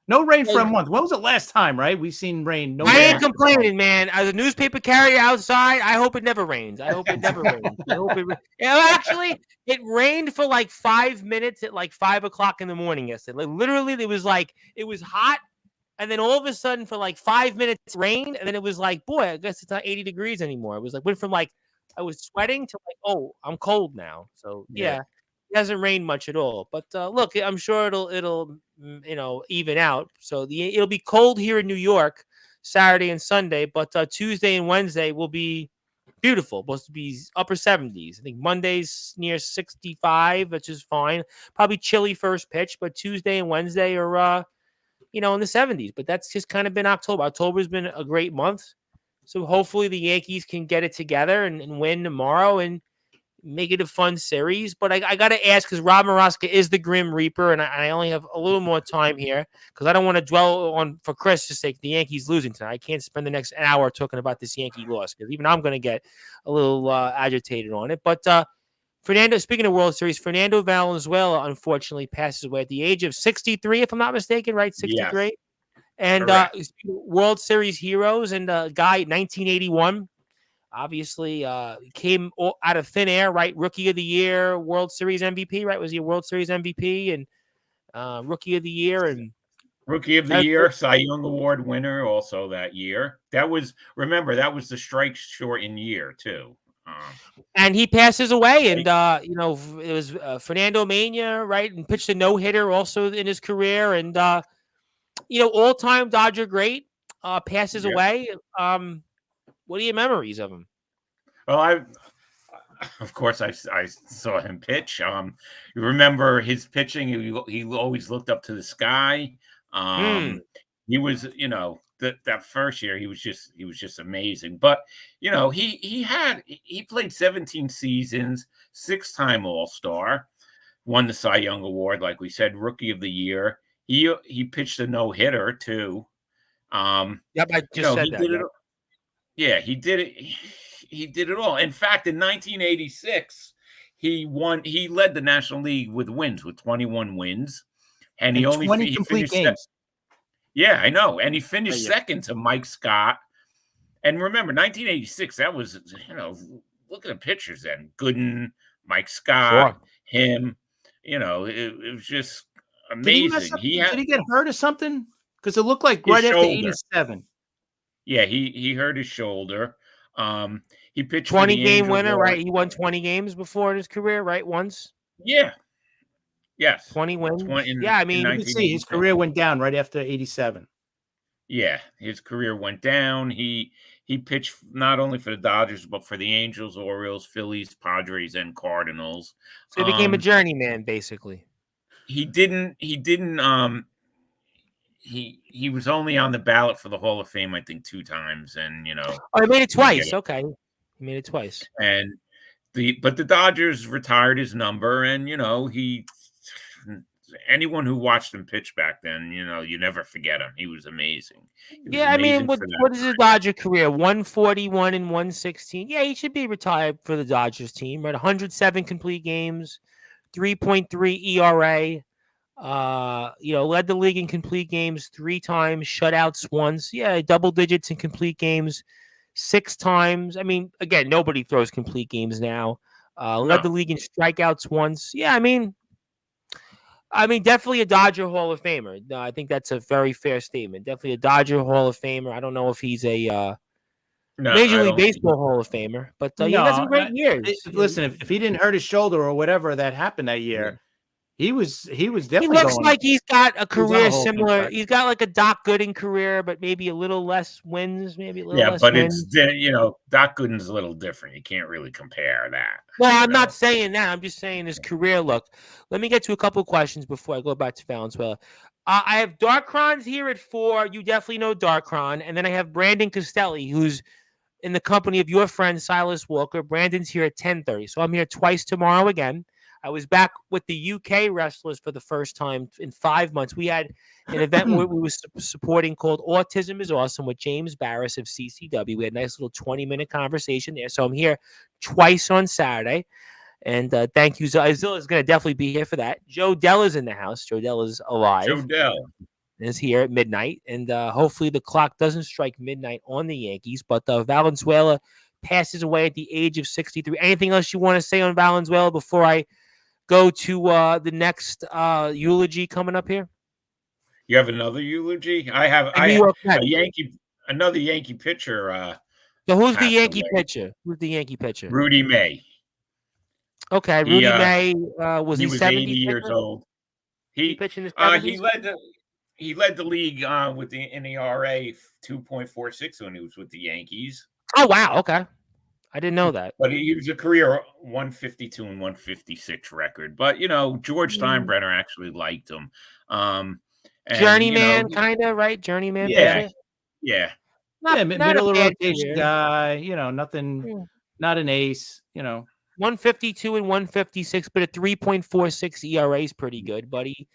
Speaker 4: No rain for a month. When was the last time, right? We've seen rain.
Speaker 1: I ain't complaining, man. As a newspaper carrier outside, I hope it never rains. Actually, it rained for like 5 minutes at like 5 o'clock in the morning yesterday. Like literally, it was hot And then all of a sudden, for like 5 minutes, it rained, and then it was like, boy, I guess it's not 80 degrees anymore. It was like went from like I was sweating to like, oh, I'm cold now. So
Speaker 3: Yeah.
Speaker 1: yeah, it hasn't rained much at all. But look, I'm sure it'll even out. So it'll be cold here in New York Saturday and Sunday, but Tuesday and Wednesday will be beautiful. Supposed to be upper 70s. I think Monday's near 65, which is fine. Probably chilly first pitch, but Tuesday and Wednesday are in the 70s. But that's just kind of been October. October's been a great month. So hopefully the Yankees can get it together and win tomorrow and make it a fun series. But I got to ask, because Rob Moroska is the Grim Reaper, and I only have a little more time here because I don't want to dwell on, for Chris's sake, the Yankees losing tonight. I can't spend the next hour talking about this Yankee loss because even I'm going to get a little agitated on it. But speaking of World Series, Fernando Valenzuela unfortunately passes away at the age of 63, if I'm not mistaken, right? 63.
Speaker 3: Yes.
Speaker 1: And World Series heroes and guy 1981. Obviously, came out of thin air, right? Rookie of the Year, World Series MVP, right? Was he a World Series MVP and Rookie of the Year and
Speaker 3: Rookie of the Year, Cy Young Award winner also that year. That was the strike shortened year too.
Speaker 1: And he passes away, and it was Fernando Mania, right? And pitched a no-hitter also in his career, and all-time Dodger great, passes away. What are your memories of him?
Speaker 3: Well, of course, I saw him pitch. You remember his pitching? He always looked up to the sky. He was, that first year he was just amazing. But he played 17 seasons, 6-time All-Star, won the Cy Young Award, like we said, Rookie of the Year. He pitched a no-hitter too.
Speaker 1: Yep, I just said that.
Speaker 3: Yeah, he did it. He did it all. In fact, in 1986, he led the National League with wins, with 21 wins, and he only
Speaker 4: 20 complete games.
Speaker 3: Yeah, I know. And he finished second to Mike Scott. And remember, 1986, that was, look at the pictures then. Gooden, Mike Scott, him, it was just amazing.
Speaker 4: Did he get hurt or something? Because it looked like right after 87.
Speaker 3: Yeah, he hurt his shoulder. He pitched
Speaker 1: 20-game winner, right? He won 20 games before in his career, right? Once.
Speaker 3: Yeah. Yes.
Speaker 1: 20 wins. I mean,
Speaker 4: you can see his career went down right after 87.
Speaker 3: Yeah, his career went down. He pitched not only for the Dodgers but for the Angels, Orioles, Phillies, Padres, and Cardinals.
Speaker 1: So he became a journeyman, basically.
Speaker 3: He was only on the ballot for the Hall of Fame, I think, 2 times, and he
Speaker 1: made it twice. Okay, he made it twice.
Speaker 3: And but the Dodgers retired his number, and anyone who watched him pitch back then, you never forget him. He was amazing.
Speaker 1: I mean, what is his Dodger career? 141 and 116. Yeah, he should be retired for the Dodgers team. Right, 107 complete games, 3.3 ERA. Led the league in complete games 3 times, shutouts once. Yeah, double digits in complete games 6 times. I mean, again, nobody throws complete games now. Led the league in strikeouts once. Yeah, I mean, definitely a Dodger Hall of Famer. I think that's a very fair statement. Definitely a Dodger Hall of Famer. I don't know if he's a Major League Baseball Hall of Famer, but he had some great years.
Speaker 4: Listen, if he didn't hurt his shoulder or whatever that happened that year. He was definitely.
Speaker 1: He looks like he's got a career similar. He's got like a Doc Gooden career, but maybe a little less wins. Maybe a little less wins.
Speaker 3: It's Doc Gooden's a little different. You can't really compare that.
Speaker 1: Well, I'm not saying that. I'm just saying his career look. Let me get to a couple questions before I go back to Valenzuela. I have Darkron's here at 4. You definitely know Darkron, and then I have Brandon Costelli, who's in the company of your friend Silas Walker. Brandon's here at 10:30, so I'm here twice tomorrow again. I was back with the UK wrestlers for the first time in 5 months. We had an event where we were supporting called Autism is Awesome with James Barris of CCW. We had a nice little 20-minute conversation there. So I'm here twice on Saturday. And thank you. Zilla is going to definitely be here for that. Joe Dell is in the house. Joe Dell is alive.
Speaker 3: Joe Dell
Speaker 1: is here at midnight. And hopefully the clock doesn't strike midnight on the Yankees. But Valenzuela passes away at the age of 63. Anything else you want to say on Valenzuela before I go to the next eulogy coming up here?
Speaker 3: You have another eulogy? I have.
Speaker 1: The New York Mets.
Speaker 3: Another Yankee pitcher.
Speaker 1: So who's the
Speaker 3: passed
Speaker 1: Yankee
Speaker 3: away.
Speaker 1: pitcher? Who's the Yankee pitcher?
Speaker 3: Rudy May.
Speaker 1: Okay,
Speaker 3: He,
Speaker 1: Rudy May. Was
Speaker 3: He
Speaker 1: he
Speaker 3: was
Speaker 1: 70
Speaker 3: 80 years
Speaker 1: pitcher?
Speaker 3: old.
Speaker 1: He pitched in the
Speaker 3: He
Speaker 1: 70s?
Speaker 3: led the league with in the ERA 2.46 when he was with the Yankees.
Speaker 1: Oh wow, okay. I didn't know that.
Speaker 3: But he was a career 152 and 156 record. But George Steinbrenner actually liked him.
Speaker 1: Journeyman, kind of, right? Journeyman.
Speaker 3: Yeah,
Speaker 1: pitcher?
Speaker 3: yeah.
Speaker 1: Not
Speaker 4: middle of
Speaker 1: a bad
Speaker 4: rotation
Speaker 1: career.
Speaker 4: guy. Nothing. Not an ace.
Speaker 1: 152 and 156, but a 3.46 ERA is pretty good. But he,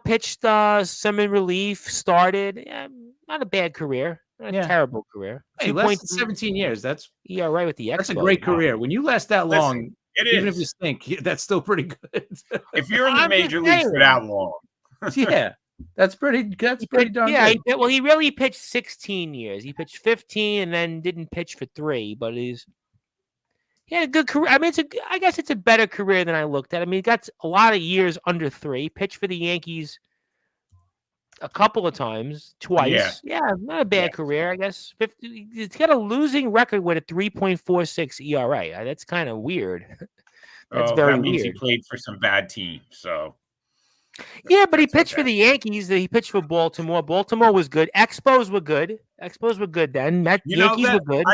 Speaker 1: pitched some in relief, started. Not a bad career. Not a terrible career.
Speaker 4: Hey, less than 17 years. That's
Speaker 1: ERA with the Expos.
Speaker 4: That's a great career. When you last that long, even if you stink, that's still pretty good.
Speaker 3: If you're in the major leagues for that long.
Speaker 4: Yeah. That's pretty darn good.
Speaker 1: He really pitched 16 years. He pitched 15 and then didn't pitch for 3, but he had a good career. I mean, I guess it's a better career than I looked at. I mean, he got a lot of years under 3. Pitched for the Yankees a couple of times, twice. Yeah, not a bad career, I guess. It's got a losing record with a 3.46 ERA. That's kind of weird. That's very
Speaker 3: that means
Speaker 1: weird.
Speaker 3: He played for some bad teams, so.
Speaker 1: Yeah, but he pitched for the Yankees. He pitched for Baltimore. Baltimore was good. Expos were good. Then. Yankees were good.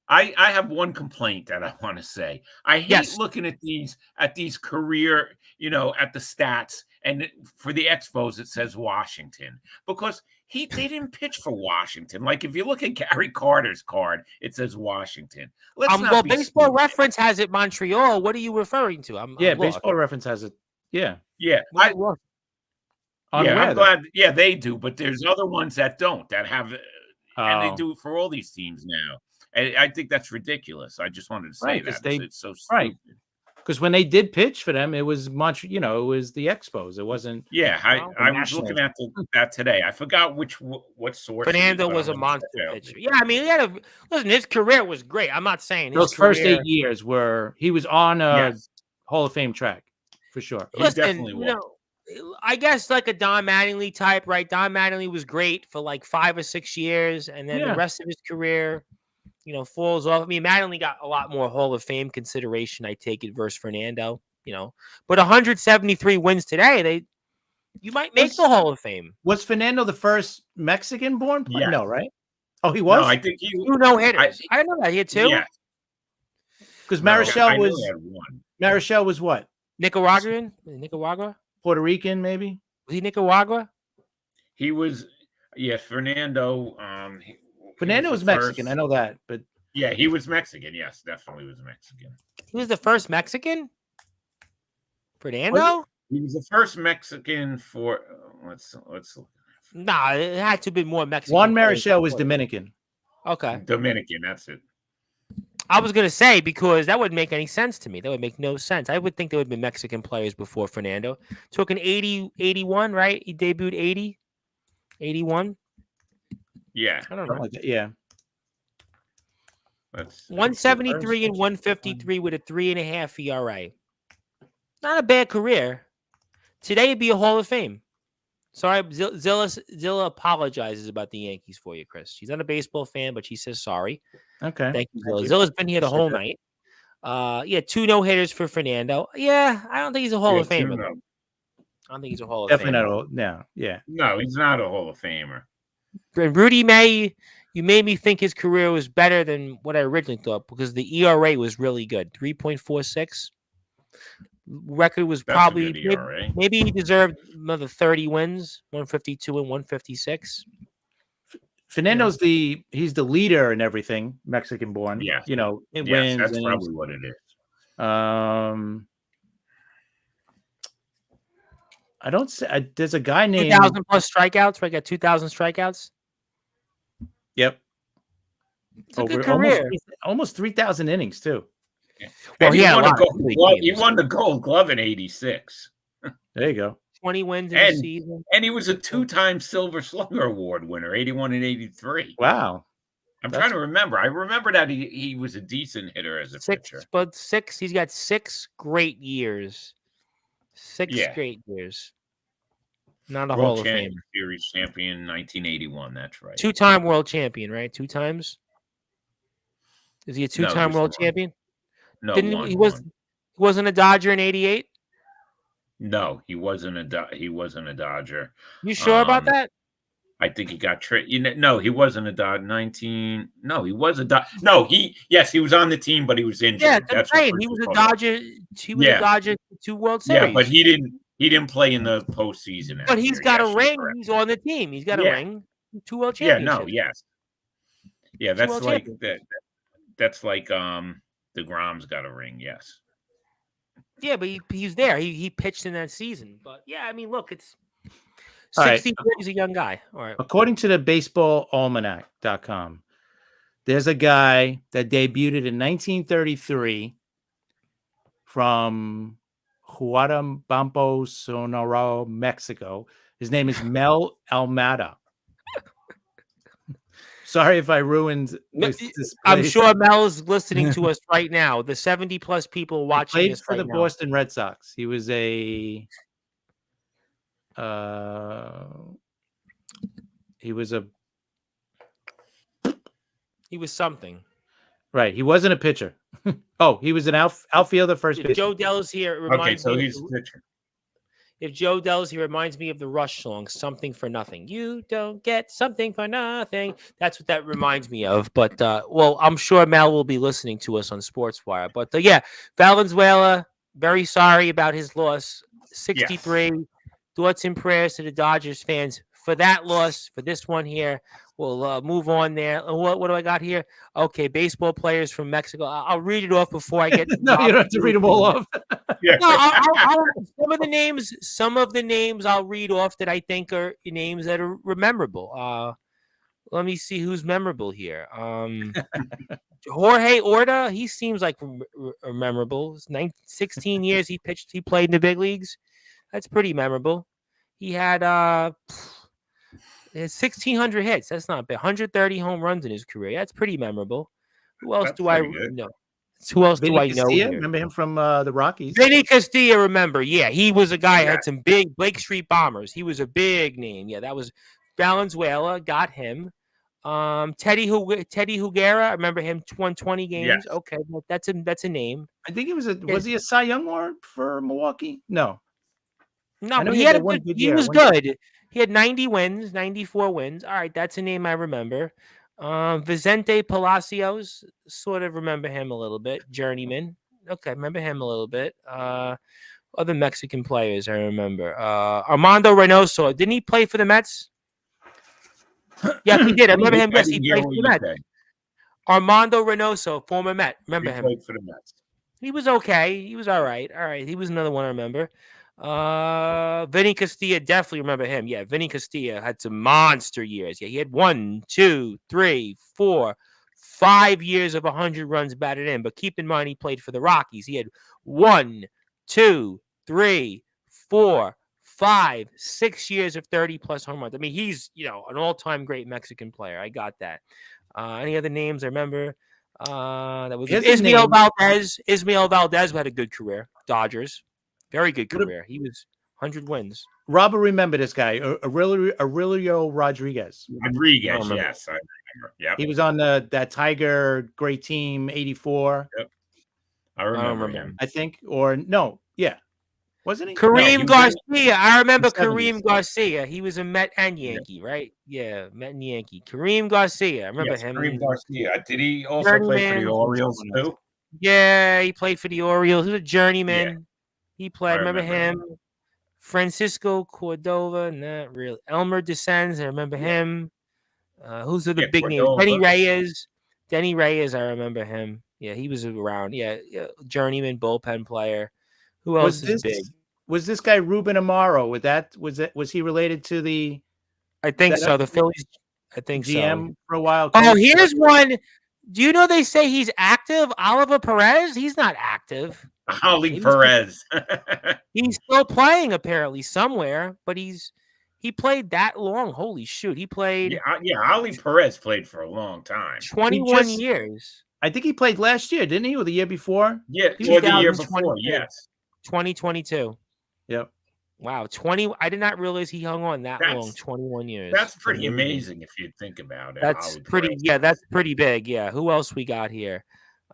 Speaker 3: I have one complaint that I want to say. I hate looking at these career, at the stats, and for the Expos it says Washington, because they didn't pitch for Washington. Like if you look at Gary Carter's card, it says Washington.
Speaker 1: Well, Baseball Reference has it Montreal. What are you referring to? I'm
Speaker 4: Baseball Reference has it. Yeah.
Speaker 3: Yeah. I'm glad. Yeah, they do, but there's other ones that don't, that have, and they do it for all these teams now. And I think that's ridiculous. I just wanted to say that it's so stupid.
Speaker 4: Right. Because when they did pitch for them, it was Montreal. It was the Expos. It wasn't.
Speaker 3: Yeah, I was looking at that today. I forgot what source.
Speaker 1: Fernando was a monster pitcher. Yeah, I mean, his career was great. I'm not saying
Speaker 4: those first 8 years he was on a Hall of Fame track. For sure.
Speaker 3: He definitely was.
Speaker 1: I guess like a Don Mattingly type, right? Don Mattingly was great for like 5 or 6 years, and then the rest of his career, falls off. I mean, Mattingly got a lot more Hall of Fame consideration, I take it, versus Fernando, But 173 wins today, you might make the Hall of Fame.
Speaker 4: Was Fernando the first Mexican-born player?
Speaker 3: Yes.
Speaker 4: No, right? Oh, he was?
Speaker 3: No, I think he...
Speaker 1: 2 no-hitters. I didn't know that. He had 2?
Speaker 3: Yeah.
Speaker 4: Because Marichal was what?
Speaker 1: Nicaraguan? Nicaragua?
Speaker 4: Puerto Rican, maybe?
Speaker 1: Was he Nicaragua?
Speaker 3: He was, Fernando.
Speaker 4: Fernando was Mexican. I know that, but
Speaker 3: yeah, he was Mexican. Yes, definitely was Mexican.
Speaker 1: He was the first Mexican? Fernando?
Speaker 3: He was the first Mexican for, let's look.
Speaker 1: Nah, it had to be more Mexican.
Speaker 4: Juan Marichal was Dominican.
Speaker 1: Okay.
Speaker 3: Dominican, that's it.
Speaker 1: I was going to say, because that wouldn't make any sense to me. That would make no sense. I would think there would be Mexican players before Fernando. Talking 80, 81, right? He debuted 80, 81.
Speaker 3: Yeah.
Speaker 1: I don't know.
Speaker 4: Like that. Yeah.
Speaker 1: 173 and 153 with a 3.5 ERA. Not a bad career. Today would be a Hall of Fame. Sorry, Zilla apologizes about the Yankees for you, Chris. She's not a baseball fan, but she says sorry.
Speaker 4: Okay.
Speaker 1: Thank you, Zilla. Zilla's been here the whole night. 2 no-hitters for Fernando. Yeah, I don't think he's a Hall of Famer. I don't think he's a Hall of Famer.
Speaker 4: Definitely not. Yeah.
Speaker 3: No, he's not a Hall of Famer.
Speaker 1: And Rudy May, you made me think his career was better than what I originally thought, because the ERA was really good. 3.46. Record was probably maybe he deserved another 30 wins, 152 and 156.
Speaker 4: Fernando's he's the leader in everything, Mexican born.
Speaker 3: Yeah.
Speaker 4: It wins.
Speaker 3: That's probably what it is.
Speaker 4: I don't say there's a guy named
Speaker 1: 2,000 plus strikeouts. Right, got 2,000 strikeouts.
Speaker 4: Yep.
Speaker 1: It's a good career.
Speaker 4: Almost 3,000 innings too.
Speaker 3: Yeah.
Speaker 1: Well, he
Speaker 3: won the Gold Glove in '86.
Speaker 4: There you go.
Speaker 1: 20 wins in the season.
Speaker 3: And he was a 2-time Silver Slugger Award winner, 81 and 83.
Speaker 4: Wow.
Speaker 3: I'm trying to remember. I remember that he was a decent hitter as a pitcher.
Speaker 1: But he's got 6 great years. 6 great years. Not a Hall
Speaker 3: World
Speaker 1: of Famer.
Speaker 3: Series champion in 1981. That's right.
Speaker 1: 2-time world champion, right? 2 times. Is he a 2-time world champion?
Speaker 3: No,
Speaker 1: He wasn't a Dodger in '88.
Speaker 3: No, he wasn't a Dodger.
Speaker 1: You sure about that?
Speaker 3: I think he got traded. No, he wasn't a Dodger. No, he was a Dodger. No, he was on the team, but he was injured.
Speaker 1: Yeah, that's right. He was a Dodger. He was a Dodger 2 World Series.
Speaker 3: Yeah, but he didn't play in the postseason.
Speaker 1: But he's got a ring. He's on the team. He's got a ring. 2 World Championships.
Speaker 3: Yeah, that's like that. That's like DeGrom's got a ring. Yes.
Speaker 1: Yeah, but he's there. He pitched in that season. But yeah, I mean, look, it's 63. He's a young guy. All right.
Speaker 4: According to the baseballalmanac.com, there's a guy that debuted in 1933 from Huatabampo, Sonora, Mexico. His name is Mel Almada. Sorry if I ruined this.
Speaker 1: I'm sure Mel's listening to us right now. The 70+ people watching this right now.
Speaker 4: Played for the Boston Red Sox. He was
Speaker 1: something.
Speaker 4: Right. He wasn't a pitcher. He was an outfielder, first base.
Speaker 1: Joe Dell's here. Reminds me
Speaker 3: he's a pitcher.
Speaker 1: If Joe Dell's here, reminds me of the Rush song, "Something for Nothing." You don't get something for nothing. That's what that reminds me of. But I'm sure Mel will be listening to us on Sportswire. But Valenzuela, very sorry about his loss. 63. Yes. Thoughts and prayers to the Dodgers fans for that loss. For this one here, we'll move on there. What do I got here? Okay, baseball players from Mexico. I'll read it off before I get.
Speaker 4: No, you don't have to read them all off.
Speaker 1: No, some of the names I'll read off that I think are names that are memorable. Let me see who's memorable here. Jorge Orta, he seems like memorable. 16 years he pitched. He played in the big leagues. That's pretty memorable. He had 1,600 hits. That's not bad. 130 home runs in his career. That's pretty memorable. Who else do I know? Who else do I know?
Speaker 4: Remember him from the Rockies?
Speaker 1: Vinny Castilla, remember. Yeah, he was a guy who had some big Blake Street Bombers. He was a big name. Yeah, that was Valenzuela. Got him. Teddy Higuera. I remember him. Won 20 games. Yes. Okay, well, that's a name.
Speaker 4: I think it was was he a Cy Young award for Milwaukee? No,
Speaker 1: but he was good. He had 90 wins, 94 wins. All right, that's a name I remember. Vicente Palacios, sort of remember him a little bit. Journeyman. Okay, remember him a little bit. Other Mexican players I remember. Armando Reynoso. Didn't he play for the Mets? Yeah, he did. I remember him. Yes, he played for the Mets. Armando Reynoso, former Met. Remember him?
Speaker 3: Played for the Mets.
Speaker 1: He was okay. He was all right. All right. He was another one I remember. Vinny Castilla, definitely remember him. Yeah, Vinny Castilla had some monster years. Yeah, he had 1, 2, 3, 4, 5 years of 100 runs batted in. But keep in mind, he played for the Rockies. He had 1, 2, 3, 4, 5, 6 years of 30+ home runs. I mean, he's an all-time great Mexican player. I got that. Any other names I remember? That was Ismael Valdez. Ismael Valdez had a good career. Dodgers. Very good career. He was 100 wins.
Speaker 4: Rob will remember this guy, Aurelio Rodriguez.
Speaker 3: Yes, I remember. Yeah,
Speaker 4: he was on that Tiger great team, 84.
Speaker 3: Yep. I remember him.
Speaker 4: I think, or no, yeah, wasn't he?
Speaker 1: Kareem Garcia. I remember Kareem Garcia. He was a Met and Yankee, right? Yeah, Met and Yankee. Kareem Garcia. I remember him.
Speaker 3: Kareem Garcia. Did he also play for the Orioles too?
Speaker 1: Yeah, he played for the Orioles. He was a journeyman. Yeah. He played. Remember him? Francisco Cordova, not really. Elmer DeSanz, I remember him. Who's the big names? Denny Reyes, I remember him. Yeah, he was around. Yeah, journeyman bullpen player. Who else is big?
Speaker 4: Was this guy Ruben Amaro? Was he related to the?
Speaker 1: I think so. The Phillies. I think
Speaker 4: GM
Speaker 1: so.
Speaker 4: For a while.
Speaker 1: Oh, here's one. Do you know they say he's active? Oliver Perez. He's not active.
Speaker 3: Oli Perez.
Speaker 1: He's still playing apparently somewhere, but he played that long. Holy shoot. He played.
Speaker 3: Yeah. Oli Perez played for a long time.
Speaker 1: 21 years.
Speaker 4: I think he played last year, didn't he? Or the year before?
Speaker 3: Yeah. Or the year before. Yes.
Speaker 1: 2022.
Speaker 4: Yep.
Speaker 1: Wow, 20. I did not realize he hung on that long,
Speaker 3: That's
Speaker 1: 21 years.
Speaker 3: that's pretty amazing if you think about it.
Speaker 1: That's
Speaker 3: Holly
Speaker 1: pretty.
Speaker 3: Peralta.
Speaker 1: Yeah, that's pretty big. Yeah. Who else we got here?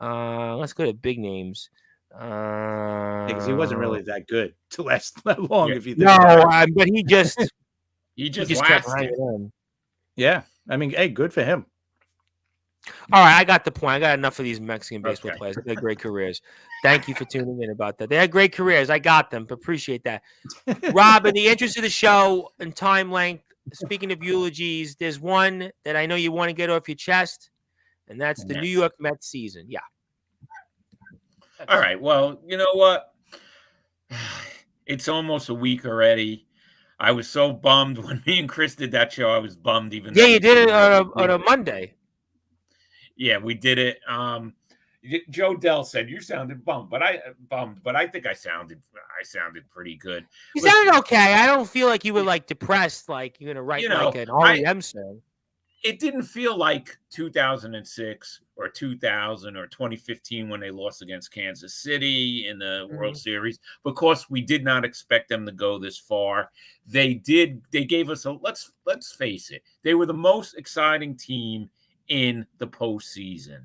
Speaker 1: Let's go to big names.
Speaker 4: Because he wasn't really that good to last that long.
Speaker 3: Yeah.
Speaker 4: If you think
Speaker 1: No,
Speaker 4: about it.
Speaker 1: but he just
Speaker 3: He just
Speaker 1: kept
Speaker 3: lasted.
Speaker 1: hanging on.
Speaker 4: Yeah, I mean, hey, good for him.
Speaker 1: All right, I got the point. I got enough of these Mexican baseball
Speaker 3: Okay.
Speaker 1: players. They had great careers. Thank you for tuning in about that. They had great careers. I got them. Appreciate that. Rob, in the interest of the show and time length, speaking of eulogies, there's one that I know you want to get off your chest, and that's the
Speaker 3: Yeah.
Speaker 1: New York Mets season. Yeah.
Speaker 3: All right. Well, you know what? It's almost a week already. I was so bummed when me and Chris did that show. I was bummed even.
Speaker 1: Yeah,
Speaker 3: though
Speaker 1: you
Speaker 3: we
Speaker 1: did it
Speaker 3: couldn't
Speaker 1: on
Speaker 3: really
Speaker 1: a
Speaker 3: do it.
Speaker 1: Monday.
Speaker 3: Yeah, we did it. Joe Dell said you sounded bummed, but I think I sounded pretty good.
Speaker 1: You
Speaker 3: Listen,
Speaker 1: sounded okay. I don't feel like you were like depressed, like you're gonna write
Speaker 3: You know,
Speaker 1: like an REM song.
Speaker 3: it didn't feel like 2006 or 2000 or 2015 when they lost against Kansas City in the World Series, because we did not expect them to go this far. They gave us a, let's face it, they were the most exciting team in the postseason.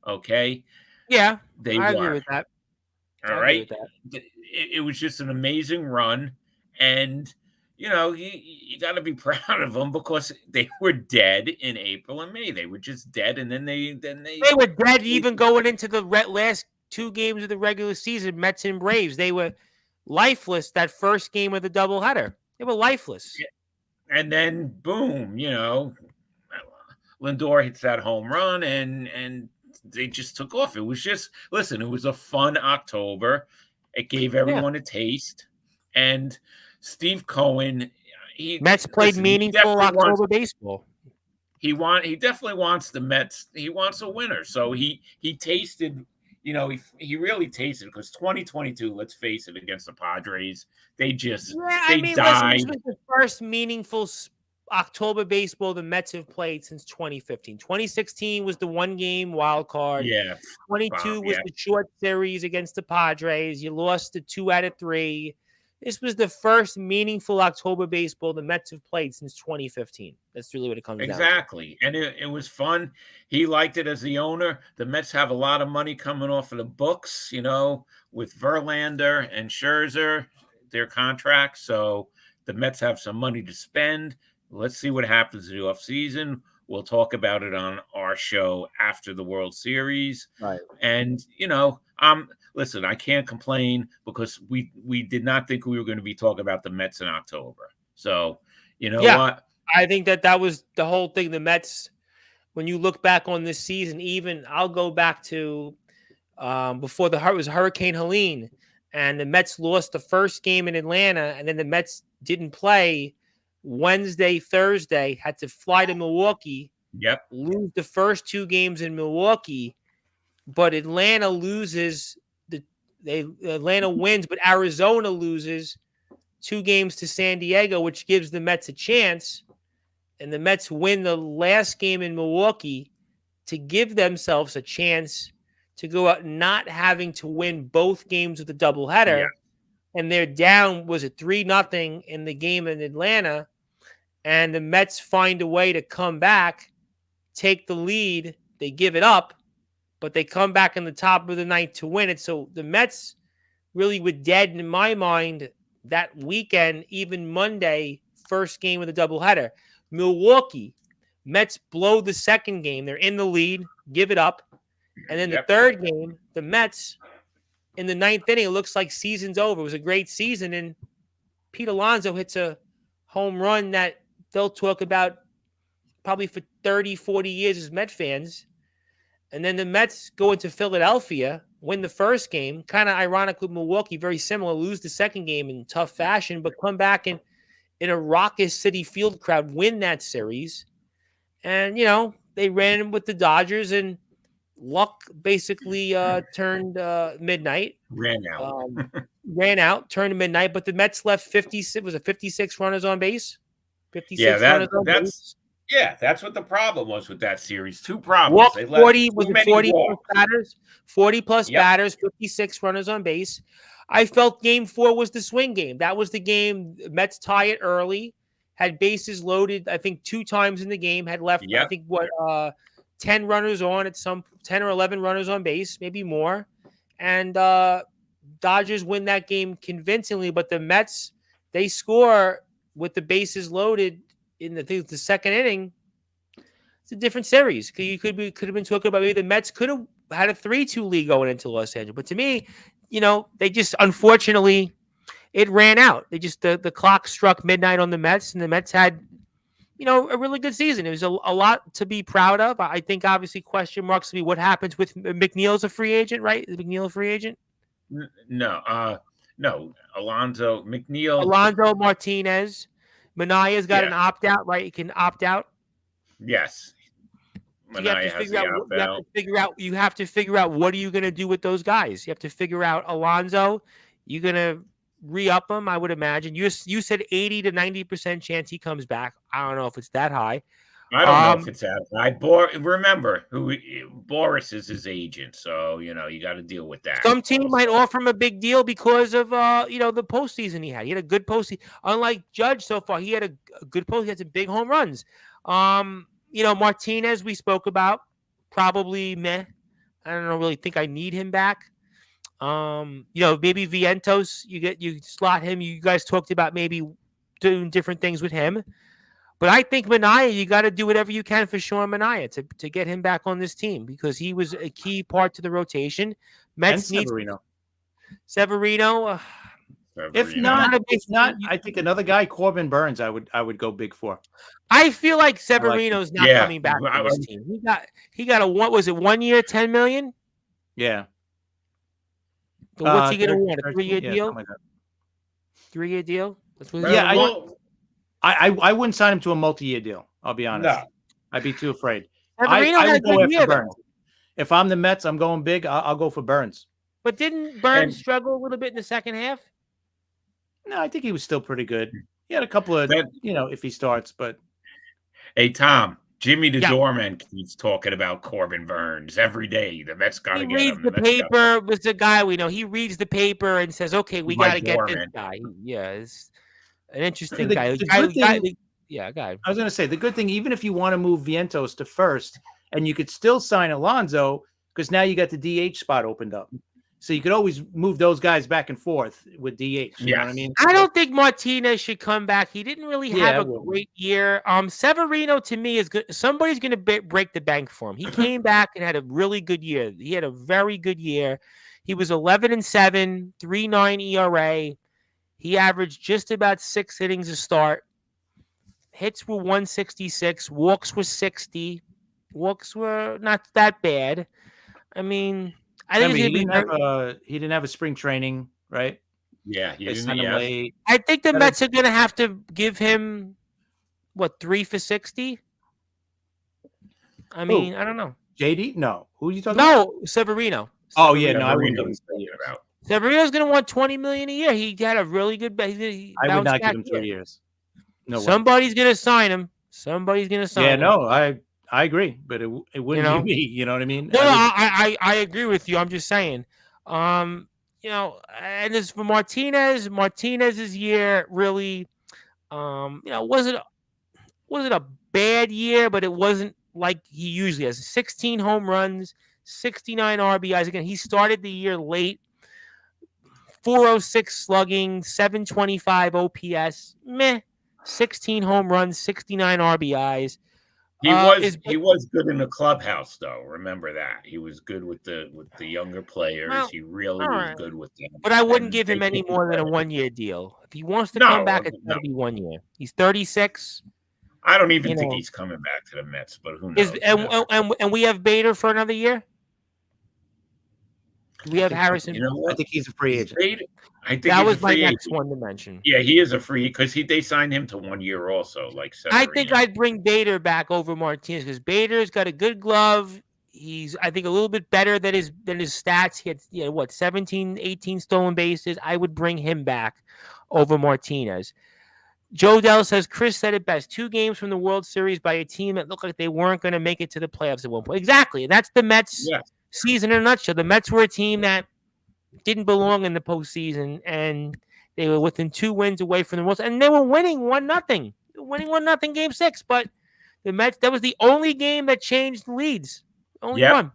Speaker 3: Okay.
Speaker 1: Yeah,
Speaker 3: They
Speaker 1: I
Speaker 3: were.
Speaker 1: agree with that.
Speaker 3: All
Speaker 1: I agree
Speaker 3: right.
Speaker 1: with that.
Speaker 3: It was just an amazing run. And, you know, you got to be proud of them because they were dead in April and May. They were just dead. And then they
Speaker 1: were dead even going into the last two games of the regular season, Mets and Braves. They were lifeless that first game of the doubleheader. They were lifeless.
Speaker 3: Yeah. And then, boom, you know, Lindor hits that home run and they just took off. It was just, listen, it was a fun October. It gave everyone a taste. And Steve Cohen,
Speaker 1: Mets played meaningful October baseball.
Speaker 3: He definitely wants the Mets. He wants a winner. So he tasted, you know, he really tasted, because 2022, let's face it, against the Padres, they died.
Speaker 1: Listen, this was the first meaningful October baseball the Mets have played since 2015. 2016 was the one game wild card.
Speaker 3: Yeah.
Speaker 1: 22 was the short series against the Padres. You lost the 2 out of 3. This was the first meaningful October baseball the Mets have played since 2015. That's really what it comes down to.
Speaker 3: Exactly. And it was fun. He liked it as the owner. The Mets have a lot of money coming off of the books, you know, with Verlander and Scherzer, their contracts. So the Mets have some money to spend. Let's see what happens in the offseason. We'll talk about it on our show after the World Series.
Speaker 4: Right.
Speaker 3: And, you know, listen, I can't complain because we did not think we were going to be talking about the Mets in October. So, you know what?
Speaker 1: I think that was the whole thing. The Mets, when you look back on this season, even I'll go back to before it was Hurricane Helene, and the Mets lost the first game in Atlanta, and then the Mets didn't play Wednesday, Thursday, had to fly to Milwaukee.
Speaker 3: Yep.
Speaker 1: Lose the first 2 games in Milwaukee, but Atlanta loses. Atlanta wins, but Arizona loses 2 games to San Diego, which gives the Mets a chance. And the Mets win the last game in Milwaukee to give themselves a chance to go out not having to win both games of the doubleheader.
Speaker 3: Yeah.
Speaker 1: And they're down, was it 3-0 in the game in Atlanta? And the Mets find a way to come back, take the lead. They give it up, but they come back in the top of the ninth to win it. So the Mets really were dead in my mind that weekend, even Monday, first game of the doubleheader. Milwaukee, Mets blow the second game. They're in the lead, give it up. And then the third game, the Mets, in the ninth inning, it looks like season's over. It was a great season, and Pete Alonso hits a home run that they'll talk about probably for 30, 40 years as Met fans. And then the Mets go into Philadelphia, win the first game, kind of ironic with Milwaukee, very similar, lose the second game in tough fashion, but come back in a raucous Citi Field crowd, win that series. And, you know, they ran with the Dodgers, and luck basically turned midnight.
Speaker 3: Ran out.
Speaker 1: Turned midnight, but the Mets left 56 runners on base. 56
Speaker 3: Yeah,
Speaker 1: runners on base.
Speaker 3: Yeah, that's what the problem was with that series. 2 problems.
Speaker 1: They left 40 plus batters, 40 plus batters, 56 runners on base. I felt Game 4 was the swing game. That was the game. Mets tie it early, had bases loaded. I think 2 times in the game. Had left.
Speaker 3: Yep.
Speaker 1: I think 10 runners on at some 10 or 11 runners on base, maybe more, and Dodgers win that game convincingly. But the Mets, they score with the bases loaded in the second inning. It's a different series. You could have been talking about maybe the Mets could have had a 3-2 lead going into Los Angeles. But to me, they just, unfortunately, it ran out. They just the clock struck midnight on the Mets, and the Mets had, a really good season. It was a lot to be proud of. I think obviously question marks to be what happens with McNeil's a free agent, right? Is McNeil a free agent?
Speaker 3: No. Alonso
Speaker 1: Martinez. Manaya's got an opt out, right? You can opt out.
Speaker 3: Yes.
Speaker 1: You have to figure out what are you going to do with those guys. You have to figure out Alonso. You're going to re-up him, I would imagine. You said 80 to 90% chance he comes back. I don't know if it's that high.
Speaker 3: I don't know if it's that high. Remember, Boris is his agent, so you got to deal with that.
Speaker 1: Some team might offer him a big deal because of the postseason he had. He had a good postseason. Unlike Judge so far, he had a good postseason. He had some big home runs. Martinez we spoke about, probably meh. I don't really think I need him back. Maybe Vientos, you slot him. You guys talked about maybe doing different things with him. But I think Manaea, you got to do whatever you can for Sean Manaea to get him back on this team because he was a key part to the rotation. Mets
Speaker 4: and Severino. If not, I think another guy, Corbin Burns, I would go big for.
Speaker 1: I feel like Severino's not coming back on this team. He got a 1 year, $10 million?
Speaker 4: Yeah.
Speaker 1: But what's he gonna want? A 3-year deal? 3-year deal?
Speaker 4: I wouldn't sign him to a multi-year deal. I'll be honest. No. I'd be too afraid.
Speaker 1: Severino
Speaker 4: I
Speaker 1: had
Speaker 4: would
Speaker 1: a good year.
Speaker 4: Burns. If I'm the Mets, I'm going big. I'll go for Burns.
Speaker 1: But didn't Burns struggle a little bit in the second half?
Speaker 4: No, I think he was still pretty good. He had a couple of, if he starts, but.
Speaker 3: Hey, Tom, Jimmy the doorman keeps talking about Corbin Burns every day. The Mets got to get him.
Speaker 1: He reads the paper. Was a guy we know. He reads the paper and says, okay, we got to get this guy. Yeah, it's an interesting guy. Guy. I
Speaker 4: was going to say, the good thing, even if you want to move Vientos to first, and you could still sign Alonso, because now you got the DH spot opened up. So you could always move those guys back and forth with DH. You know what I mean?
Speaker 1: I don't think Martinez should come back. He didn't really have a great year. Severino, to me, is good. Somebody's going to break the bank for him. He came back and had a really good year. He had a very good year. He was 11-7, 3.9 ERA. He averaged just about 6 innings a start. Hits were 166. Walks were 60. Walks were not that bad. I mean, he
Speaker 4: didn't have a spring training, right?
Speaker 3: Yeah,
Speaker 4: they sent him late.
Speaker 1: I think the Mets are going to have to give him 3 for 60. I mean, I don't know.
Speaker 4: JD? No. Who are you talking about?
Speaker 1: No, Severino.
Speaker 4: Oh yeah, no, I wouldn't give him
Speaker 3: about.
Speaker 1: Severino's going to want $20 million a year. He had a really good.
Speaker 4: I would not give him 3 years. No way.
Speaker 1: Somebody's going to sign him.
Speaker 4: Yeah, no, I agree, but it wouldn't be me. You know what I mean?
Speaker 1: No, I agree with you. I'm just saying. And as for Martinez's year really, wasn't a bad year, but it wasn't like he usually has. 16 home runs, 69 RBIs. Again, he started the year late. 406 slugging, 725 OPS. Meh. 16 home runs, 69 RBIs.
Speaker 3: He was good in the clubhouse, though. Remember that he was good with the younger players. Well, he really was good with them.
Speaker 1: But I wouldn't give him any more than a 1-year deal. If he wants to come back, it's got to be 1 year. He's 36.
Speaker 3: I don't even think he's coming back to the Mets, but who knows?
Speaker 1: And we have Bader for another year. We have Harrison.
Speaker 4: I think he's a free agent.
Speaker 3: I think
Speaker 1: that was my next one to mention.
Speaker 3: Yeah, he is a free because they signed him to 1 year also. Like
Speaker 1: I think I'd bring Bader back over Martinez because Bader's got a good glove. He's, I think, a little bit better than his stats. He had 17, 18 stolen bases. I would bring him back over Martinez. Joe Dell says Chris said it best: 2 games from the World Series by a team that looked like they weren't going to make it to the playoffs at one point. Exactly, and that's the Mets season in a nutshell. The Mets were a team that didn't belong in the postseason, and they were within 2 wins away from the World, and they were winning 1-0, winning 1-0 Game 6. But the Mets, that was the only game that changed leads. Only one.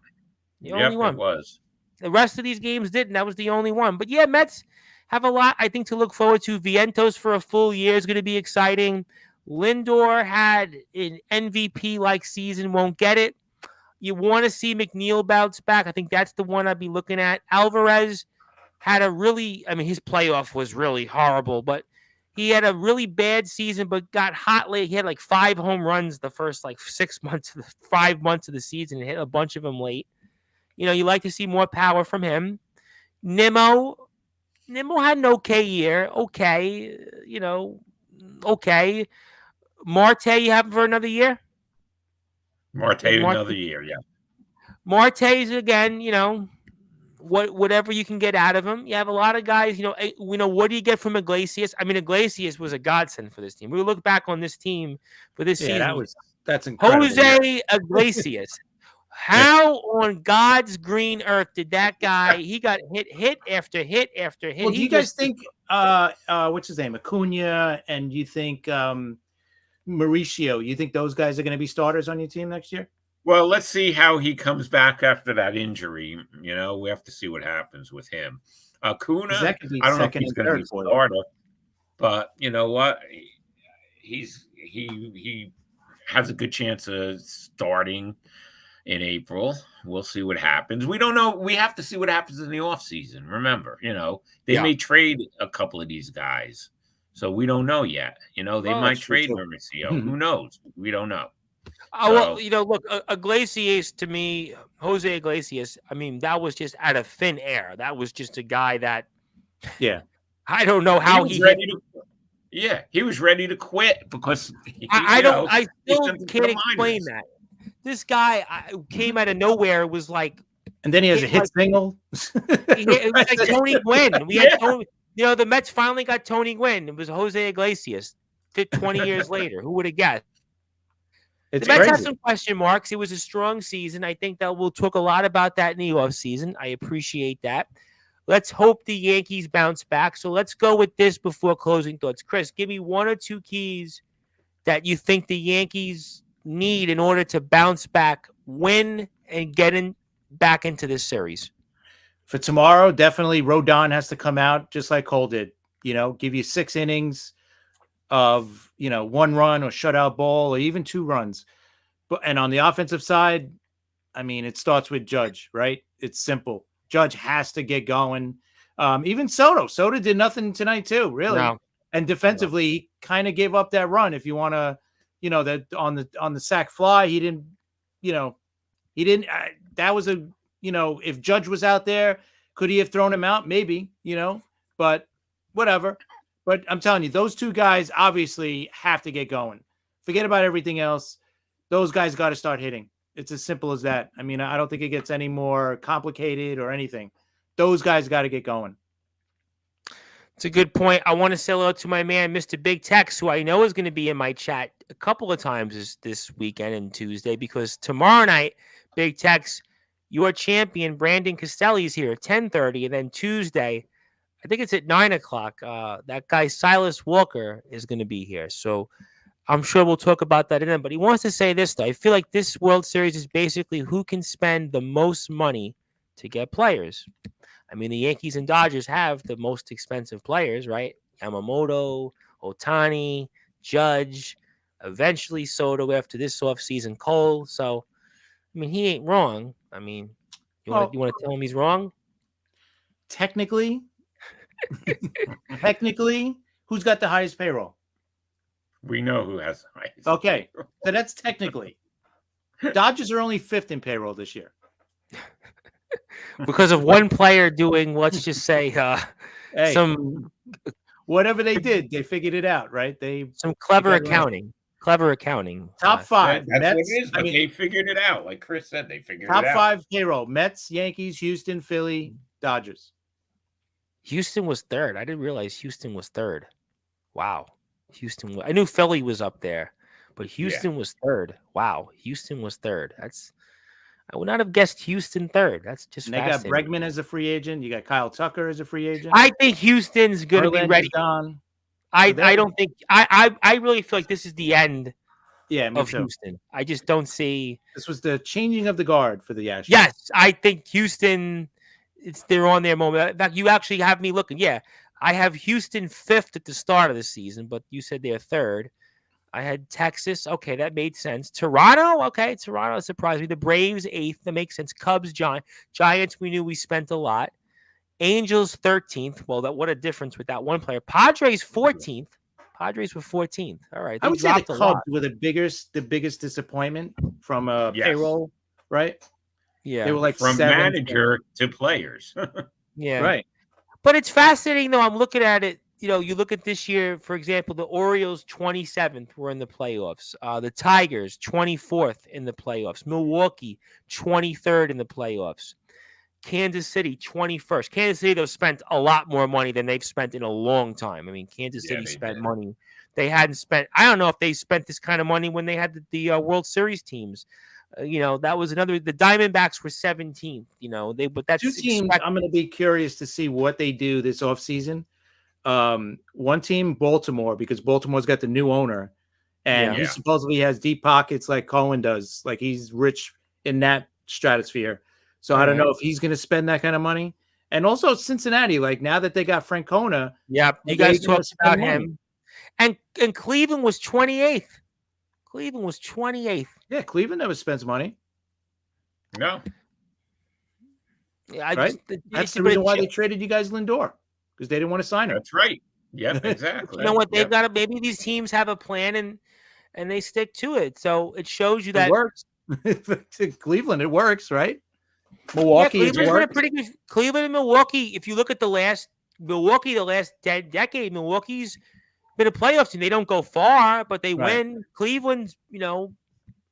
Speaker 1: The only one.
Speaker 3: It was.
Speaker 1: The rest of these games didn't. That was the only one. But yeah, Mets have a lot, I think, to look forward to. Vientos for a full year is going to be exciting. Lindor had an MVP-like season, won't get it. You want to see McNeil bounce back. I think that's the one I'd be looking at. Alvarez had his playoff was really horrible, but he had a really bad season, but got hot late. He had like 5 home runs the first 5 months of the season, and hit a bunch of them late. You like to see more power from him. Nimmo had an okay year. Okay. Okay. Marte, you have him for another year?
Speaker 3: Marte another year, yeah.
Speaker 1: Marte's, again, whatever you can get out of him. You have a lot of guys, what do you get from Iglesias? I mean, Iglesias was a godsend for this team. We look back on this team for this season.
Speaker 4: That's incredible.
Speaker 1: Jose Iglesias. How on God's green earth did that guy, he got hit after hit after hit.
Speaker 4: Well, do you guys think, what's his name, Acuna, and you think Mauricio, you think those guys are going to be starters on your team next year?
Speaker 3: Well, let's see how he comes back after that injury. We have to see what happens with him. Acuna, I don't know if he's going to be starter, but you know what? He has a good chance of starting in April. We'll see what happens. We don't know. We have to see what happens in the offseason. Remember, they may trade a couple of these guys. So we don't know yet. They might trade Mauricio. Who knows? We don't know.
Speaker 1: Look, Iglesias, to me, Jose Iglesias, that was just out of thin air. That was just a guy that, I don't know how he
Speaker 3: was ready to quit because
Speaker 1: I still can't explain that. This guy came out of nowhere, was like,
Speaker 4: and then he has a hit single.
Speaker 1: It was like Tony Gwynn. We had Tony. The Mets finally got Tony Gwynn. It was Jose Iglesias 20 years later. Who would have guessed? The Mets have some question marks. It was a strong season. I think that we'll talk a lot about that in the offseason. I appreciate that. Let's hope the Yankees bounce back. So let's go with this before closing thoughts. Chris, give me 1 or 2 keys that you think the Yankees need in order to bounce back, win, and get back into this series.
Speaker 4: For tomorrow, definitely Rodon has to come out just like Cole did. Give you 6 innings of 1 run or shutout ball or even 2 runs. And on the offensive side, it starts with Judge, right? It's simple. Judge has to get going. Even Soto did nothing tonight too, really. No. And defensively, he kind of gave up that run. If you want to, that on the sack fly, he didn't. That was if Judge was out there, could he have thrown him out? Maybe, but whatever. But I'm telling you, those 2 guys obviously have to get going. Forget about everything else. Those guys got to start hitting. It's as simple as that. I don't think it gets any more complicated or anything. Those guys got to get going.
Speaker 1: It's a good point. I want to say hello to my man, Mr. Big Tex, who I know is going to be in my chat a couple of times this weekend and Tuesday, because tomorrow night, Big Tex, your champion, Brandon Castelli, is here at 10:30. And then Tuesday, I think it's at 9 o'clock. That guy, Silas Walker, is going to be here. So I'm sure we'll talk about that in then. But he wants to say this, though. I feel like this World Series is basically who can spend the most money to get players. The Yankees and Dodgers have the most expensive players, right? Yamamoto, Ohtani, Judge, eventually Soto after this offseason, Cole. So, he ain't wrong. You want to tell him he's wrong?
Speaker 4: Technically, who's got the highest payroll?
Speaker 3: We know who has the highest.
Speaker 4: Okay, so that's technically. Dodgers are only 5th in payroll this year.
Speaker 1: Because of one player doing, let's just say, some
Speaker 4: whatever they did, they figured it out, right?
Speaker 1: Some clever accounting. Clever accounting.
Speaker 4: Top 5.
Speaker 3: That's
Speaker 4: Mets,
Speaker 3: what it is. But they figured it out. Like Chris said, they figured it out.
Speaker 4: Top 5 payroll. Mets, Yankees, Houston, Philly, Dodgers.
Speaker 1: Houston was 3rd. I didn't realize Houston was 3rd. Wow. I knew Philly was up there, but Houston was 3rd. Wow. Houston was 3rd. I would not have guessed Houston third. That's just
Speaker 4: And they got
Speaker 1: fascinating.
Speaker 4: Bregman as a free agent. You got Kyle Tucker as a free agent.
Speaker 1: I think Houston's going to be
Speaker 4: Verlander's
Speaker 1: ready.
Speaker 4: gone.
Speaker 1: I don't think I really feel like this is the end
Speaker 4: Yeah, me
Speaker 1: of
Speaker 4: too.
Speaker 1: Houston. I just don't see.
Speaker 4: This was the changing of the guard for the Astros.
Speaker 1: Yes, I think Houston. They're on their moment. In fact, you actually have me looking. Yeah, I have Houston 5th at the start of the season, but you said they're 3rd. I had Texas. Okay, that made sense. Toronto. Okay, Toronto surprised me. The Braves 8th. That makes sense. Cubs, Giants. We knew we spent a lot. Angels 13th. Well, what a difference with that one player. Padres 14th. Padres were 14th. All right,
Speaker 4: I would say the Cubs were the biggest disappointment from payroll, right?
Speaker 1: Yeah,
Speaker 4: they were like
Speaker 3: from manager to players.
Speaker 1: Yeah,
Speaker 4: right.
Speaker 1: But it's fascinating, though. I'm looking at it. You look at this year, for example, the Orioles 27th were in the playoffs. The Tigers 24th in the playoffs. Milwaukee 23rd in the playoffs. Kansas City 21st. Kansas City, though, spent a lot more money than they've spent in a long time. I mean, Kansas City spent money they hadn't spent. I don't know if they spent this kind of money when they had the World Series teams. That was another. The Diamondbacks were 17th. But that's
Speaker 4: 2 teams. I'm going to be curious to see what they do this offseason. One team, Baltimore, because Baltimore's got the new owner, and he supposedly has deep pockets like Cohen does. Like he's rich in that stratosphere. So I don't know if he's going to spend that kind of money. And also Cincinnati, like now that they got Francona.
Speaker 1: Yeah, you guys talked about him. And Cleveland was 28th. Cleveland was 28th.
Speaker 4: Yeah, Cleveland never spends money.
Speaker 3: No.
Speaker 1: Yeah,
Speaker 4: that's the reason why they traded you guys Lindor, because they didn't want to sign him.
Speaker 3: That's right. Yep, exactly.
Speaker 1: You know what? They've got to. Maybe these teams have a plan and they stick to it. So it shows you that
Speaker 4: it works. Cleveland, it works, right? Milwaukee,
Speaker 1: Cleveland's been a pretty good. Cleveland and Milwaukee. If you look at the last decade, Milwaukee's been a playoff team. They don't go far, but they win. Cleveland's,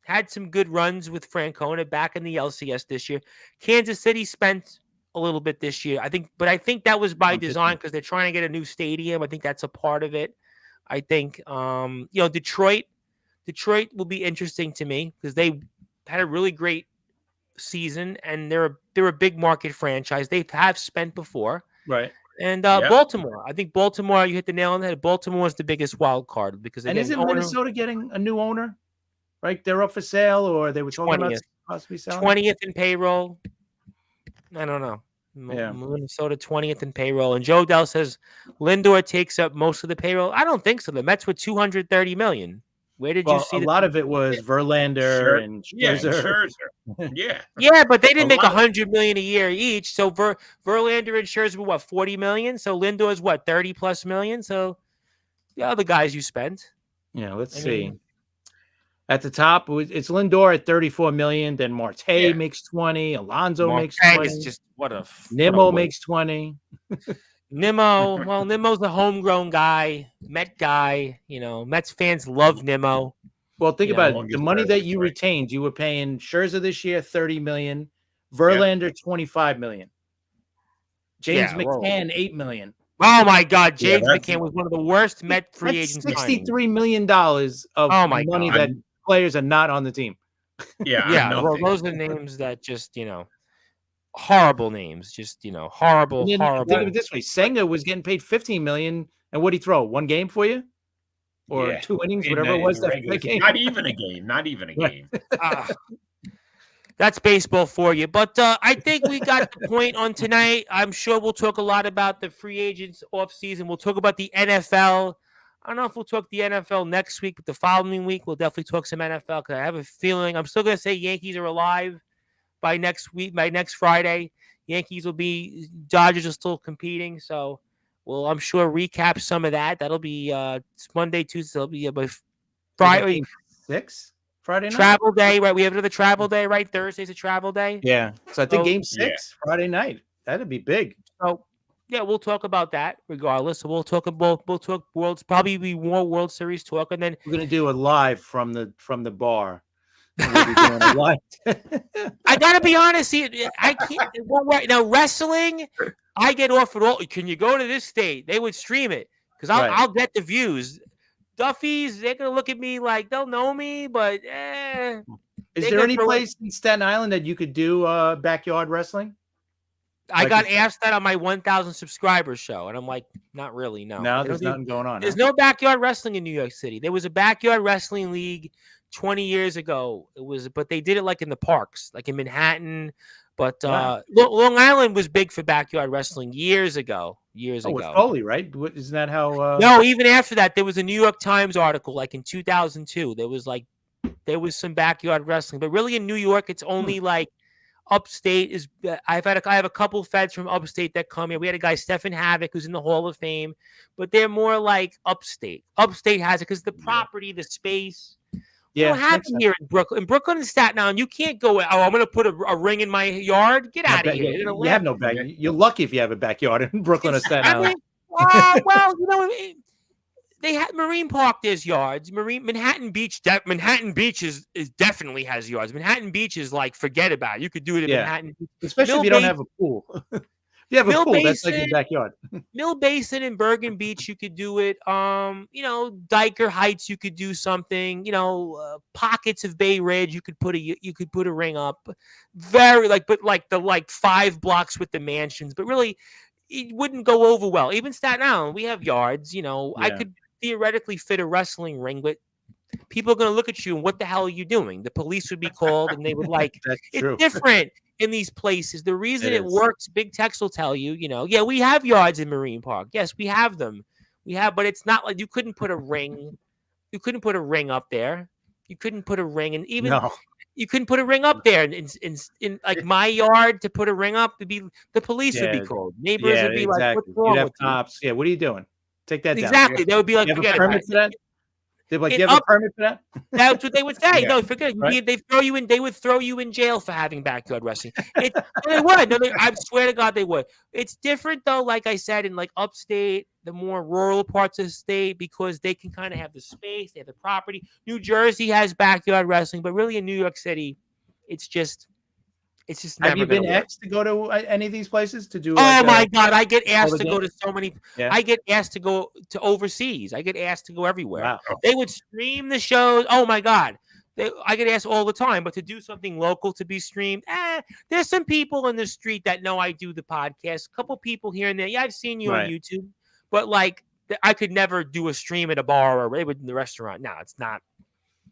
Speaker 1: had some good runs with Francona back in the LCS this year. Kansas City spent a little bit this year, I think that was by design because they're trying to get a new stadium. I think that's a part of it. I think, Detroit will be interesting to me because they had a really great season and they're a big market franchise. They have spent before,
Speaker 4: right?
Speaker 1: And Baltimore, I think Baltimore, you hit the nail on the head. Baltimore is the biggest wild card because
Speaker 4: isn't Minnesota getting a new owner? Right, they're up for sale, or they were talking about possibly selling
Speaker 1: 20th in payroll. I don't know. Minnesota 20th in payroll, and Joe Dell says Lindor takes up most of the payroll. I don't think so. The Mets were $230 million. Where did you see?
Speaker 4: A lot of it was Verlander and Scherzer.
Speaker 1: Yeah, but they didn't make $100 million a year each. So Verlander and Scherzer were what, $40 million. So Lindor is what, $30+ million. So the other guys you spent.
Speaker 4: Yeah, let's see. At the top, it's Lindor at $34 million. Then Marte makes 20. Alonso makes 20.
Speaker 1: Is just
Speaker 4: Nimmo makes 20.
Speaker 1: Nimmo, well, Nimmo's a homegrown guy, Met guy. Mets fans love Nimmo.
Speaker 4: Well, think about it. The money that you retained, you were paying Scherzer this year $30 million, Verlander $25 million, James McCann $8 million.
Speaker 1: Oh my God, James McCann was one of the worst Met free agents.
Speaker 4: $63 million of money that players are not on the team.
Speaker 1: Well, those are names that just horrible names, just horrible.
Speaker 4: Think of it this way: Senga was getting paid $15 million, and what'd he throw? One game for you, or 2 innings, whatever it was. That game.
Speaker 3: Not even a game. Not even a game.
Speaker 1: That's baseball for you. But I think we got the point on tonight. I'm sure we'll talk a lot about the free agents off season. We'll talk about the NFL. I don't know if we'll talk the NFL next week, but the following week we'll definitely talk some NFL because I have a feeling I'm still going to say Yankees are alive by next week, by next Friday. Yankees will be, Dodgers are still competing. So I'm sure recap some of that. That'll be Monday, Tuesday. It'll be by Friday.
Speaker 4: 6? Friday night?
Speaker 1: Travel day, right? We have another travel day, right? Thursday's a travel day.
Speaker 4: Yeah. So I think game 6, Friday night. That'd be big.
Speaker 1: So we'll talk about that regardless. So we'll talk worlds, probably be more World Series talk, and then
Speaker 4: we're gonna do a live from the bar. We'll be doing a live.
Speaker 1: I gotta be honest, I can't. Now wrestling, I get offered all. Can you go to this state? They would stream it because I'll get the views. Duffy's, they're gonna look at me like they'll know me, but
Speaker 4: Is there any place in Staten Island that you could do backyard wrestling?
Speaker 1: I got asked that on my 1,000 subscribers show, and I'm like, not really. No,
Speaker 4: no, there's nothing going on.
Speaker 1: There's no backyard wrestling in New York City. There was a backyard wrestling league 20 years ago. But they did it like in the parks, like in Manhattan. But Long Island was big for backyard wrestling years ago.
Speaker 4: With Foley, right? Isn't that how?
Speaker 1: No, even after that, there was a New York Times article, like in 2002. There was some backyard wrestling, but really in New York, it's only like. Upstate is. I have a couple feds from upstate that come here. We had a guy, Stephen Havoc, who's in the Hall of Fame, but they're more like upstate. Upstate has it because the property, the space.
Speaker 4: Yeah,
Speaker 1: what happened here in Brooklyn? In Brooklyn and Staten Island, you can't go. Oh, I'm going to put a ring in my yard. Get out of here!
Speaker 4: You have no backyard. You're lucky if you have a backyard in Brooklyn or Staten Island.
Speaker 1: Well, they had Marine Park. There's yards. Manhattan Beach. Manhattan Beach is definitely has yards. Manhattan Beach is like forget about it. You could do it in Manhattan Beach.
Speaker 4: Especially if you don't have a pool. If you have a pool, that's like your backyard.
Speaker 1: Mill Basin and Bergen Beach, you could do it. Diker Heights, you could do something. Pockets of Bay Ridge, you could put a ring up. Very but the 5 blocks with the mansions, but really, it wouldn't go over well. Even Staten Island, we have yards. I could theoretically fit a wrestling ring, but people are going to look at you and what the hell are you doing? The police would be called and they would it's different in these places. The reason it works, Big Tex will tell you, we have yards in Marine Park. Yes, we have them. But it's not like you couldn't put a ring. You couldn't put a ring up there. You couldn't put a ring. And even you couldn't put a ring up there in like my yard to put a ring up. The police would be called. Neighbors would be like, what's wrong with
Speaker 4: cops. Yeah, what are you doing? Take that down.
Speaker 1: Exactly. They would be like, forget about it.
Speaker 4: They'd be like, you have a permit for that?
Speaker 1: That's what they would say. No, forget it. Right? They would throw you in jail for having backyard wrestling. They would. No, I swear to God, they would. It's different though, like I said, in like upstate, the more rural parts of the state, because they can kind of have the space, they have the property. New Jersey has backyard wrestling, but really in New York City, it's just
Speaker 4: have you been asked to go to any of these places to do?
Speaker 1: Oh my God, I get asked to go to so many. Yeah. I get asked to go to overseas. I get asked to go everywhere.
Speaker 4: Wow.
Speaker 1: They would stream the shows. Oh my God, I get asked all the time. But to do something local to be streamed, there's some people in the street that know I do the podcast. A couple people here and there. Yeah, I've seen you on YouTube, but like I could never do a stream at a bar or in the restaurant. No, it's not.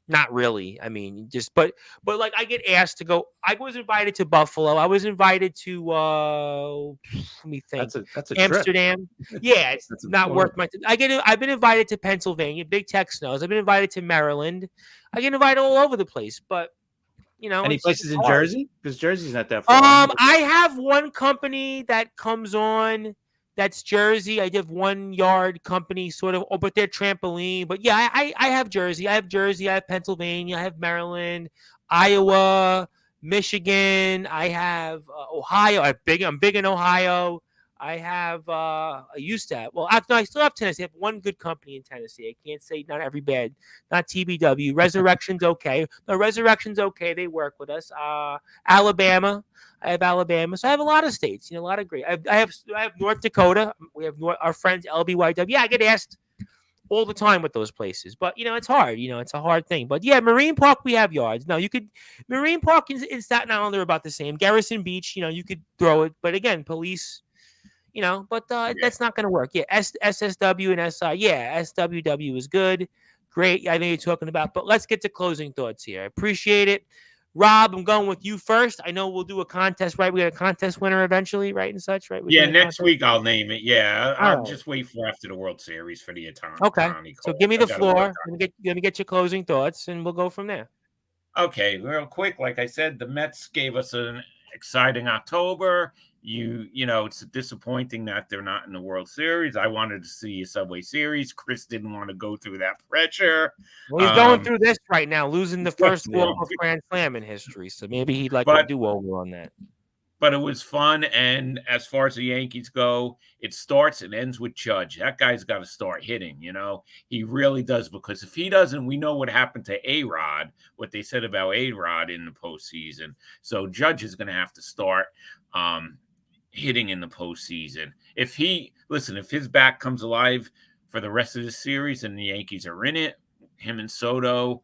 Speaker 1: Not really. I mean, but like I get asked to go. I was invited to Buffalo. I was invited to let me think.
Speaker 4: That's a
Speaker 1: Amsterdam.
Speaker 4: Trip.
Speaker 1: Yeah, it's not worth my. I've been invited to Pennsylvania. Big Tex knows. I've been invited to Maryland. I get invited all over the place. But
Speaker 4: any places in Jersey? Because Jersey's not that far.
Speaker 1: I have one company that comes on. That's Jersey. I have 1 yard company sort of, but they're trampoline. But yeah, I have Jersey. I have Pennsylvania. I have Maryland, Iowa, Michigan. I have Ohio. I'm big in Ohio. I have, I used to have, I still have Tennessee. I have 1 good company in Tennessee. I can't say not every bad, not TBW. Resurrection's okay. No, Resurrection's okay. They work with us. Alabama. I have Alabama. So I have a lot of states, a lot of great. I have North Dakota. We have our friends, LBYW. Yeah, I get asked all the time with those places. But, it's hard. It's a hard thing. But, yeah, Marine Park, we have yards. No, Marine Park in Staten Island, they're about the same. Garrison Beach, you could throw it. But, again, police, but that's not going to work. Yeah, SSW and SI. Yeah, SWW is good. Great. I know you're talking about. But let's get to closing thoughts here. I appreciate it. Rob, I'm going with you first. I know we'll do a contest, right? We got a contest winner eventually, right? And such, right?
Speaker 3: Next week I'll name it. Yeah, I'll just wait for after the World Series for the Attorney.
Speaker 1: Okay. So give me the floor. Let me get your closing thoughts, and we'll go from there.
Speaker 3: Okay, real quick. Like I said, the Mets gave us an exciting October. It's disappointing that they're not in the World Series. I wanted to see a Subway Series. Chris didn't want to go through that pressure.
Speaker 1: Well, he's going through this right now, losing the first World Grand Slam in history. So maybe he'd like to do over on that.
Speaker 3: But it was fun. And as far as the Yankees go, it starts and ends with Judge. That guy's got to start hitting, He really does, because if he doesn't, we know what happened to A-Rod, what they said about A-Rod in the postseason. So Judge is going to have to start hitting in the postseason. If his back comes alive for the rest of the series and the Yankees are in it, him and Soto,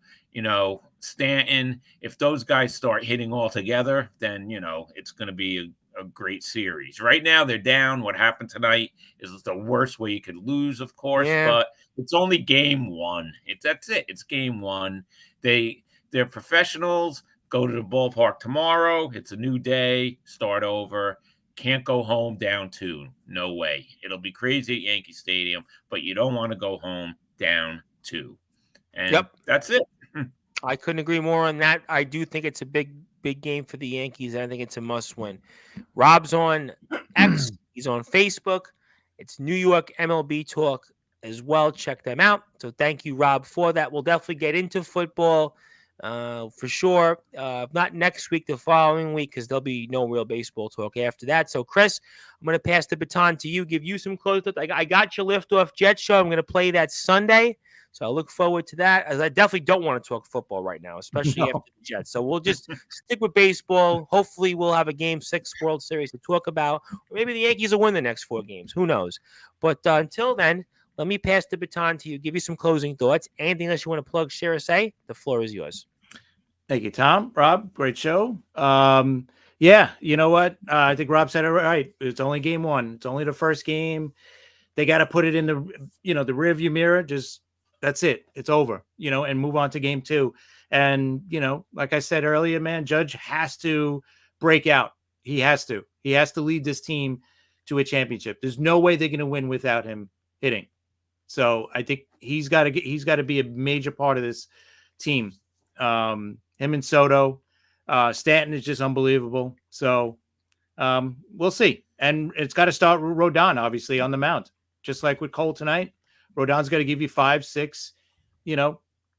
Speaker 3: Stanton, if those guys start hitting all together, then, it's going to be a great series. Right now, they're down. What happened tonight is the worst way you could lose, of course, but it's only game one. That's it. It's game one. They're professionals. Go to the ballpark tomorrow. It's a new day. Start over. Can't go home down 2. No way. It'll be crazy at Yankee Stadium, but you don't want to go home down 2. And that's it.
Speaker 1: I couldn't agree more on that. I do think it's a big game for the Yankees. I think it's a must win. Rob's on X. He's on Facebook. It's New York MLB Talk as well. Check them out. So thank you, Rob, for that. We'll definitely get into football for sure. Not next week, the following week, because there'll be no real baseball talk after that. So, Chris, I'm going to pass the baton to you, give you some close. I got your Liftoff Jet show. I'm going to play that Sunday. So I look forward to that, as I definitely don't want to talk football right now, especially after the Jets. So we'll just stick with baseball. Hopefully we'll have a Game 6 World Series to talk about. Or maybe the Yankees will win the next 4 games. Who knows? But until then, let me pass the baton to you, give you some closing thoughts. Anything else you want to plug, share, or say? The floor is yours.
Speaker 4: Thank you, Tom. Rob, great show. Yeah, you know what? I think Rob said it right. It's only game 1. It's only the first game. They got to put it in the rearview mirror. Just that's it. It's over, and move on to game 2. And, like I said earlier, man, Judge has to break out. He has to lead this team to a championship. There's no way they're going to win without him hitting. So I think he's got to be a major part of this team. Him and Soto, Stanton is just unbelievable. So we'll see. And it's got to start with Rodon, obviously, on the mound, just like with Cole tonight. Rodon's got to give you 5, 6,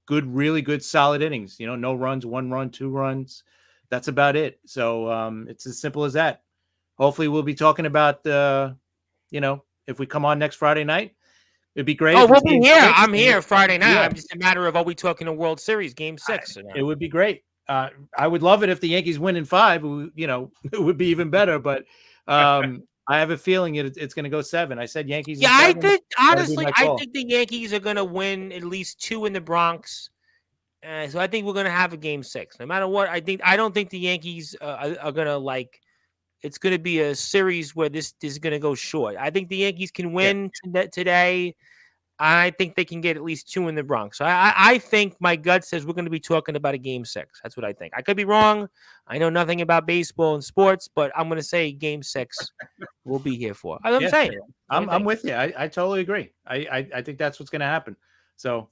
Speaker 4: really good, solid innings. No runs, 1 run, 2 runs. That's about it. So it's as simple as that. Hopefully we'll be talking about, if we come on next Friday night, it'd be great.
Speaker 1: Oh, we'll be here. I'm here Friday night.
Speaker 4: Yeah.
Speaker 1: I'm just a matter of, are we talking a World Series Game 6?
Speaker 4: It would be great. I would love it if the Yankees win in 5. It would be even better. But I have a feeling it's going to go 7. I said Yankees.
Speaker 1: Yeah, I think honestly, I think the Yankees are going to win at least 2 in the Bronx. So I think we're going to have a Game 6, no matter what. I don't think the Yankees are going to it's going to be a series where this is going to go short. I think the Yankees can win today. I think they can get at least 2 in the Bronx. So I think my gut says we're going to be talking about a Game 6. That's what I think. I could be wrong. I know nothing about baseball and sports, but I'm going to say Game 6 we'll be here for. I'm saying.
Speaker 4: I'm with you. I totally agree. I think that's what's going to happen. So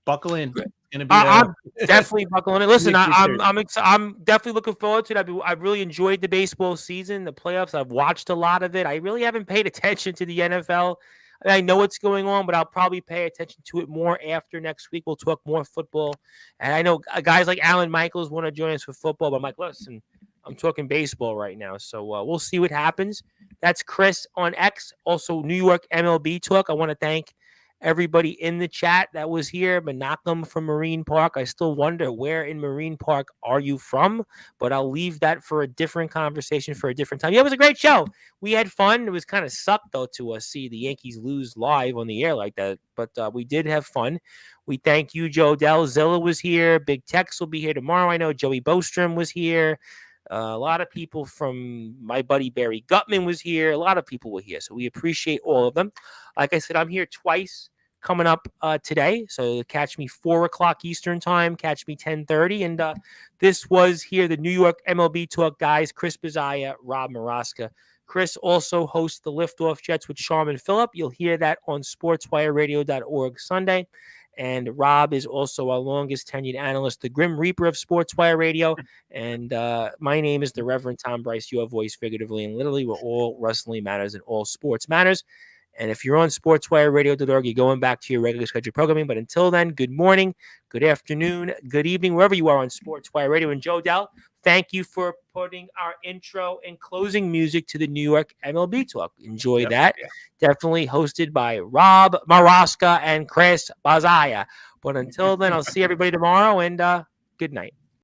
Speaker 4: buckle in. It's going to be.
Speaker 1: I'm definitely buckling in. Listen, I'm definitely looking forward to it. I've really enjoyed the baseball season, the playoffs. I've watched a lot of it. I really haven't paid attention to the NFL. I know what's going on, but I'll probably pay attention to it more after next week. We'll talk more football. And I know guys like Alan Michaels want to join us for football, but I'm like, listen, I'm talking baseball right now. So we'll see what happens. That's Chris on X. Also, New York MLB Talk. I want to thank everybody in the chat that was here. Menachem from Marine Park. I still wonder, where in Marine Park are you from? But I'll leave that for a different conversation for a different time. Yeah, it was a great show. We had fun. It was kind of sucked, though, to see the Yankees lose live on the air like that. But we did have fun. We thank you, Joe Dell. Zilla was here. Big Tex will be here tomorrow. I know Joey Bostrom was here. A lot of people from my buddy Barry Gutman was here. A lot of people were here. So we appreciate all of them. Like I said, I'm here twice coming up today. So catch me 4 o'clock Eastern time. Catch me 10:30. And this was here, the New York MLB Talk guys, Chris Bizaya, Rob Maraska. Chris also hosts the Liftoff Jets with Charmin Phillip. You'll hear that on sportswireradio.org Sunday. And Rob is also our longest tenured analyst, the Grim Reaper of Sportswire Radio. And my name is the Reverend Tom Bryce, your voice figuratively and literally, where all wrestling matters and all sports matters. And if you're on sportswireradio.org, you're going back to your regular scheduled programming. But until then, good morning, good afternoon, good evening, wherever you are on Sportswire Radio. And Joe Dell, thank you for putting our intro and closing music to the New York MLB Talk. Enjoy that. Yeah. Definitely hosted by Rob Maraska and Chris Bazaya. But until then, I'll see everybody tomorrow, and good night.